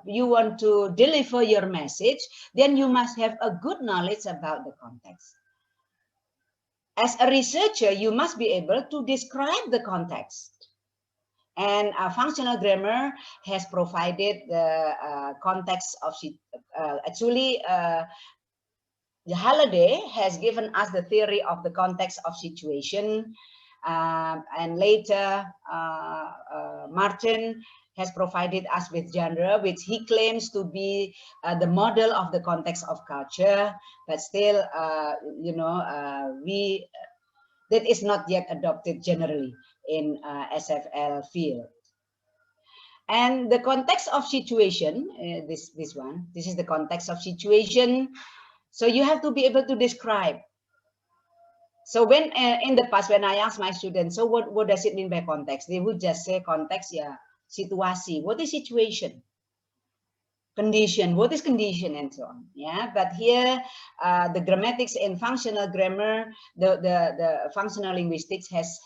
you want to deliver your message, then you must have a good knowledge about the context. As a researcher, you must be able to describe the context. And functional grammar has provided the context of, the Halliday has given us the theory of the context of situation, and later Martin has provided us with genre, which he claims to be the model of the context of culture, but still, that is not yet adopted generally in SFL field. And the context of situation, this is the context of situation. So you have to be able to describe. So when in the past, when I asked my students, so what does it mean by context? They would just say context, yeah, situasi. What is situation? Condition. What is condition, and so on. Yeah, but here the grammatics and functional grammar, the functional linguistics has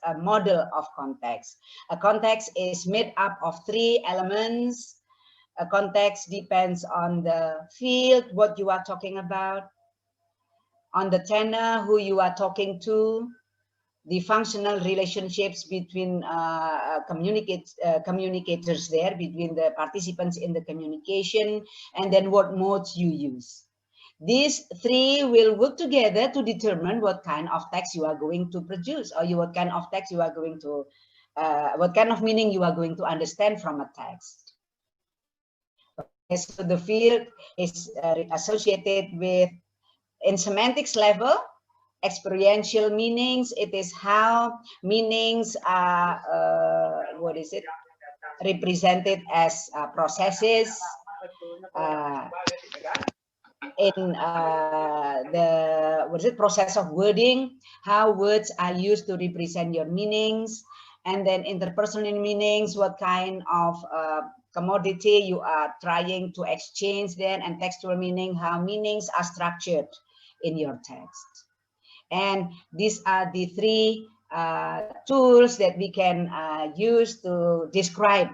a model of context. A context is made up of 3 elements. A context depends on the field, what you are talking about, on the tenor, who you are talking to, the functional relationships between communicators there, between the participants in the communication, and then what modes you use. These 3 will work together to determine what kind of text you are going to produce, or what kind of text you are going to, what kind of meaning you are going to understand from a text. So the field is associated with, in semantics level, experiential meanings. It is how meanings are, represented as processes in the process of wording, how words are used to represent your meanings, and then interpersonal meanings, what kind of commodity you are trying to exchange then, and textual meaning, how meanings are structured in your text. And these are the three tools that we can use to describe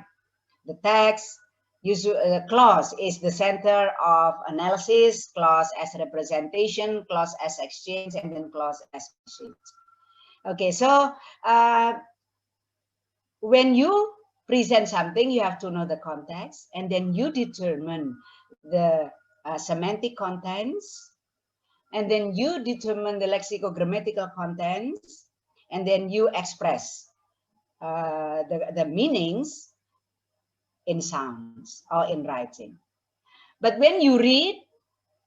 the text. Clause is the center of analysis, clause as representation, clause as exchange, and then clause as message. Okay, so when you present something, you have to know the context, and then you determine the semantic contents, and then you determine the lexicogrammatical contents, and then you express the meanings in sounds or in writing. But when you read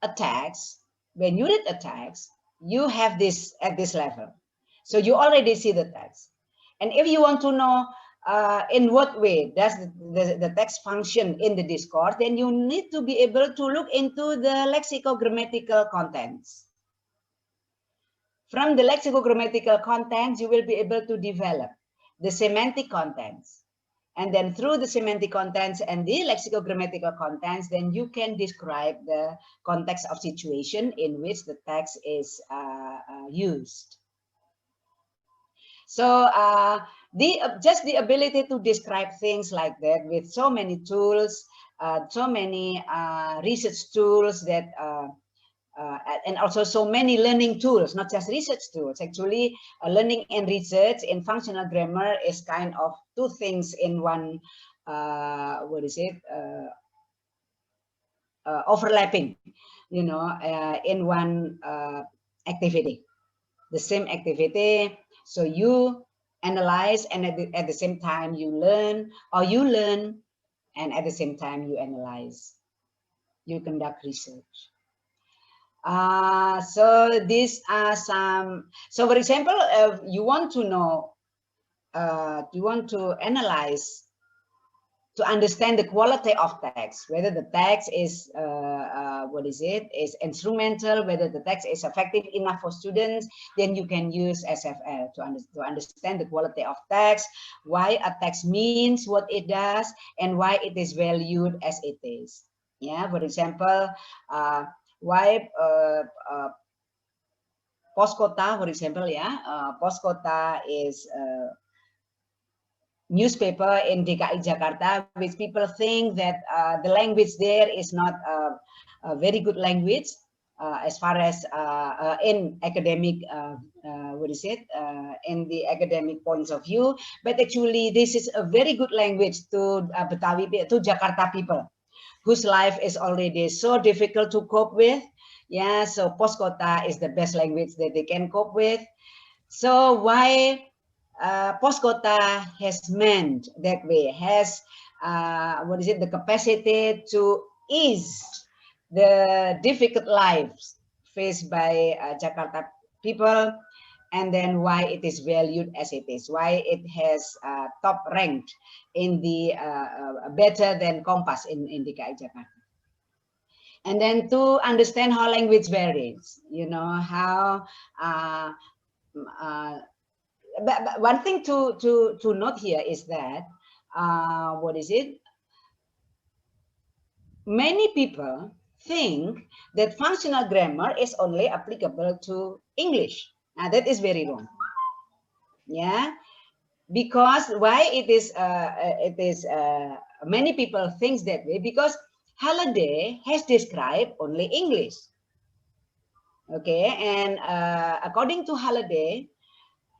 a text, you have this at this level. So you already see the text. And if you want to know in what way does the text function in the discourse, then you need to be able to look into the lexicogrammatical contents. From the lexicogrammatical contents, you will be able to develop the semantic contents. And then through the semantic contents and the lexicogrammatical contents, then you can describe the context of situation in which the text is used. So just the ability to describe things like that with so many tools, so many research tools that and also so many learning tools, not just research tools. Actually, learning and research in functional grammar is kind of two things in one, overlapping, you know, in one activity, the same activity. So you analyze, and at the same time you learn, or you learn, and at the same time you analyze, you conduct research. So these are some, so for example, you want to know, you want to analyze, to understand the quality of text, whether the text is, is instrumental, whether the text is effective enough for students, then you can use SFL to understand the quality of text, why a text means what it does, and why it is valued as it is. Yeah, for example, why Poskota, for example, Poskota is newspaper in DKI Jakarta, which people think that the language there is not a very good language as far as in academic, in the academic points of view. But actually, this is a very good language to Betawi, to Jakarta people, whose life is already so difficult to cope with. Yeah, so Poskota is the best language that they can cope with. So why Poskota has meant that way, has the capacity to ease the difficult lives faced by Jakarta people, and then why it is valued as it is, why it has top ranked in the better than Kompas in DKI Jakarta. And then to understand how language varies, you know, how but one thing to note here is that many people think that functional grammar is only applicable to English. Now that is very wrong. Yeah, because why it is many people think that way, because Halliday has described only English. Okay, and according to Halliday,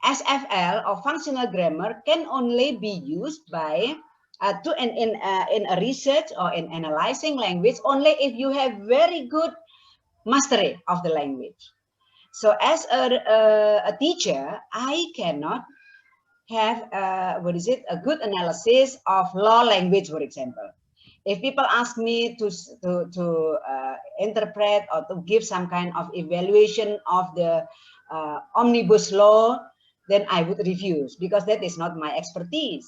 SFL or functional grammar can only be used by in a research or in analyzing language only if you have very good mastery of the language. So as a teacher, I cannot have a good analysis of law language, for example. If people ask me to interpret or to give some kind of evaluation of the omnibus law, then I would refuse, because that is not my expertise.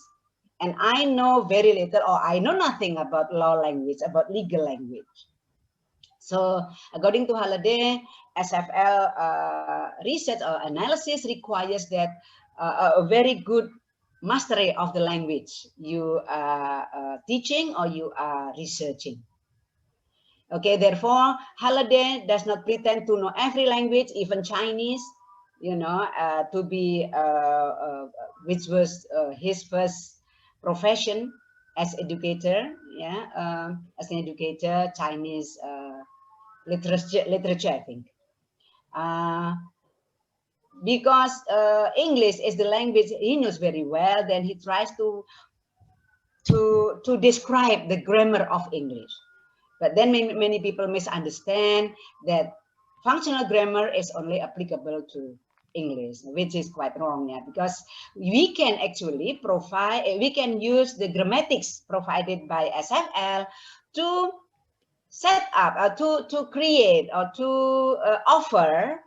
And I know very little, or I know nothing about law language, about legal language. So according to Halliday, SFL research or analysis requires that a very good mastery of the language you are teaching or you are researching. Okay, therefore, Halliday does not pretend to know every language, even Chinese, you know, to be, which was his first profession as educator, yeah, as an educator, Chinese literature, I think. Because English is the language he knows very well, then he tries to describe the grammar of English. But then many people misunderstand that functional grammar is only applicable to English, which is quite wrong, yeah, because we can actually provide, we can use the grammatics provided by SFL to set up, to create or to offer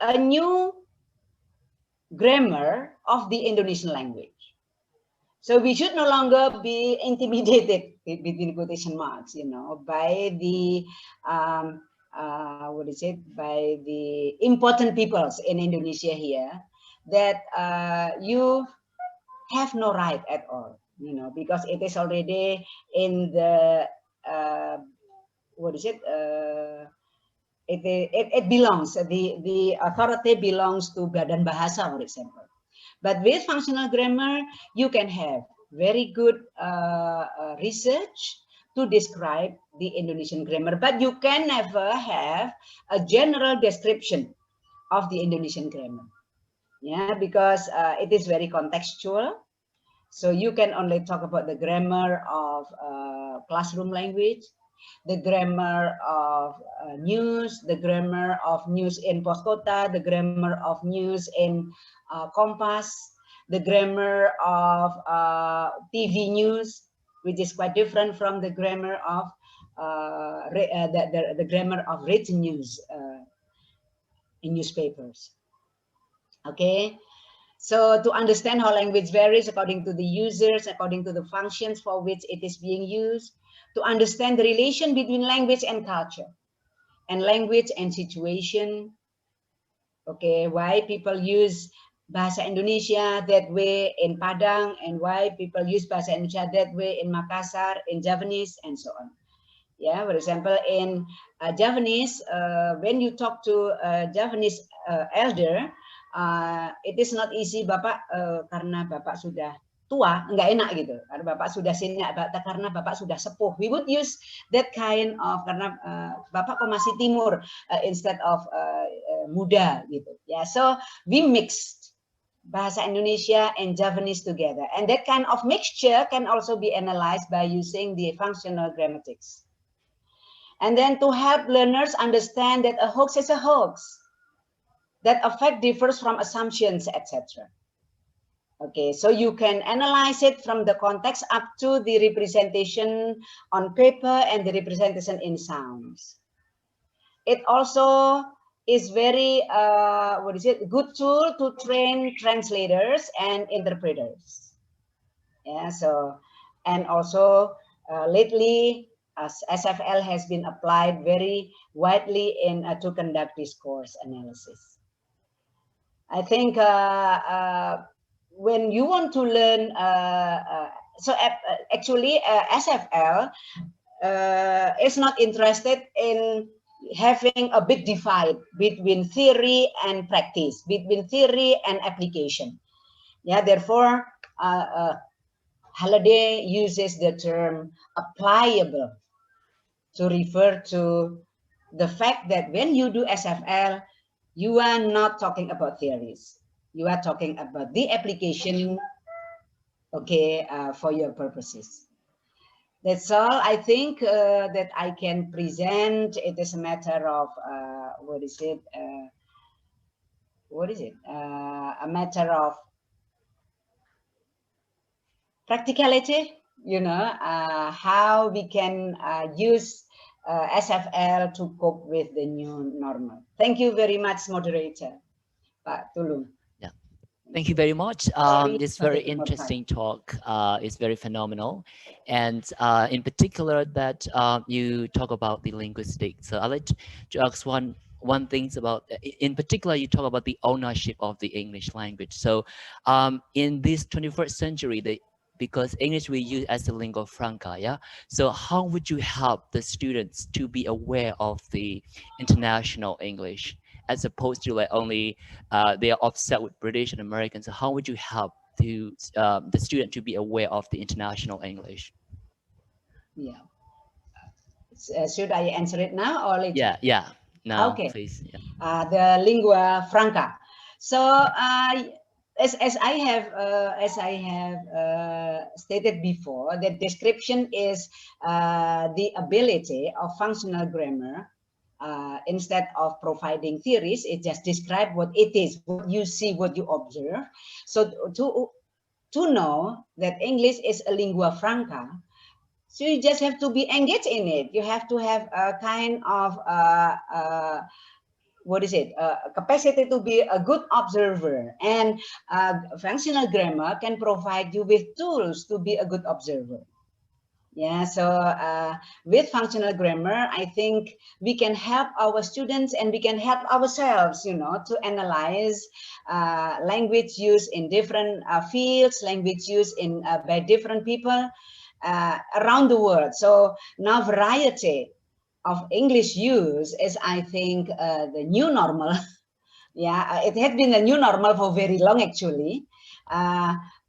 a new grammar of the Indonesian language. So we should no longer be intimidated, between quotation marks, you know, by the what is it? By the important peoples in Indonesia here, that you have no right at all, you know, because it is already in the what is it? It belongs, the authority belongs to Badan Bahasa, for example. But with functional grammar, you can have very good research to describe the Indonesian grammar, but you can never have a general description of the Indonesian grammar. Yeah, because it is very contextual. So you can only talk about the grammar of classroom language, the grammar of news, the grammar of news in Poskota, the grammar of news in Kompas, the grammar of TV news, which is quite different from the grammar of the grammar of written news in newspapers. Okay. So to understand how language varies according to the users, according to the functions for which it is being used, to understand the relation between language and culture, and language and situation. Okay, why people use Bahasa Indonesia that way in Padang, and why people use Bahasa Indonesia that way in Makassar, in Javanese, and so on. Yeah, for example, in Javanese, when you talk to a Javanese elder, it is not easy, Bapak, karena Bapak sudah tua, enggak enak gitu. Karena Bapak sudah sini, karena Bapak sudah sepuh. We would use that kind of, karena Bapak kok masih timur, instead of muda gitu. Yeah, so we mixed Bahasa Indonesia and Javanese together. And that kind of mixture can also be analyzed by using the functional grammatics. And then to help learners understand that a hoax is a hoax, that a fact differs from assumptions, etc. Okay, so you can analyze it from the context up to the representation on paper and the representation in sounds. It also is very, good tool to train translators and interpreters. Yeah, so, and also lately, SFL has been applied very widely in to conduct discourse analysis. I think when you want to learn, actually SFL is not interested in having a big divide between theory and practice, between theory and application. Yeah, therefore, Halliday uses the term applicable to refer to the fact that when you do SFL, you are not talking about theories. You are talking about the application, okay, for your purposes. That's all I think that I can present. It is a matter of, a matter of practicality, you know, how we can use SFL to cope with the new normal. Thank you very much, moderator. Pak Tulung. Yeah. Thank you very much. This very interesting talk is very phenomenal. And in particular that you talk about the linguistics. So I'd like to ask one thing about, in particular, you talk about the ownership of the English language. So in this 21st century, because English we use as a lingua franca, yeah? So how would you help the students to be aware of the international English, as opposed to like only they are upset with British and Americans? So how would you help to the student to be aware of the international English? Yeah. Should I answer it now or later? Yeah. Now, okay. Please. Yeah. The lingua franca. So as I have stated before, the description is the ability of functional grammar. Instead of providing theories, it just describe what it is, what you see, what you observe. So to know that English is a lingua franca, so you just have to be engaged in it. You have to have a kind of capacity to be a good observer, and functional grammar can provide you with tools to be a good observer. Yeah, so with functional grammar, I think we can help our students and we can help ourselves, to analyze language use in different fields, language use in by different people around the world. So now variety of English use is, I think, the new normal. Yeah, it had been a new normal for very long, actually.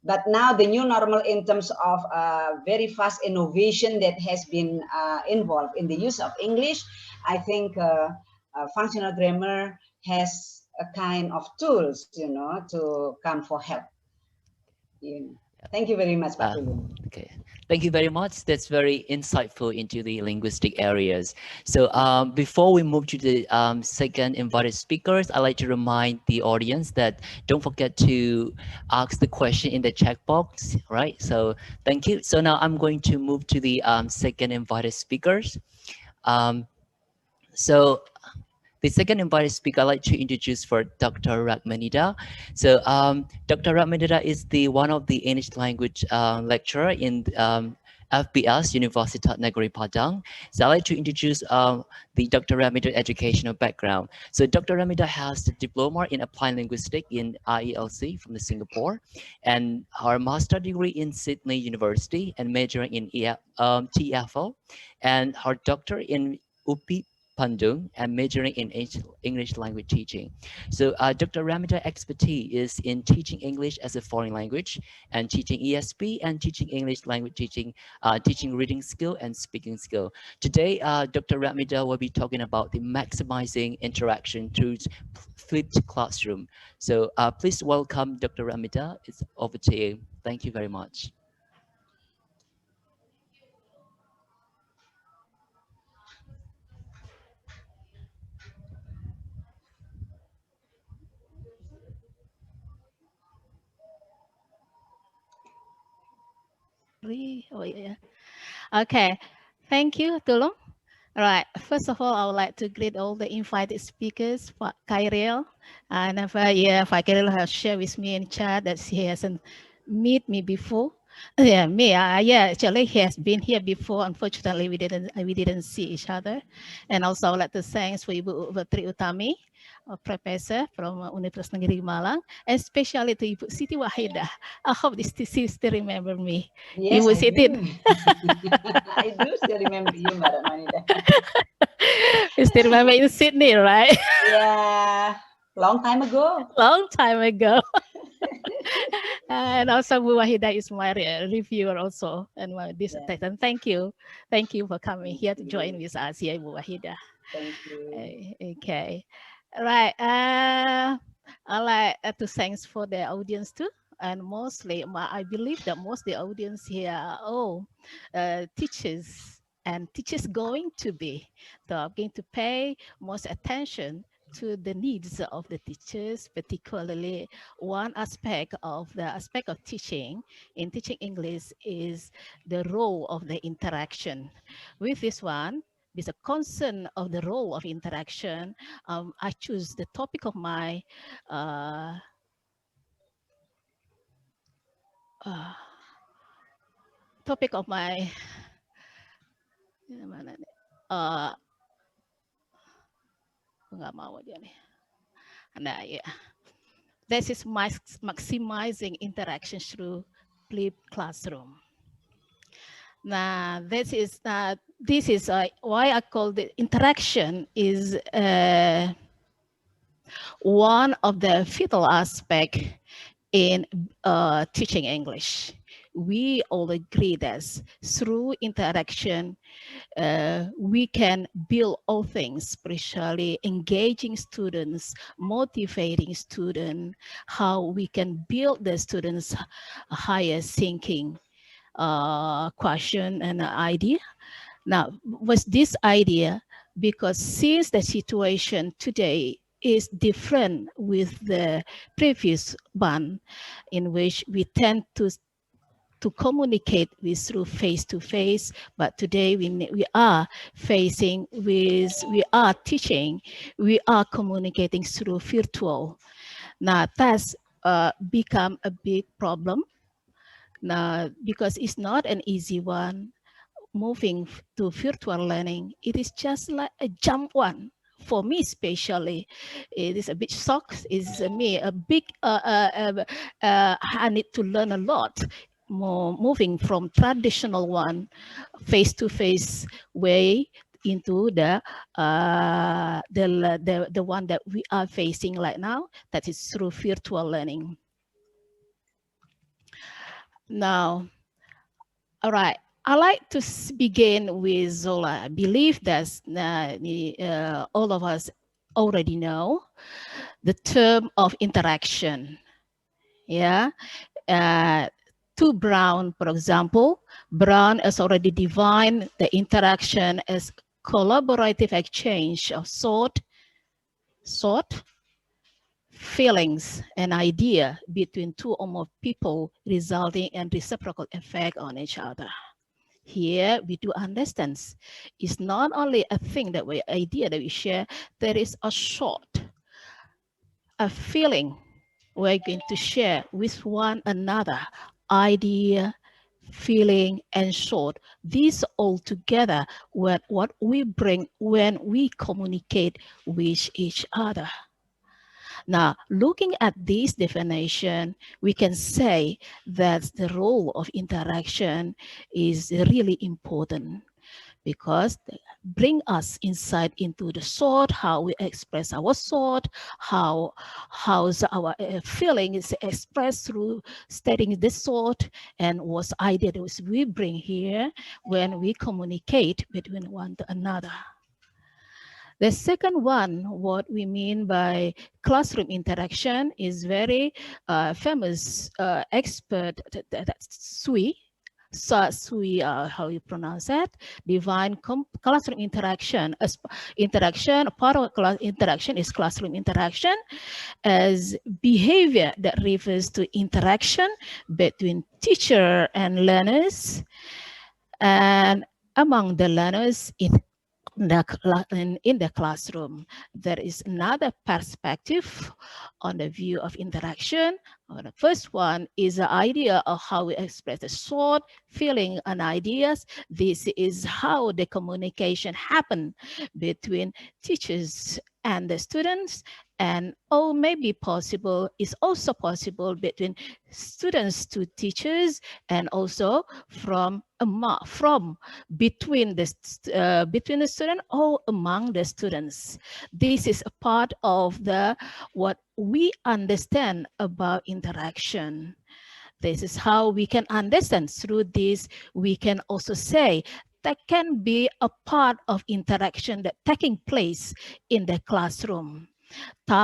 But now the new normal in terms of very fast innovation that has been involved in the use of English, I think functional grammar has a kind of tools, to come for help. Thank you very much, Pak Tulung. Okay, thank you very much. That's very insightful into the linguistic areas. So before we move to the second invited speakers, I'd like to remind the audience that don't forget to ask the question in the chat box, right? So thank you. So now I'm going to move to the second invited speakers. So the second invited speaker I'd like to introduce for Dr. Ratmanida. So Dr. Ratmanida is one of the English language lecturer in FBS, Universitas Negeri Padang. So I'd like to introduce the Dr. Ratmanida educational background. So Dr. Ratmanida has the diploma in applied linguistics in IELTS from the Singapore, and her master degree in Sydney University and majoring in TEFL, and her doctorate in UPI Padang and majoring in English language teaching. So Dr. Ratmanida's expertise is in teaching English as a foreign language and teaching ESP and teaching English language teaching, teaching reading skill and speaking skill. Today, Dr. Ratmanida will be talking about the maximizing interaction through flipped classroom. So please welcome Dr. Ratmanida. It's over to you. Thank you very much. Oh, yeah. Okay. Thank you, Tulung. All right. First of all, I would like to greet all the invited speakers, Pak Khairil. And Pak Khairil has shared with me in chat that he hasn't met me before. Actually he has been here before. Unfortunately, we didn't see each other. And also I would like to thank for Ibu Tri Utami, a professor from Universitas Negeri Malang, especially to Ibu Siti Wahidah. I hope this still remember me. Yes, Ibu I Siti. do. I do still remember you, Madam Manida. You still remember in Sydney, right? Yeah, long time ago. Long time ago. And also Bu Wahidah is my reviewer also, and this and thank you for coming here to join with us here, Bu Wahidah. Thank you. Okay, right. I like to thanks for the audience too, and mostly I believe that most of the audience here are all teachers and teachers going to be, so I'm going to pay most attention to the needs of the teachers, particularly one aspect of teaching in teaching English is the role of the interaction. With this one, with a concern of the role of interaction, I choose the topic of my nggak mau dia nih. Nah, yeah. This is maximizing interaction through flipped classroom. Now, this is why I call the interaction is one of the vital aspect in teaching English. We all agree that through interaction, we can build all things, especially engaging students, motivating students, how we can build the students' higher thinking question and idea. Now, with this idea, because since the situation today is different with the previous one, in which we tend to communicate with through face-to-face, but today we are facing with, we are teaching, we are communicating through virtual. Now that's become a big problem now, because it's not an easy one. Moving to virtual learning, it is just like a jump one. For me, especially, it is a bit shock. It's me a big. I need to learn a lot more, moving from traditional one, face-to-face way into the one that we are facing right now. That is through virtual learning. Now, all right. I like to begin with Zola. I believe that all of us already know the term of interaction. Yeah. To Brown, for example, Brown has already defined the interaction as collaborative exchange of thought, feelings, and idea between two or more people, resulting in reciprocal effect on each other. Here we do understand it's not only a thing that we idea that we share, there is a thought, a feeling we're going to share with one another, idea, feeling, and thought. These all together what we bring when we communicate with each other. Now, looking at this definition, we can say that the role of interaction is really important because they bring us insight into the thought, how we express our thought, how our feeling is expressed through stating the thought, and what ideas we bring here when we communicate between one to another. The second one, what we mean by classroom interaction, is very famous expert, Sui, how you pronounce that, define classroom interaction as interaction. Part of class interaction is classroom interaction as behavior that refers to interaction between teacher and learners and among the learners in the classroom. There is another perspective on the view of interaction. The first one is the idea of how we express the thought, feeling, and ideas. This is how the communication happens between teachers and the students, and maybe possible is also possible between students to teachers, and also from between the student or among the students. This is a part of the what we understand about interaction. This is how we can understand. Through this, we can also say that can be a part of interaction that taking place in the classroom.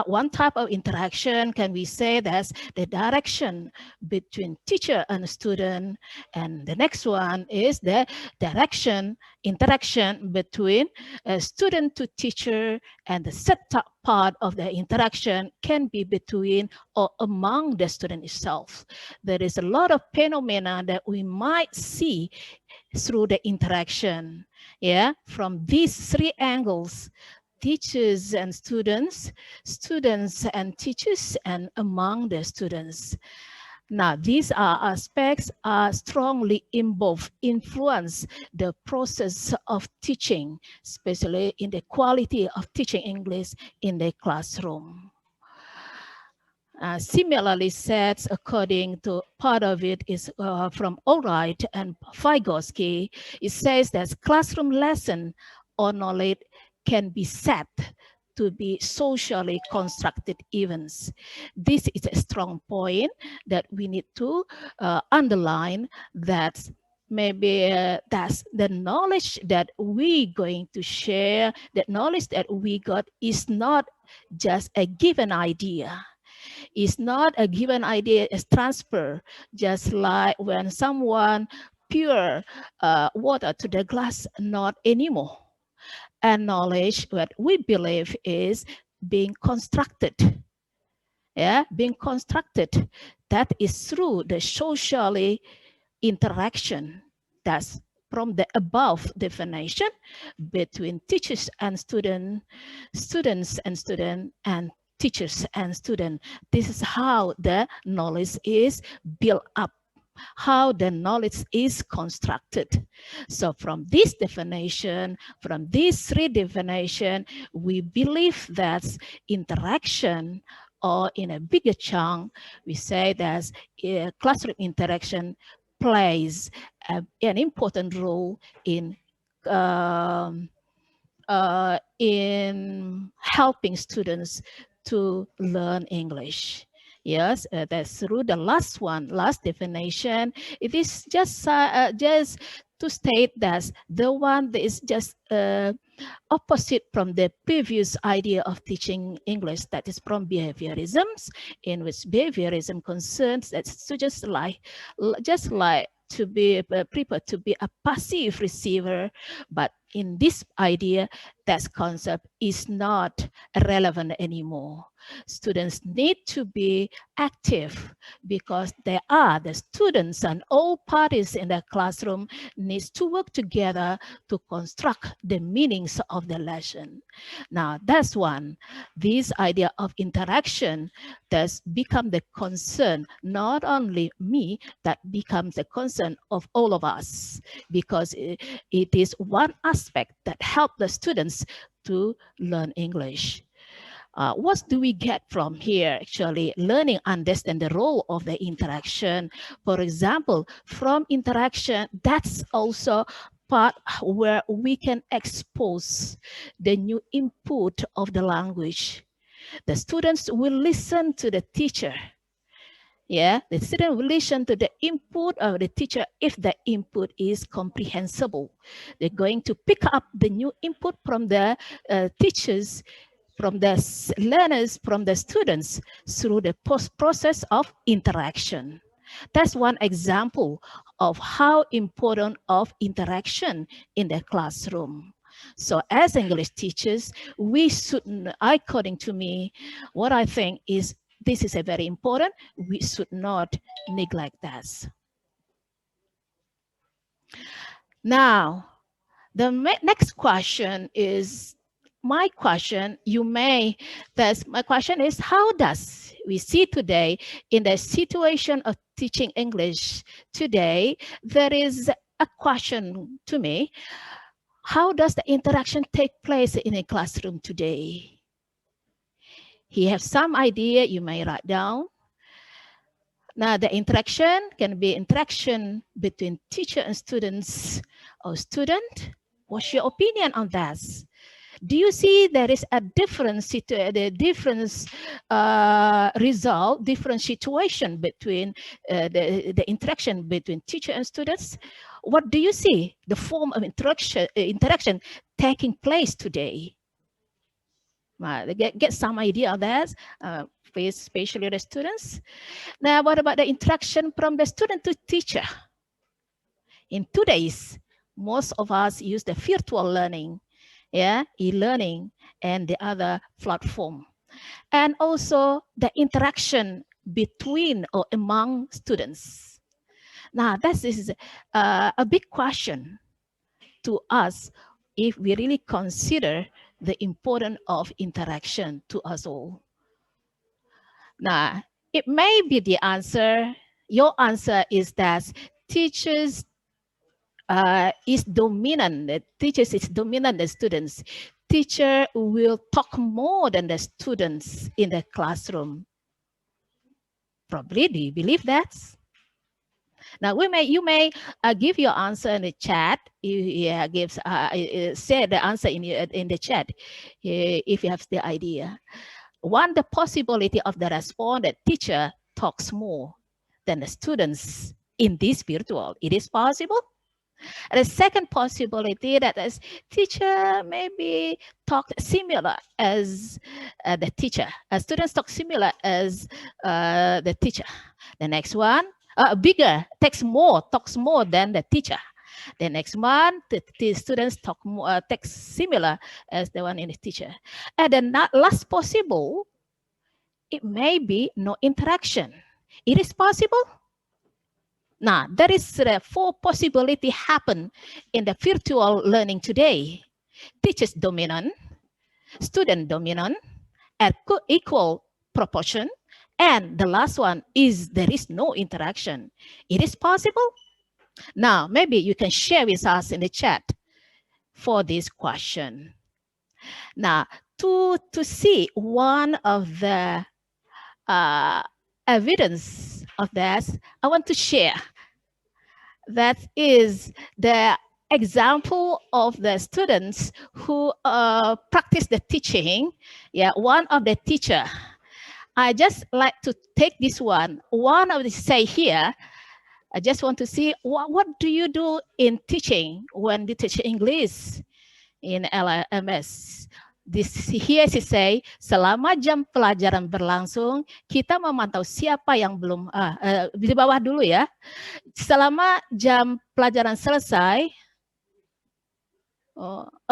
One type of interaction can we say that's the direction between teacher and student, and the next one is the interaction between a student to teacher, and the set part of the interaction can be between or among the student itself. There is a lot of phenomena that we might see through the interaction. Yeah, from these three angles, teachers and students, students and teachers, and among the students. Now, these aspects are strongly involved, influence the process of teaching, especially in the quality of teaching English in the classroom. Similarly said, according to part of it is from Allwright and Vygotsky, it says that classroom lesson or knowledge can be said to be socially constructed events. This is a strong point that we need to underline, that maybe that's the knowledge that we going to share, that knowledge that we got is not just a given idea. It's not a given idea, it's transfer, just like when someone pour water to the glass, not anymore. And knowledge, what we believe is being constructed. Yeah, being constructed. That is through the socially interaction. That's from the above definition between teachers and students and student, and teachers and students. This is how the knowledge is built up, how the knowledge is constructed. So from this definition, from these three definitions, we believe that interaction, or in a bigger chunk, we say that classroom interaction plays an important role in helping students to learn English. Yes, that's through the last definition. It is just to state that the one that is just opposite from the previous idea of teaching English, that is from behaviorisms, in which behaviorism concerns that's just like to be prepared to be a passive receiver, but in this idea, that concept is not relevant anymore. Students need to be active because they are the students, and all parties in the classroom needs to work together to construct the meanings of the lesson. Now, that's one. This idea of interaction does become the concern, not only me, that becomes the concern of all of us, because it is one aspect that helps the students to learn English. What do we get from here? Actually, learning, understand the role of the interaction. For example, from interaction, that's also part where we can expose the new input of the language. The students will listen to the teacher. Yeah, the student will listen to the input of the teacher if the input is comprehensible. They're going to pick up the new input from the teachers, from the learners, from the students through the process of interaction. That's one example of how important of interaction in the classroom. So as English teachers, we should, according to me, what I think is this is a very important, we should not neglect that. Now, the next question is, my question is, how does we see today in the situation of teaching English today, there is a question to me, how does the interaction take place in a classroom today? You have some idea, you may write down. Now, the interaction can be interaction between teacher and students or student. What's your opinion on that? Do you see there is a different result, different situation between the interaction between teacher and students? What do you see the form of interaction taking place today? Get some idea of that, especially the students. Now, what about the interaction from the student to teacher? In today's, most of us use the virtual learning, yeah, e-learning and the other platform. And also the interaction between or among students. Now, this is a big question to us if we really consider the importance of interaction to us all. Now, it may be the answer, your answer is that teachers is dominant, the teachers is dominant the students. Teacher will talk more than the students in the classroom. Probably, do you believe that? Now you may give your answer in the chat. Say the answer in the chat if you have the idea. One, the possibility of the response that teacher talks more than the students in this virtual. It is possible. And the second possibility that is teacher maybe talk similar as the teacher. Students talk similar as the teacher. The next one, bigger, talks more than the teacher. The next one, the students talk more, text similar as the one in the teacher. And then last possible, it may be no interaction. It is possible. Now, there is 4 possibility happen in the virtual learning today. Teachers dominant, student dominant, at equal proportion, and the last one is there is no interaction. It is possible. Now, maybe you can share with us in the chat for this question. Now, to see one of the evidence of that, I want to share. That is the example of the students who practice the teaching. Yeah, one of the teacher. I just like to take this one. One of the say here, I just want to see what do you do in teaching when you teach English in LMS. Here she say, selama jam pelajaran berlangsung, kita memantau siapa yang belum, di bawah dulu ya. Selama jam pelajaran selesai,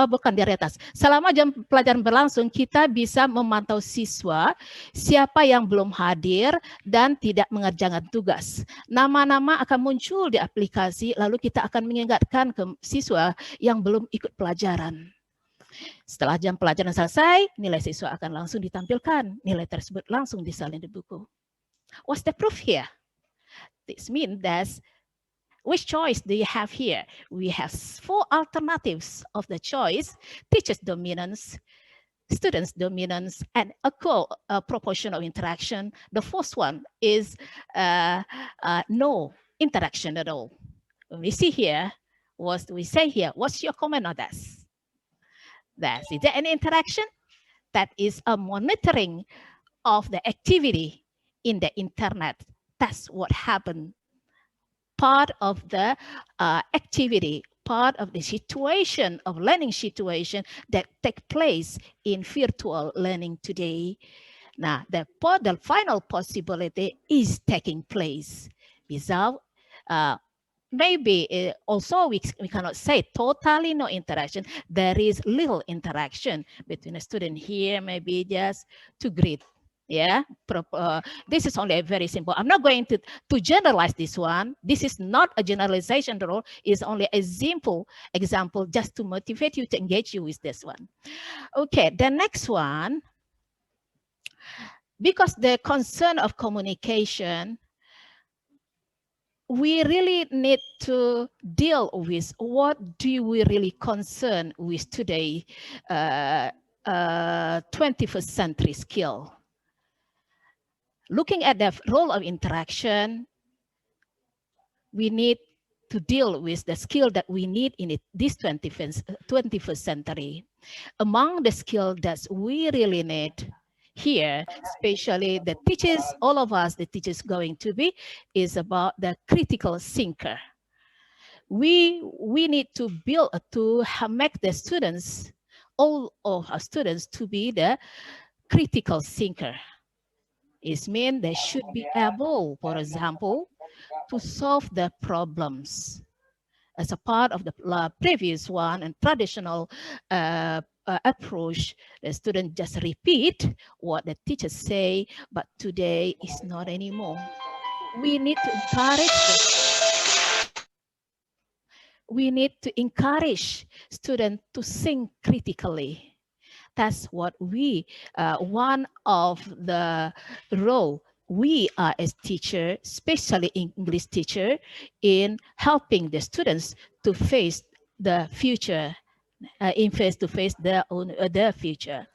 bukan di atas. Selama jam pelajaran berlangsung, kita bisa memantau siswa, siapa yang belum hadir dan tidak mengerjakan tugas. Nama-nama akan muncul di aplikasi, lalu kita akan mengingatkan ke siswa yang belum ikut pelajaran. Setelah jam pelajaran selesai, nilai siswa akan langsung ditampilkan. Nilai tersebut langsung disalin di buku. What's the proof here? This means that which choice do you have here? We have 4 alternatives of the choice: teachers dominance, students dominance, and equal proportion of interaction. The first one is no interaction at all. When we see here, what we say here, what's your comment on that? Is there any interaction? That is a monitoring of the activity in the internet. That's what happened. Part of the activity, part of the situation of learning situation that take place in virtual learning today. Now, the final possibility is taking place without maybe also we cannot say totally no interaction. There is little interaction between a student here, maybe just to greet. Yeah, this is only a very simple. I'm not going to generalize this one. This is not a generalization at all. It's only a simple example just to motivate you to engage you with this one. Okay, the next one, because the concern of communication, we really need to deal with what do we really concern with today 21st century skill. Looking at the role of interaction, we need to deal with the skill that we need in this 21st century. Among the skills that we really need here, especially the teachers, all of us, the teachers going to be, is about the critical thinker. We need to build, to make the students, all of our students, to be the critical thinker. It means they should be able, for example, to solve the problems. As a part of the previous one and traditional approach, the student just repeat what the teachers say, but today is not anymore. We need to encourage them. we need to encourage students to think critically. That's what we, one of the role we are as teacher, especially English teacher, in helping the students to face the future, in face to face their own their future.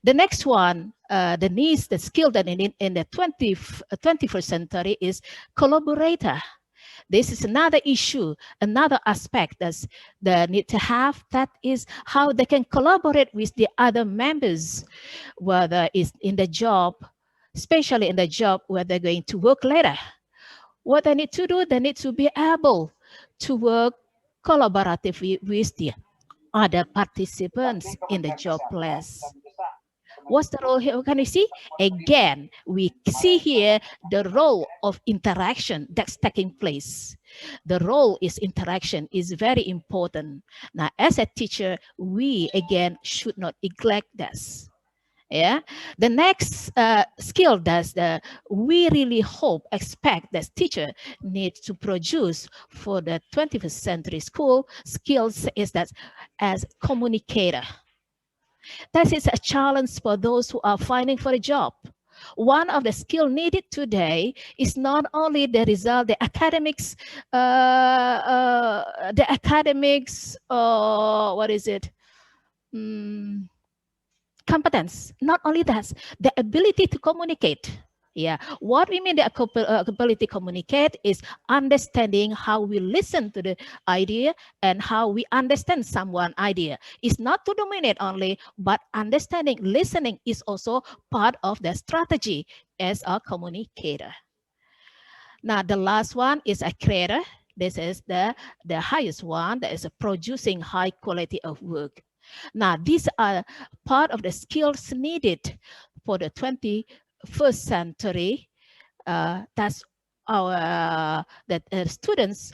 The next one, the needs, the skill that in the 21st century is collaborator. This is another issue, another aspect that's they need to have. That is how they can collaborate with the other members, whether it's in the job, especially in the job where they're going to work later. What they need to do, they need to be able to work collaboratively with the other participants in the job place. What's the role here? Can you see? Again, we see here the role of interaction that's taking place. The role is interaction is very important. Now, as a teacher, we again should not neglect this. Yeah, the next skill that we really hope, expect that teacher needs to produce for the 21st century school skills is that as communicator. That is a challenge for those who are finding for a job. One of the skill needed today is not only the result, the academics, what is it? Competence. Not only that, the ability to communicate. Yeah, what we mean the ability to communicate is understanding how we listen to the idea and how we understand someone's idea. It's not to dominate only, but understanding, listening is also part of the strategy as a communicator. Now, the last one is a creator. This is the highest one, that is producing high quality of work. Now, these are part of the skills needed for the 21st century. That's our that students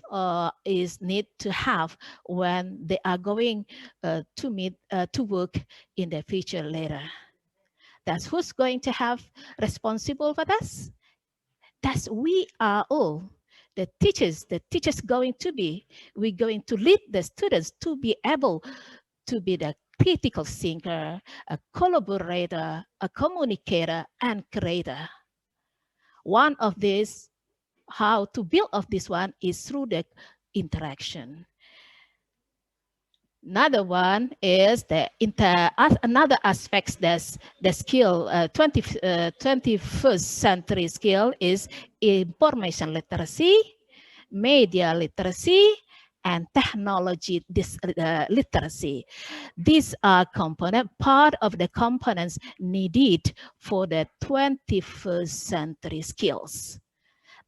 is need to have when they are going to work in the future later. That's who's going to have responsible for this. That's we are all. The teachers going to be, we're going to lead the students to be able to be the critical thinker, a collaborator, a communicator, and creator. One of these, how to build of this one is through the interaction. Another one is another aspect that's the skill, 21st century skill is information literacy, media literacy, and technology literacy. These are part of the components needed for the 21st century skills.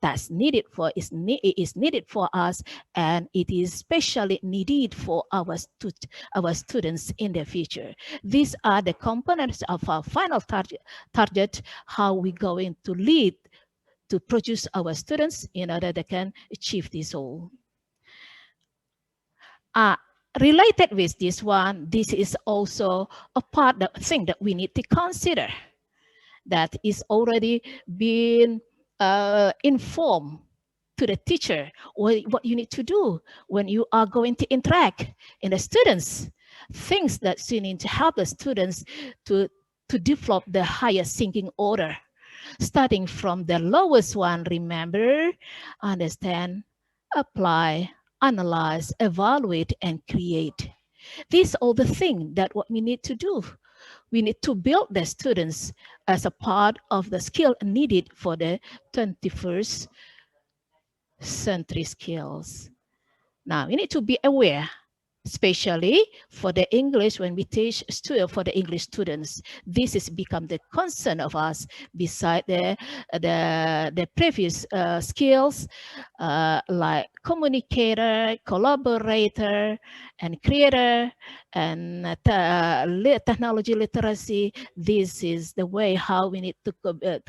That's needed for is needed for us, and it is especially needed for our students in the future. These are the components of our final target, how we going to lead to produce our students in order they can achieve this goal. Related with this one, this is also a part of thing that we need to consider that is already been informed to the teacher what you need to do when you are going to interact in the students. Things that you need to help the students to develop the higher thinking order. Starting from the lowest one, remember, understand, apply, analyze, evaluate, and create. These are all the things that what we need to do. We need to build the students as a part of the skill needed for the 21st century skills. Now, we need to be aware, especially for the English, when we teach for the English students. This has become the concern of us beside the previous skills like communicator, collaborator, and creator, and technology literacy. This is the way how we need to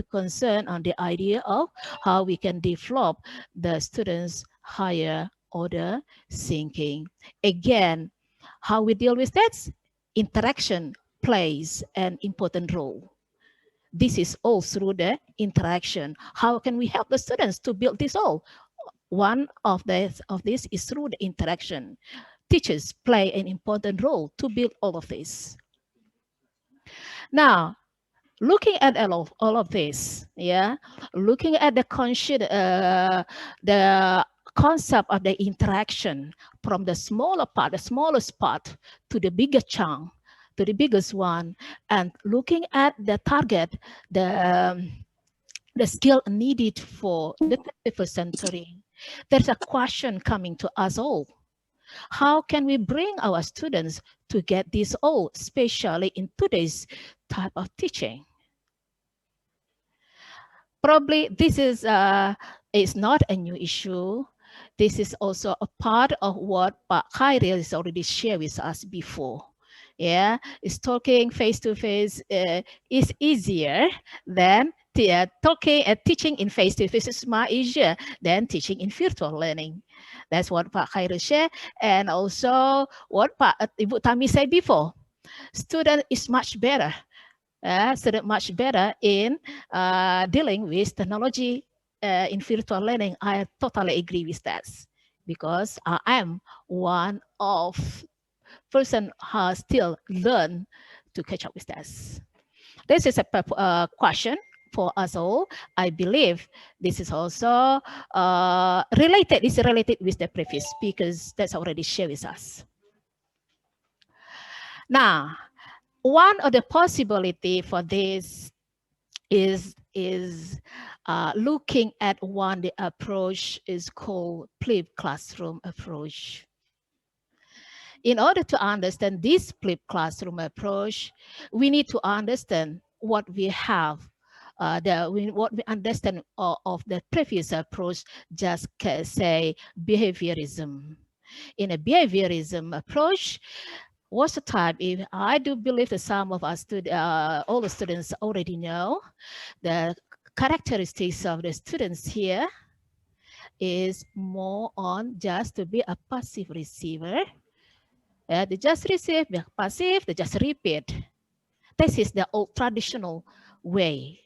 concern on the idea of how we can develop the students' higher order thinking. Again, how we deal with that? Interaction plays an important role. This is all through the interaction. How can we help the students to build this all? One of this is through the interaction. Teachers play an important role to build all of this. Now, looking at all of this, yeah, looking at the concept of the interaction from the smaller part, the smallest part, to the bigger chunk, to the biggest one, and looking at the target, the skill needed for the 21st century, there's a question coming to us all. How can we bring our students to get this all, especially in today's type of teaching? Probably this is not a new issue. This is also a part of what Pak Khairil has already shared with us before. Yeah, it's talking face to face is easier than talking and teaching in face to face is much easier than teaching in virtual learning. That's what Pak Khairil shared, and also what Ibu Tami said before. Student is much better. Much better in dealing with technology in virtual learning. I totally agree with that, because I am one of person who still learn to catch up with that. This is a question for us all. I believe this is also related. It's related with the previous speakers that's already shared with us. Now, one of the possibility for this is looking at one, the approach is called flipped classroom approach. In order to understand this flipped classroom approach, we need to understand what we have, what we understand of the previous approach, just say behaviorism. In a behaviorism approach, what's the type? If I do believe that some of us, all the students already know, the characteristics of the students here is more on just to be a passive receiver. They just receive, they're passive, they just repeat. This is the old traditional way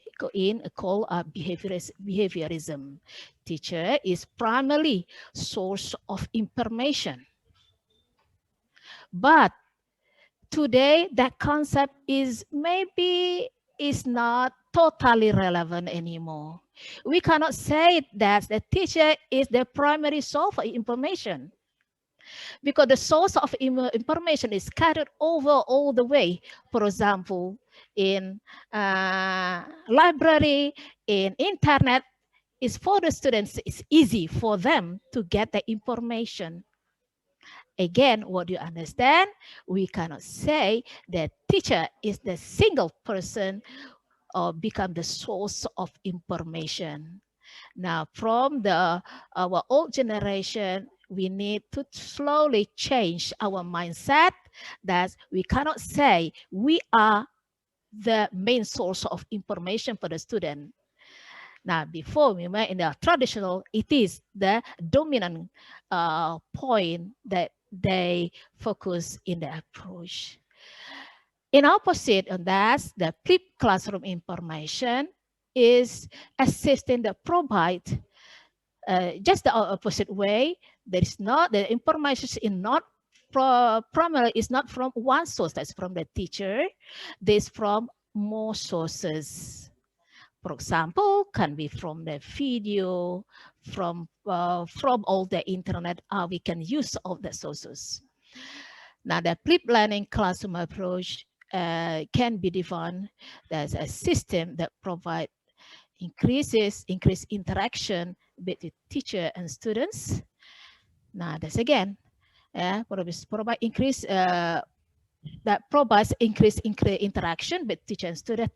called behaviorism. Teacher is primarily source of information. But today, that concept is not totally relevant anymore. We cannot say that the teacher is the primary source of information, because the source of information is carried over all the way. For example, in library, in internet, is for the students, it's easy for them to get the information. Again, what you understand, we cannot say that teacher is the single person or become the source of information. Now, from our old generation, we need to slowly change our mindset that we cannot say we are the main source of information for the student. Now, before we went in the traditional, it is the dominant point that they focus in the approach. In opposite on that, the flipped classroom information is a system that provides just the opposite way. There is not, the information is not primarily is not from one source, that's from the teacher. There's from more sources. For example, can be from the video, from all the internet. We can use all the sources. Now, the flipped learning classroom approach can be defined as a system that provides increased interaction between teacher and students. Now, that's again, provide increase that provides increased interaction with teacher and student.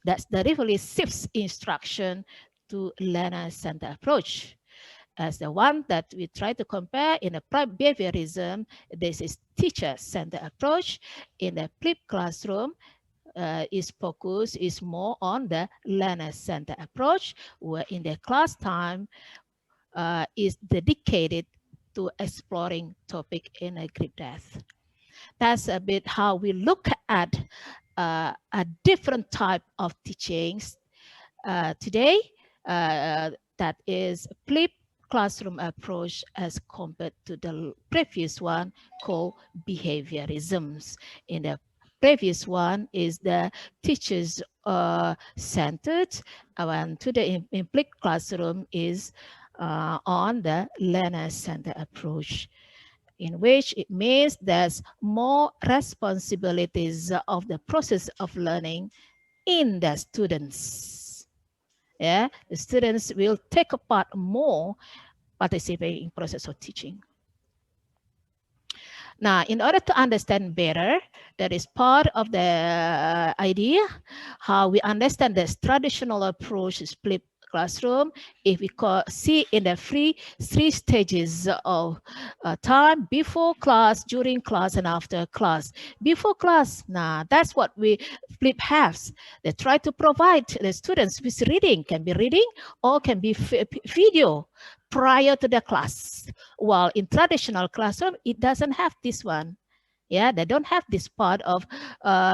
That's the really shifts instruction to learner-centered approach. As the one that we try to compare in a behaviorism, this is teacher-centered approach. In the flipped classroom, is focus is more on the learner-centered approach, where in the class time is dedicated to exploring topic in a group depth. That's a bit how we look at a different type of teachings today. That is flipped classroom approach as compared to the previous one called behaviorisms. In the previous one is the teachers centered, and to the implicit classroom is on the learner-centered approach, in which it means there's more responsibilities of the process of learning in the students. Yeah, the students will take a part more participating in process of teaching. Now, in order to understand better, that is part of the idea, how we understand this traditional approach is split classroom. If we see in the three stages of time: before class, during class, and after class. Before class, now that's what we flip halves. They try to provide the students with reading, can be reading or can be video prior to the class. While in traditional classroom, it doesn't have this one. Yeah, they don't have this part of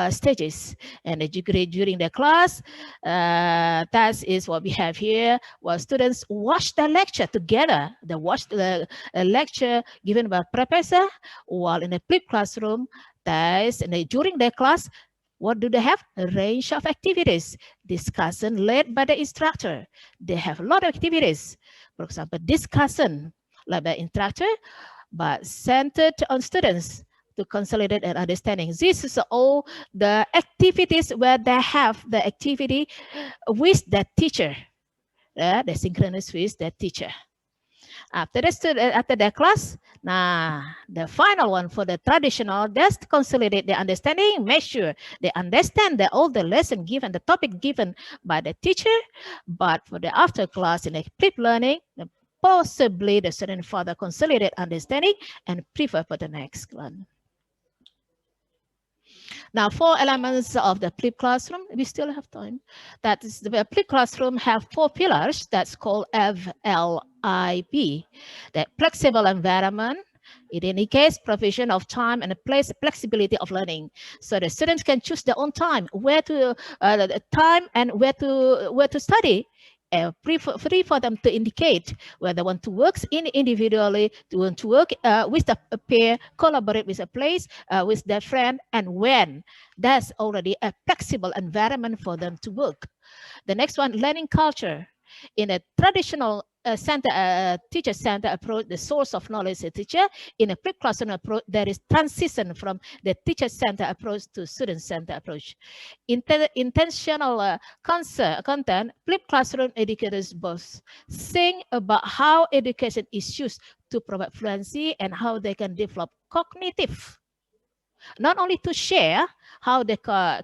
stages. And during the class, that is what we have here, where students watch the lecture together. They watch the lecture given by professor, while in the flip classroom, during the class, what do they have? A range of activities. Discussion led by the instructor. They have a lot of activities. For example, discussion led by instructor, but centered on students to consolidate and understanding. This is all the activities where they have the activity with the teacher, the synchronous with the teacher. After the class, now the final one for the traditional, just consolidate the understanding, make sure they understand all the lesson given, the topic given by the teacher. But for the after class in the flip learning, possibly the student further consolidate understanding and prepare for the next one. Now, 4 elements of the flip classroom, we still have time. That is, the flip classroom have 4 pillars. That's called FLIP. The flexible environment. It indicates provision of time and place flexibility of learning. So the students can choose their own time, where to time and where to study. Free for them to indicate whether they want to work individually, to want to work with a peer, collaborate with a place, with their friend, and when. That's already a flexible environment for them to work. The next one, learning culture. In a traditional teacher-centered approach, the source of knowledge is a teacher. In a flip classroom approach, there is transition from the teacher-centered approach to student-centered approach. Intentional content, flip classroom educators both think about how education is used to provide fluency and how they can develop cognitive. Not only to share how they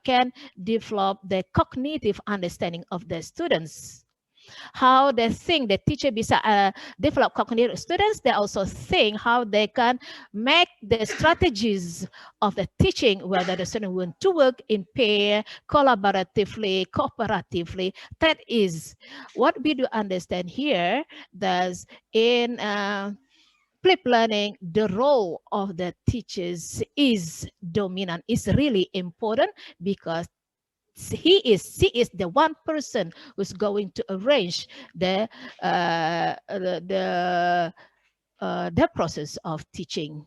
can develop the cognitive understanding of the students, how they think the teacher bisa develop cognitive students. They also think how they can make the strategies of the teaching, whether the student want to work in pair, collaboratively, cooperatively. That is what we do understand here. That in flip learning, the role of the teachers is dominant, is really important, because she is the one person who's going to arrange the process of teaching.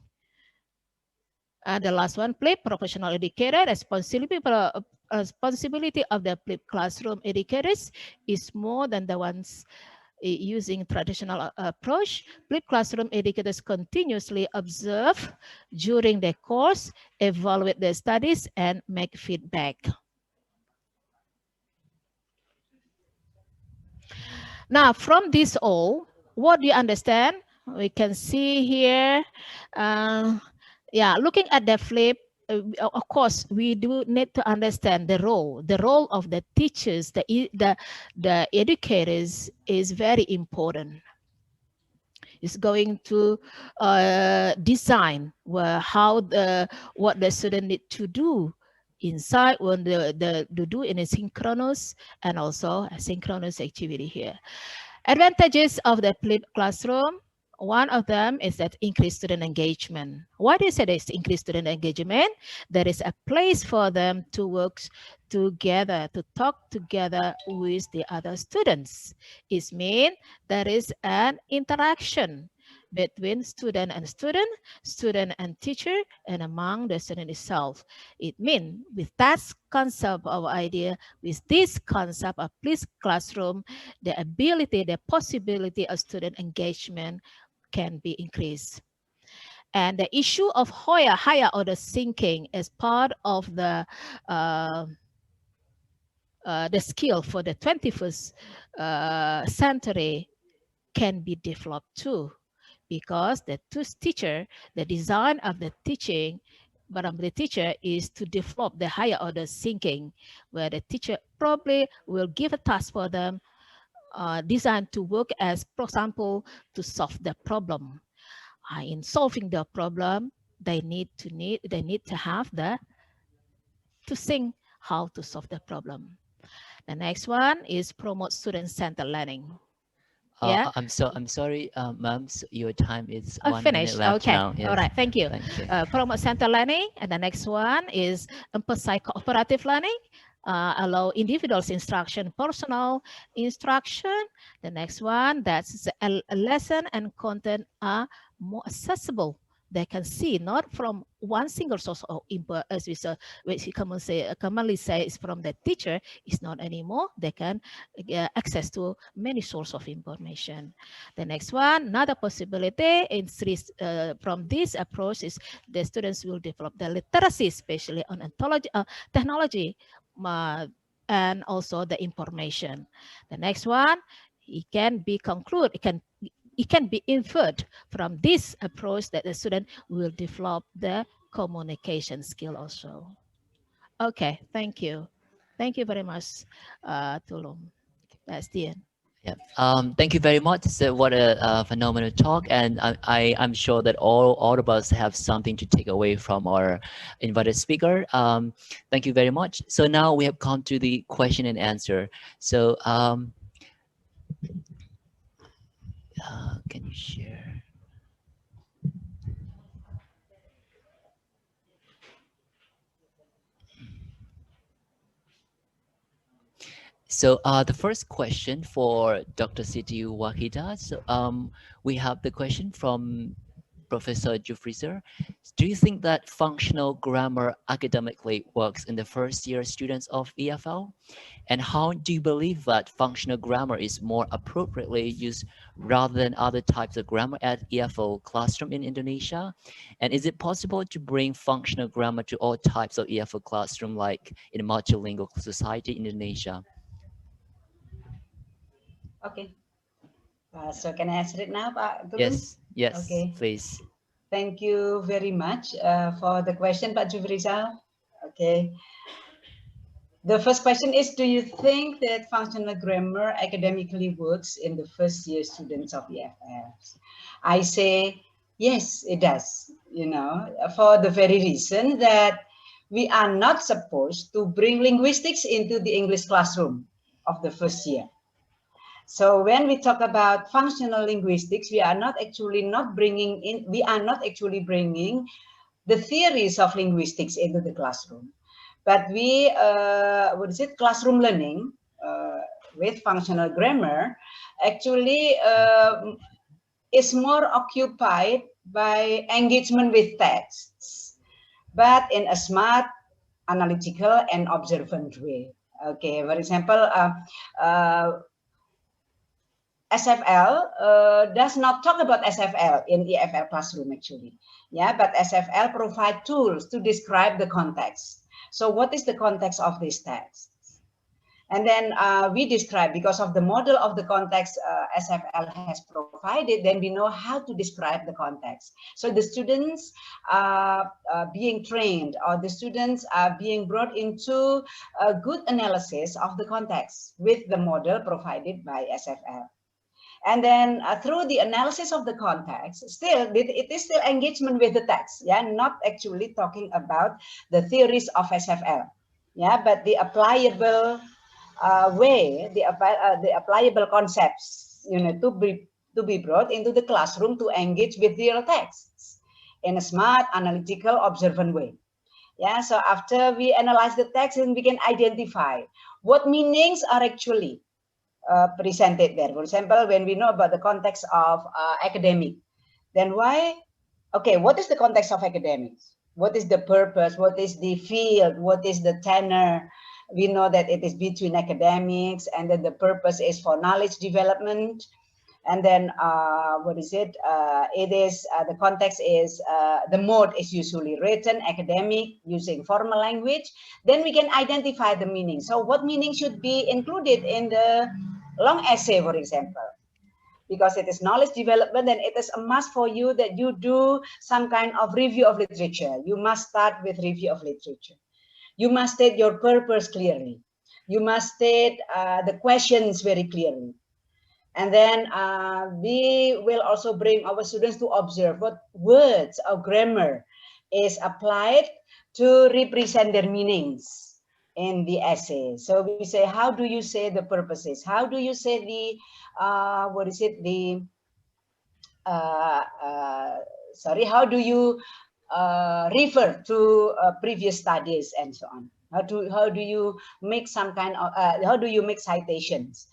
And the last one, flip professional educator. Responsibility of the flip classroom educators is more than the ones using traditional approach. Flip classroom educators continuously observe during the course, evaluate their studies, and make feedback. Now, from this all, what do you understand? We can see here, looking at the flip, of course, we do need to understand the role of the teachers, the educators is very important. It's going to design what the student need to do inside when the do in a synchronous and also asynchronous activity here. Advantages of the flipped classroom. One of them is that increased student engagement. Why do you say there's increased student engagement? There is a place for them to work together, to talk together with the other students. It means there is an interaction between student and student and teacher, and among the student itself. It means with that concept of idea, with this concept of this classroom, the ability, the possibility of student engagement can be increased. And the issue of higher order thinking is part of the skill for the 21st century can be developed too, because the teacher, the design of the teaching, but the teacher is to develop the higher order thinking, where the teacher probably will give a task for them designed to work as, for example, to solve the problem. In solving the problem, they need to have to think how to solve the problem. The next one is promote student-centered learning. Yeah. I'm sorry, ma'am. So your time is 1 finished. minute left Okay. now. Yes. All right. Thank you. Thank you. Promote center learning, and the next one is emphasize cooperative learning. Allow individuals instruction, personal instruction. The next one, that's a lesson and content are more accessible. They can see not from one single source of input, as we commonly say is from the teacher. It's not anymore. They can get access to many sources of information. The next one, another possibility from this approach is the students will develop their literacy, especially on technology, and also the information. The next one, it can be concluded, it can be inferred from this approach that the student will develop the communication skill also. Okay, thank you. Thank you very much, Tulum. That's the end. Yeah. Thank you very much. So what a phenomenal talk, and I'm sure that all of us have something to take away from our invited speaker. Thank you very much. So now we have come to the question and answer. So can you share? So the first question for Dr. Siti Wahida. So we have the question from Professor Jufrizer. Do you think that functional grammar academically works in the first year students of EFL? And how do you believe that functional grammar is more appropriately used rather than other types of grammar at EFL classroom in Indonesia? And is it possible to bring functional grammar to all types of EFL classroom like in a multilingual society in Indonesia? Okay. So can I answer it now, Pak Tulum? Yes, yes, okay. Please. Thank you very much for the question, Pak Jufrizal. Okay. The first question is, do you think that functional grammar academically works in the first year students of EFLs? I say, yes, it does, you know, for the very reason that we are not supposed to bring linguistics into the English classroom of the first year. So when we talk about functional linguistics, we are not actually bringing the theories of linguistics into the classroom, but we classroom learning with functional grammar actually is more occupied by engagement with texts, but in a smart, analytical, and observant way. Okay, for example, SFL does not talk about SFL in EFL classroom actually, yeah, but SFL provide tools to describe the context. So what is the context of this text? And then we describe, because of the model of the context SFL has provided, then we know how to describe the context. So the students are being trained, or the students are being brought into a good analysis of the context with the model provided by SFL. And then through the analysis of the context, it is still engagement with the text, yeah, not actually talking about the theories of SFL, yeah, but the applicable way, the applicable concepts, you know, to be brought into the classroom to engage with real texts in a smart, analytical, observant way. Yeah, so after we analyze the text, then we can identify what meanings are actually presented there. For example, when we know about the context of academic, then why? Okay, what is the context of academics? What is the purpose? What is the field? What is the tenor? We know that it is between academics, and then the purpose is for knowledge development. And then what is it? It is the context is the mode is usually written, academic, using formal language. Then we can identify the meaning. So what meaning should be included in the long essay, for example? Because it is knowledge development, then it is a must for you that you do some kind of review of literature. You must start with review of literature. You must state your purpose clearly. You must state the questions very clearly. And then we will also bring our students to observe what words or grammar is applied to represent their meanings in the essay. So we say, how do you say the purposes? How do you say the, what is it, the, how do you refer to previous studies and so on? How do you make some kind of, how do you make citations?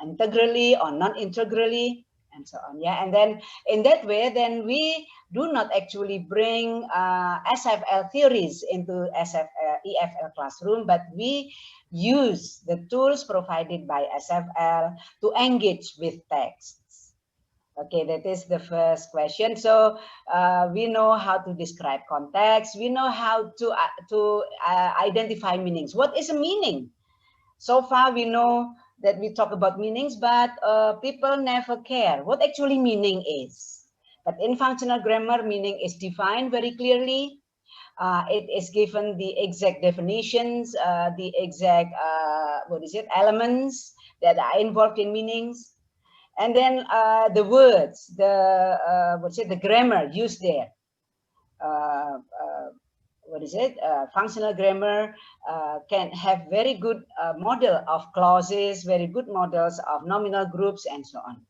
Integrally or non-integrally, and so on. Yeah, and then in that way, then we do not actually bring SFL theories into EFL classroom, but we use the tools provided by SFL to engage with texts. Okay, that is the first question. So we know how to describe context. We know how to identify meanings. What is a meaning? So far, we know that we talk about meanings, but people never care what actually meaning is. But in functional grammar, meaning is defined very clearly. It is given the exact definitions, the exact, elements that are involved in meanings. And then the words, the grammar used there. Functional grammar can have very good model of clauses, very good models of nominal groups, and so on.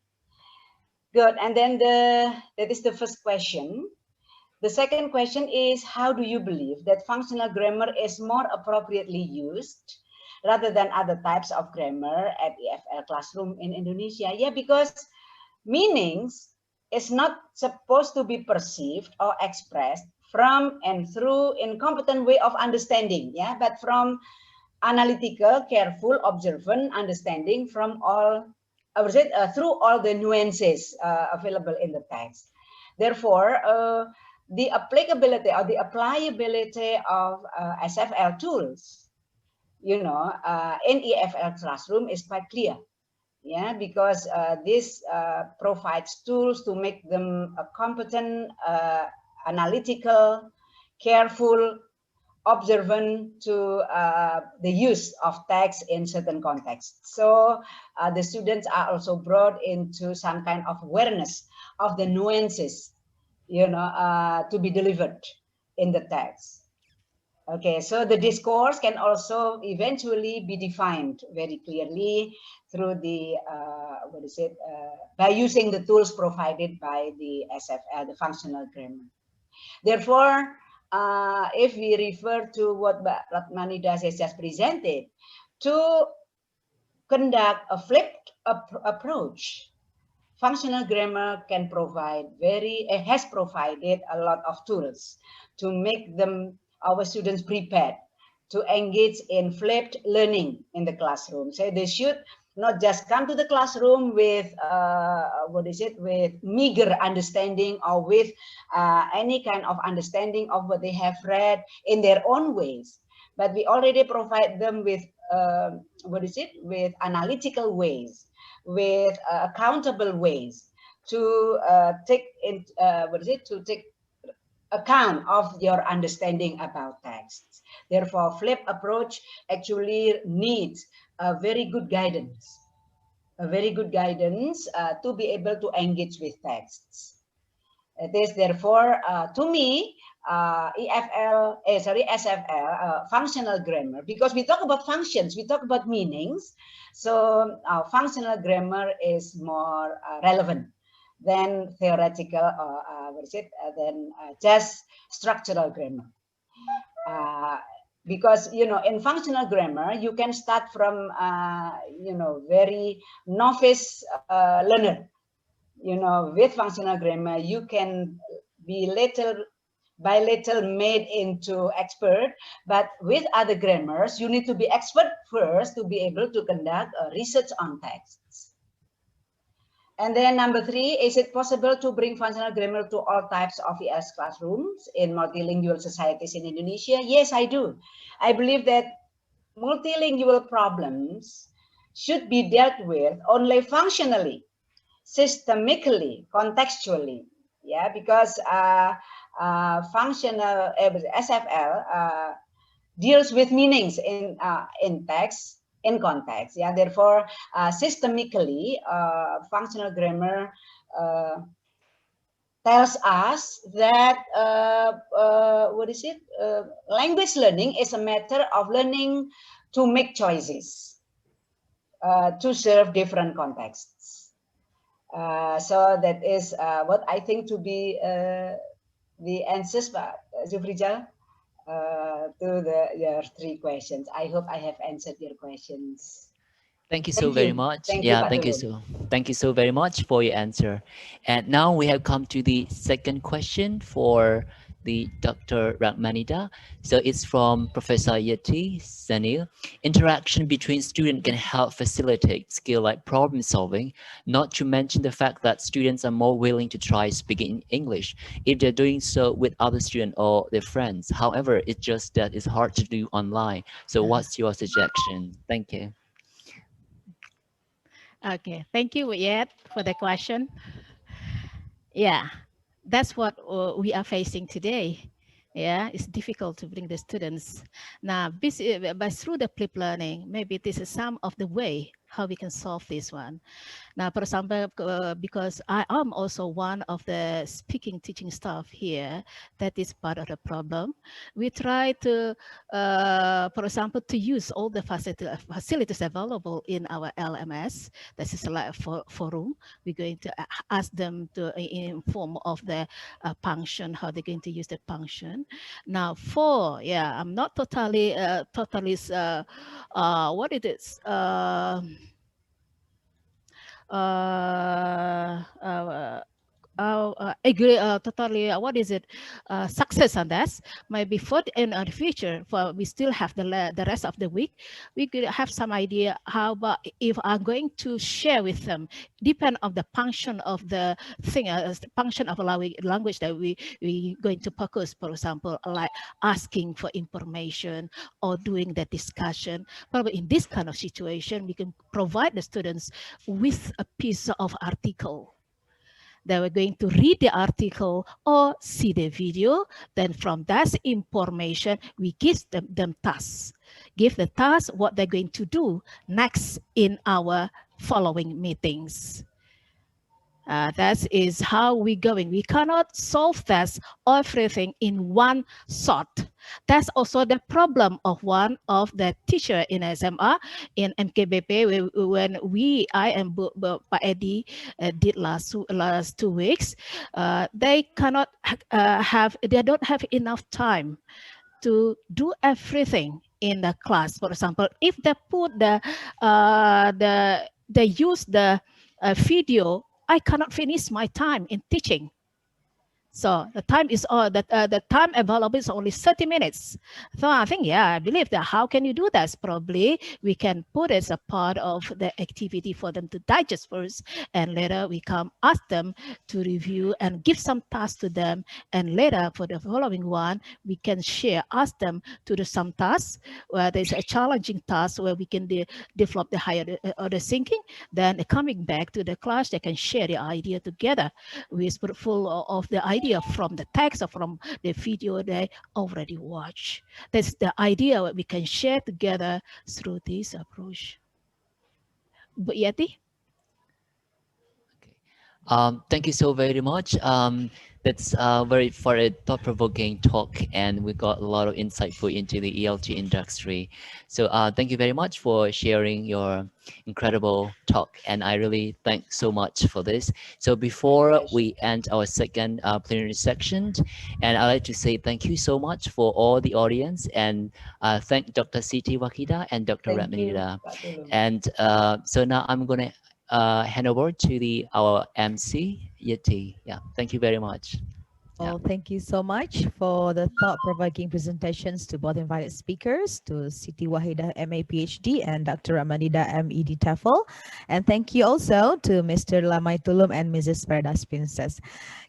Good, and then that is the first question. The second question is, how do you believe that functional grammar is more appropriately used rather than other types of grammar at EFL classroom in Indonesia? Yeah, because meanings is not supposed to be perceived or expressed from and through incompetent way of understanding, yeah, but from analytical, careful, observant understanding from all, through all the nuances available in the text. Therefore, the applicability or the applicability of SFL tools, in EFL classroom is quite clear. Yeah, because this provides tools to make them competent, analytical, careful, observant to the use of text in certain contexts. So the students are also brought into some kind of awareness of the nuances, to be delivered in the text. Okay, so the discourse can also eventually be defined very clearly through the, by using the tools provided by the SFL, the functional grammar. Therefore, if we refer to what Ratmanidas has just presented, to conduct a flipped approach, functional grammar can provide has provided a lot of tools to make our students prepared to engage in flipped learning in the classroom. So they should not just come to the classroom with with meager understanding or with any kind of understanding of what they have read in their own ways, but we already provide them with with analytical ways, with accountable ways to take account of your understanding about texts. Therefore, flip approach actually needs a very good guidance, to be able to engage with texts. It is therefore, to me, SFL, functional grammar, because we talk about functions, we talk about meanings. So functional grammar is more relevant than theoretical or than just structural grammar. Because, you know, in functional grammar, you can start from, you know, very novice learner. You know, with functional grammar, you can be little by little made into expert, but with other grammars, you need to be expert first to be able to conduct research on texts. And then number 3, is it possible to bring functional grammar to all types of ES classrooms in multilingual societies in Indonesia? Yes, I do. I believe that multilingual problems should be dealt with only functionally, systemically, contextually. Yeah, because functional SFL deals with meanings in text, in context. Yeah, therefore, systemically, functional grammar tells us that what is it? Language learning is a matter of learning to make choices to serve different contexts. So that is what I think to be the answers, Pak Zufrijal, to your 3 questions. I hope I have answered your questions. Thank you so very much. Thank Yeah, you, thank you so very much for your answer. And now we have come to the second question for the Dr. Ragmanida. So it's from Professor Yeti Sanil. Interaction between students can help facilitate skill like problem solving, not to mention the fact that students are more willing to try speaking English if they're doing so with other students or their friends. However, it's just that it's hard to do online. So what's your suggestion? Thank you. Okay, thank you, Yet, for the question. Yeah, that's what we are facing today. Yeah, it's difficult to bring the students. Now, but through the flip learning, maybe this is some of the way how we can solve this one. Now, for example, because I am also one of the speaking teaching staff here, that is part of the problem. We try to, for example, to use all the facilities available in our LMS. This is like a forum. We're going to ask them to inform of the function, how they're going to use the function. Now, I'm not totally, what it is, agree totally what is it success on that. Maybe for in the future, for we still have the rest of the week, we could have some idea how about if I'm going to share with them, depend on the function of the thing, the function of language that we going to focus. For example, like asking for information or doing the discussion. Probably in this kind of situation, we can provide the students with a piece of article. They were going to read the article or see the video. Then from that information, we give them tasks. Give the task what they're going to do next in our following meetings. That is how we're going. We cannot solve that everything in one shot. That's also the problem of one of the teacher in SMA in MKBP when I and Pak Edi did last 2 weeks. They cannot they don't have enough time to do everything in the class. For example, if they put they use the video, I cannot finish my time in teaching. So the time is the time available is only 30 minutes. So I think, I believe that how can you do that? Probably we can put it as a part of the activity for them to digest first, and later we come ask them to review and give some tasks to them. And later for the following one, we can ask them to do some tasks where there's a challenging task where we can develop the higher order thinking. Then coming back to the class, they can share the idea together with full of the idea from the text or from the video they already watched. That's the idea that we can share together through this approach. But Yeti? Thank you so very much. That's very for a thought-provoking talk, and we got a lot of insightful into the ELT industry. So thank you very much for sharing your incredible talk, and I really thank so much for this. So before we end our second plenary section, and I'd like to say thank you so much for all the audience, and thank Dr. Siti Wakida and Dr. Thank you, Ratmanida. Pak Tulung. And so now I'm going to hand over to our MC, Yeti. Yeah, thank you very much. Well, thank you so much for the thought-provoking presentations to both invited speakers, to Siti Wahida, MA PhD, and Dr. Ramanida, MED TEFL. And thank you also to Mr. Lamai Tulum and Mrs. Perdas Princess.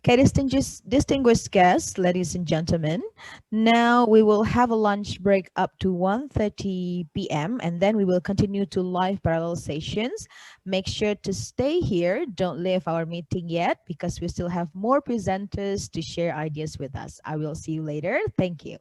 Okay, distinguished guests, ladies and gentlemen, now we will have a lunch break up to 1:30 p.m. and then we will continue to live parallel sessions. Make sure to stay here. Don't leave our meeting yet because we still have more presenters to share ideas with us. I will see you later. Thank you.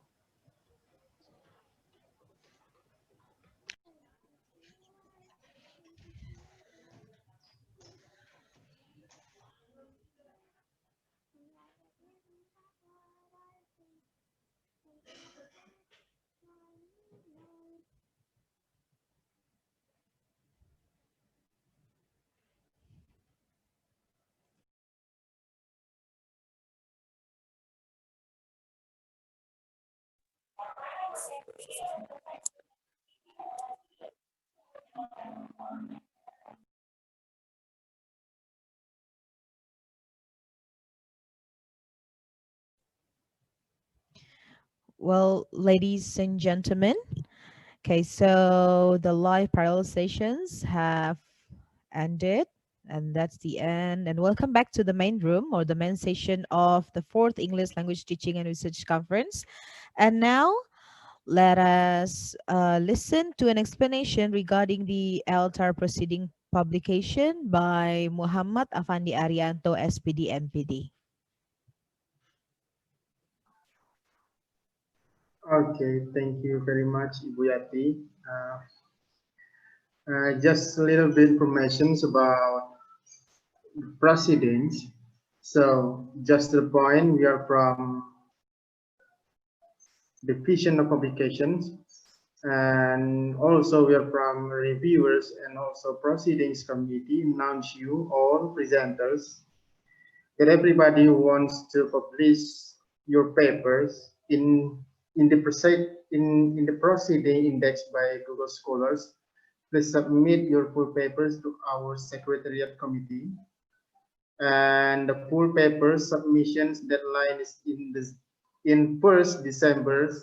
Well, ladies and gentlemen, okay, so the live parallel sessions have ended, and that's the end. And welcome back to the main room or the main session of the 4th English Language Teaching and Research Conference. And now let us listen to an explanation regarding the ELTAR proceeding publication by Muhammad Afandi Arianto, SPD MPD. Okay, thank you very much, Ibu Yati. Just a little bit information about proceedings. So, just the point, we are from Division of Publications, and also we are from Reviewers and also Proceedings Committee. Announce you all presenters that everybody who wants to publish your papers in the proceeding indexed by Google Scholars, please submit your full papers to our Secretariat Committee. And the full paper submissions deadline is in 1st December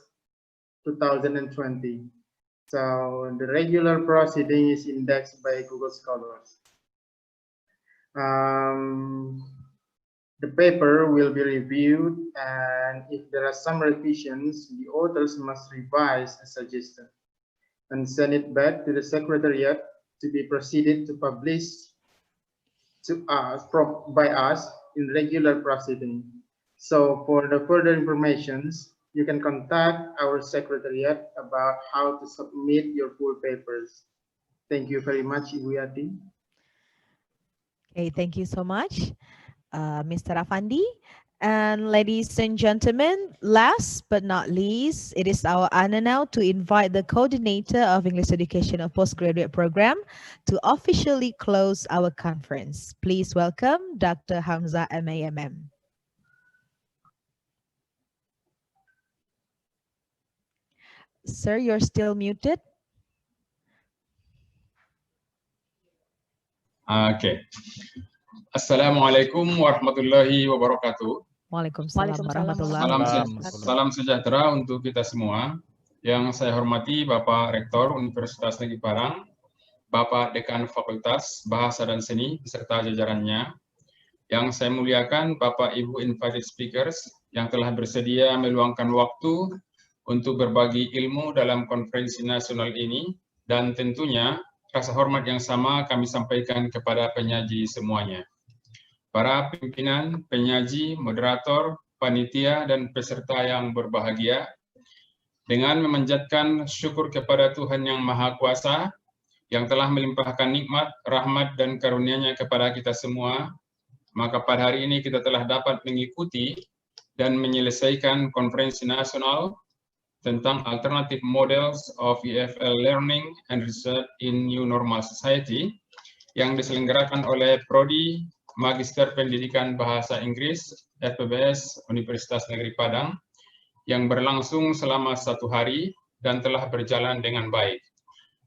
2020. So the regular proceeding is indexed by Google Scholars. The paper will be reviewed, and if there are some revisions, the authors must revise the suggestion and send it back to the Secretariat to be proceeded to publish by us in regular proceeding. So for the further informations, you can contact our Secretariat about how to submit your full papers. Thank you very much, Ibu Yati. Okay, thank you so much, Mr. Afandi. And ladies and gentlemen, last but not least, it is our honor now to invite the coordinator of English Education of Postgraduate Program to officially close our conference. Please welcome Dr. Hamza MAMM. Sir, you're still muted. Okay. Assalamualaikum warahmatullahi wabarakatuh. Waalaikumsalam warahmatullahi wabarakatuh. Salam sejahtera untuk kita semua. Yang saya hormati Bapak Rektor Universitas Negeri Padang, Bapak Dekan Fakultas Bahasa dan Seni beserta jajarannya. Yang saya muliakan Bapak Ibu Invited Speakers yang telah bersedia meluangkan waktu untuk berbagi ilmu dalam konferensi nasional ini, dan tentunya rasa hormat yang sama kami sampaikan kepada penyaji semuanya. Para pimpinan, penyaji, moderator, panitia, dan peserta yang berbahagia, dengan memanjatkan syukur kepada Tuhan Yang Maha Kuasa yang telah melimpahkan nikmat, rahmat, dan karunia-Nya kepada kita semua, maka pada hari ini kita telah dapat mengikuti dan menyelesaikan konferensi nasional tentang Alternative Models of EFL Learning and Research in New Normal Society yang diselenggarakan oleh Prodi Magister Pendidikan Bahasa Inggris FPBS Universitas Negeri Padang yang berlangsung selama 1 hari dan telah berjalan dengan baik.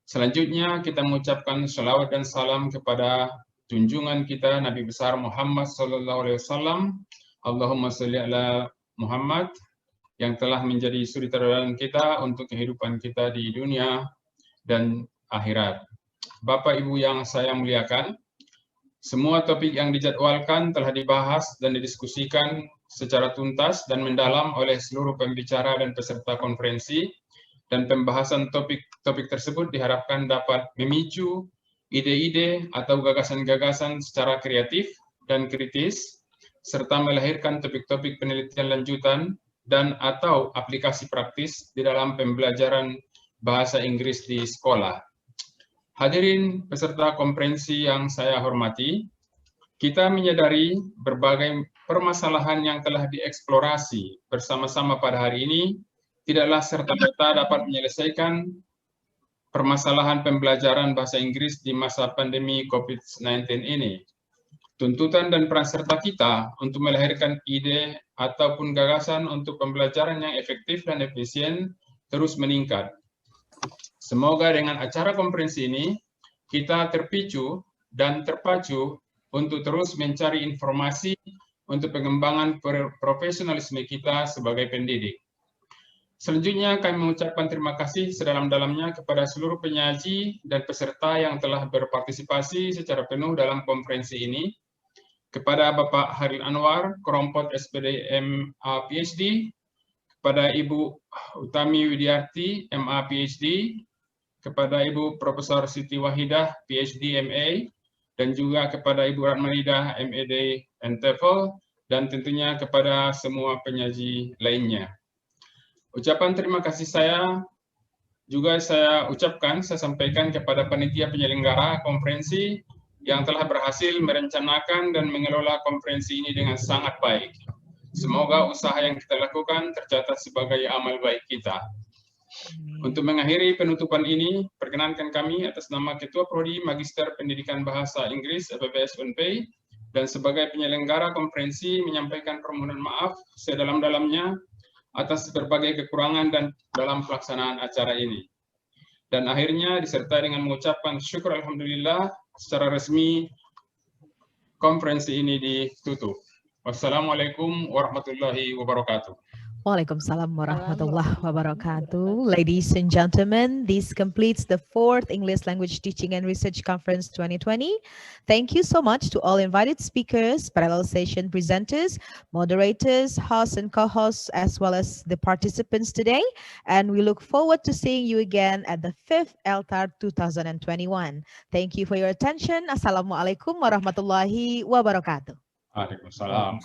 Selanjutnya kita mengucapkan salawat dan salam kepada junjungan kita Nabi besar Muhammad SAW. Allahumma sholli ala Muhammad yang telah menjadi suri teladan kita untuk kehidupan kita di dunia dan akhirat. Bapak Ibu yang saya muliakan, semua topik yang dijadwalkan telah dibahas dan didiskusikan secara tuntas dan mendalam oleh seluruh pembicara dan peserta konferensi, dan pembahasan topik tersebut diharapkan dapat memicu ide-ide atau gagasan-gagasan secara kreatif dan kritis, serta melahirkan topik-topik penelitian lanjutan dan atau aplikasi praktis di dalam pembelajaran bahasa Inggris di sekolah. Hadirin peserta konferensi yang saya hormati, kita menyadari berbagai permasalahan yang telah dieksplorasi bersama-sama pada hari ini tidaklah serta-merta dapat menyelesaikan permasalahan pembelajaran bahasa Inggris di masa pandemi COVID-19 ini. Tuntutan dan peran serta kita untuk melahirkan ide ataupun gagasan untuk pembelajaran yang efektif dan efisien terus meningkat. Semoga dengan acara konferensi ini, kita terpicu dan terpacu untuk terus mencari informasi untuk pengembangan profesionalisme kita sebagai pendidik. Selanjutnya kami mengucapkan terima kasih sedalam-dalamnya kepada seluruh penyaji dan peserta yang telah berpartisipasi secara penuh dalam konferensi ini, kepada Bapak Haril Anwar, Kerompot SPD MA PhD, kepada Ibu Utami Widiarti MA PhD, kepada Ibu Profesor Siti Wahidah PhD MA, dan juga kepada Ibu Ratmanida MED and TEFL, dan tentunya kepada semua penyaji lainnya. Ucapan terima kasih saya sampaikan kepada panitia penyelenggara konferensi yang telah berhasil merencanakan dan mengelola konferensi ini dengan sangat baik. Semoga usaha yang kita lakukan tercatat sebagai amal baik kita. Untuk mengakhiri penutupan ini, perkenankan kami atas nama Ketua Prodi Magister Pendidikan Bahasa Inggris FPBS Unpay dan sebagai penyelenggara konferensi menyampaikan permohonan maaf sedalam-dalamnya atas berbagai kekurangan dan dalam pelaksanaan acara ini. Dan akhirnya disertai dengan mengucapkan syukur alhamdulillah secara resmi konferensi ini ditutup. Wassalamualaikum warahmatullahi wabarakatuh. Waalaikumsalam warahmatullahi wabarakatuh. Ladies and gentlemen, this completes the 4th English Language Teaching and Research Conference 2020. Thank you so much to all invited speakers, parallel session presenters, moderators, hosts and co-hosts, as well as the participants today. And we look forward to seeing you again at the 5th ELTAR 2021. Thank you for your attention. Assalamualaikum warahmatullahi wabarakatuh. Waalaikumsalam.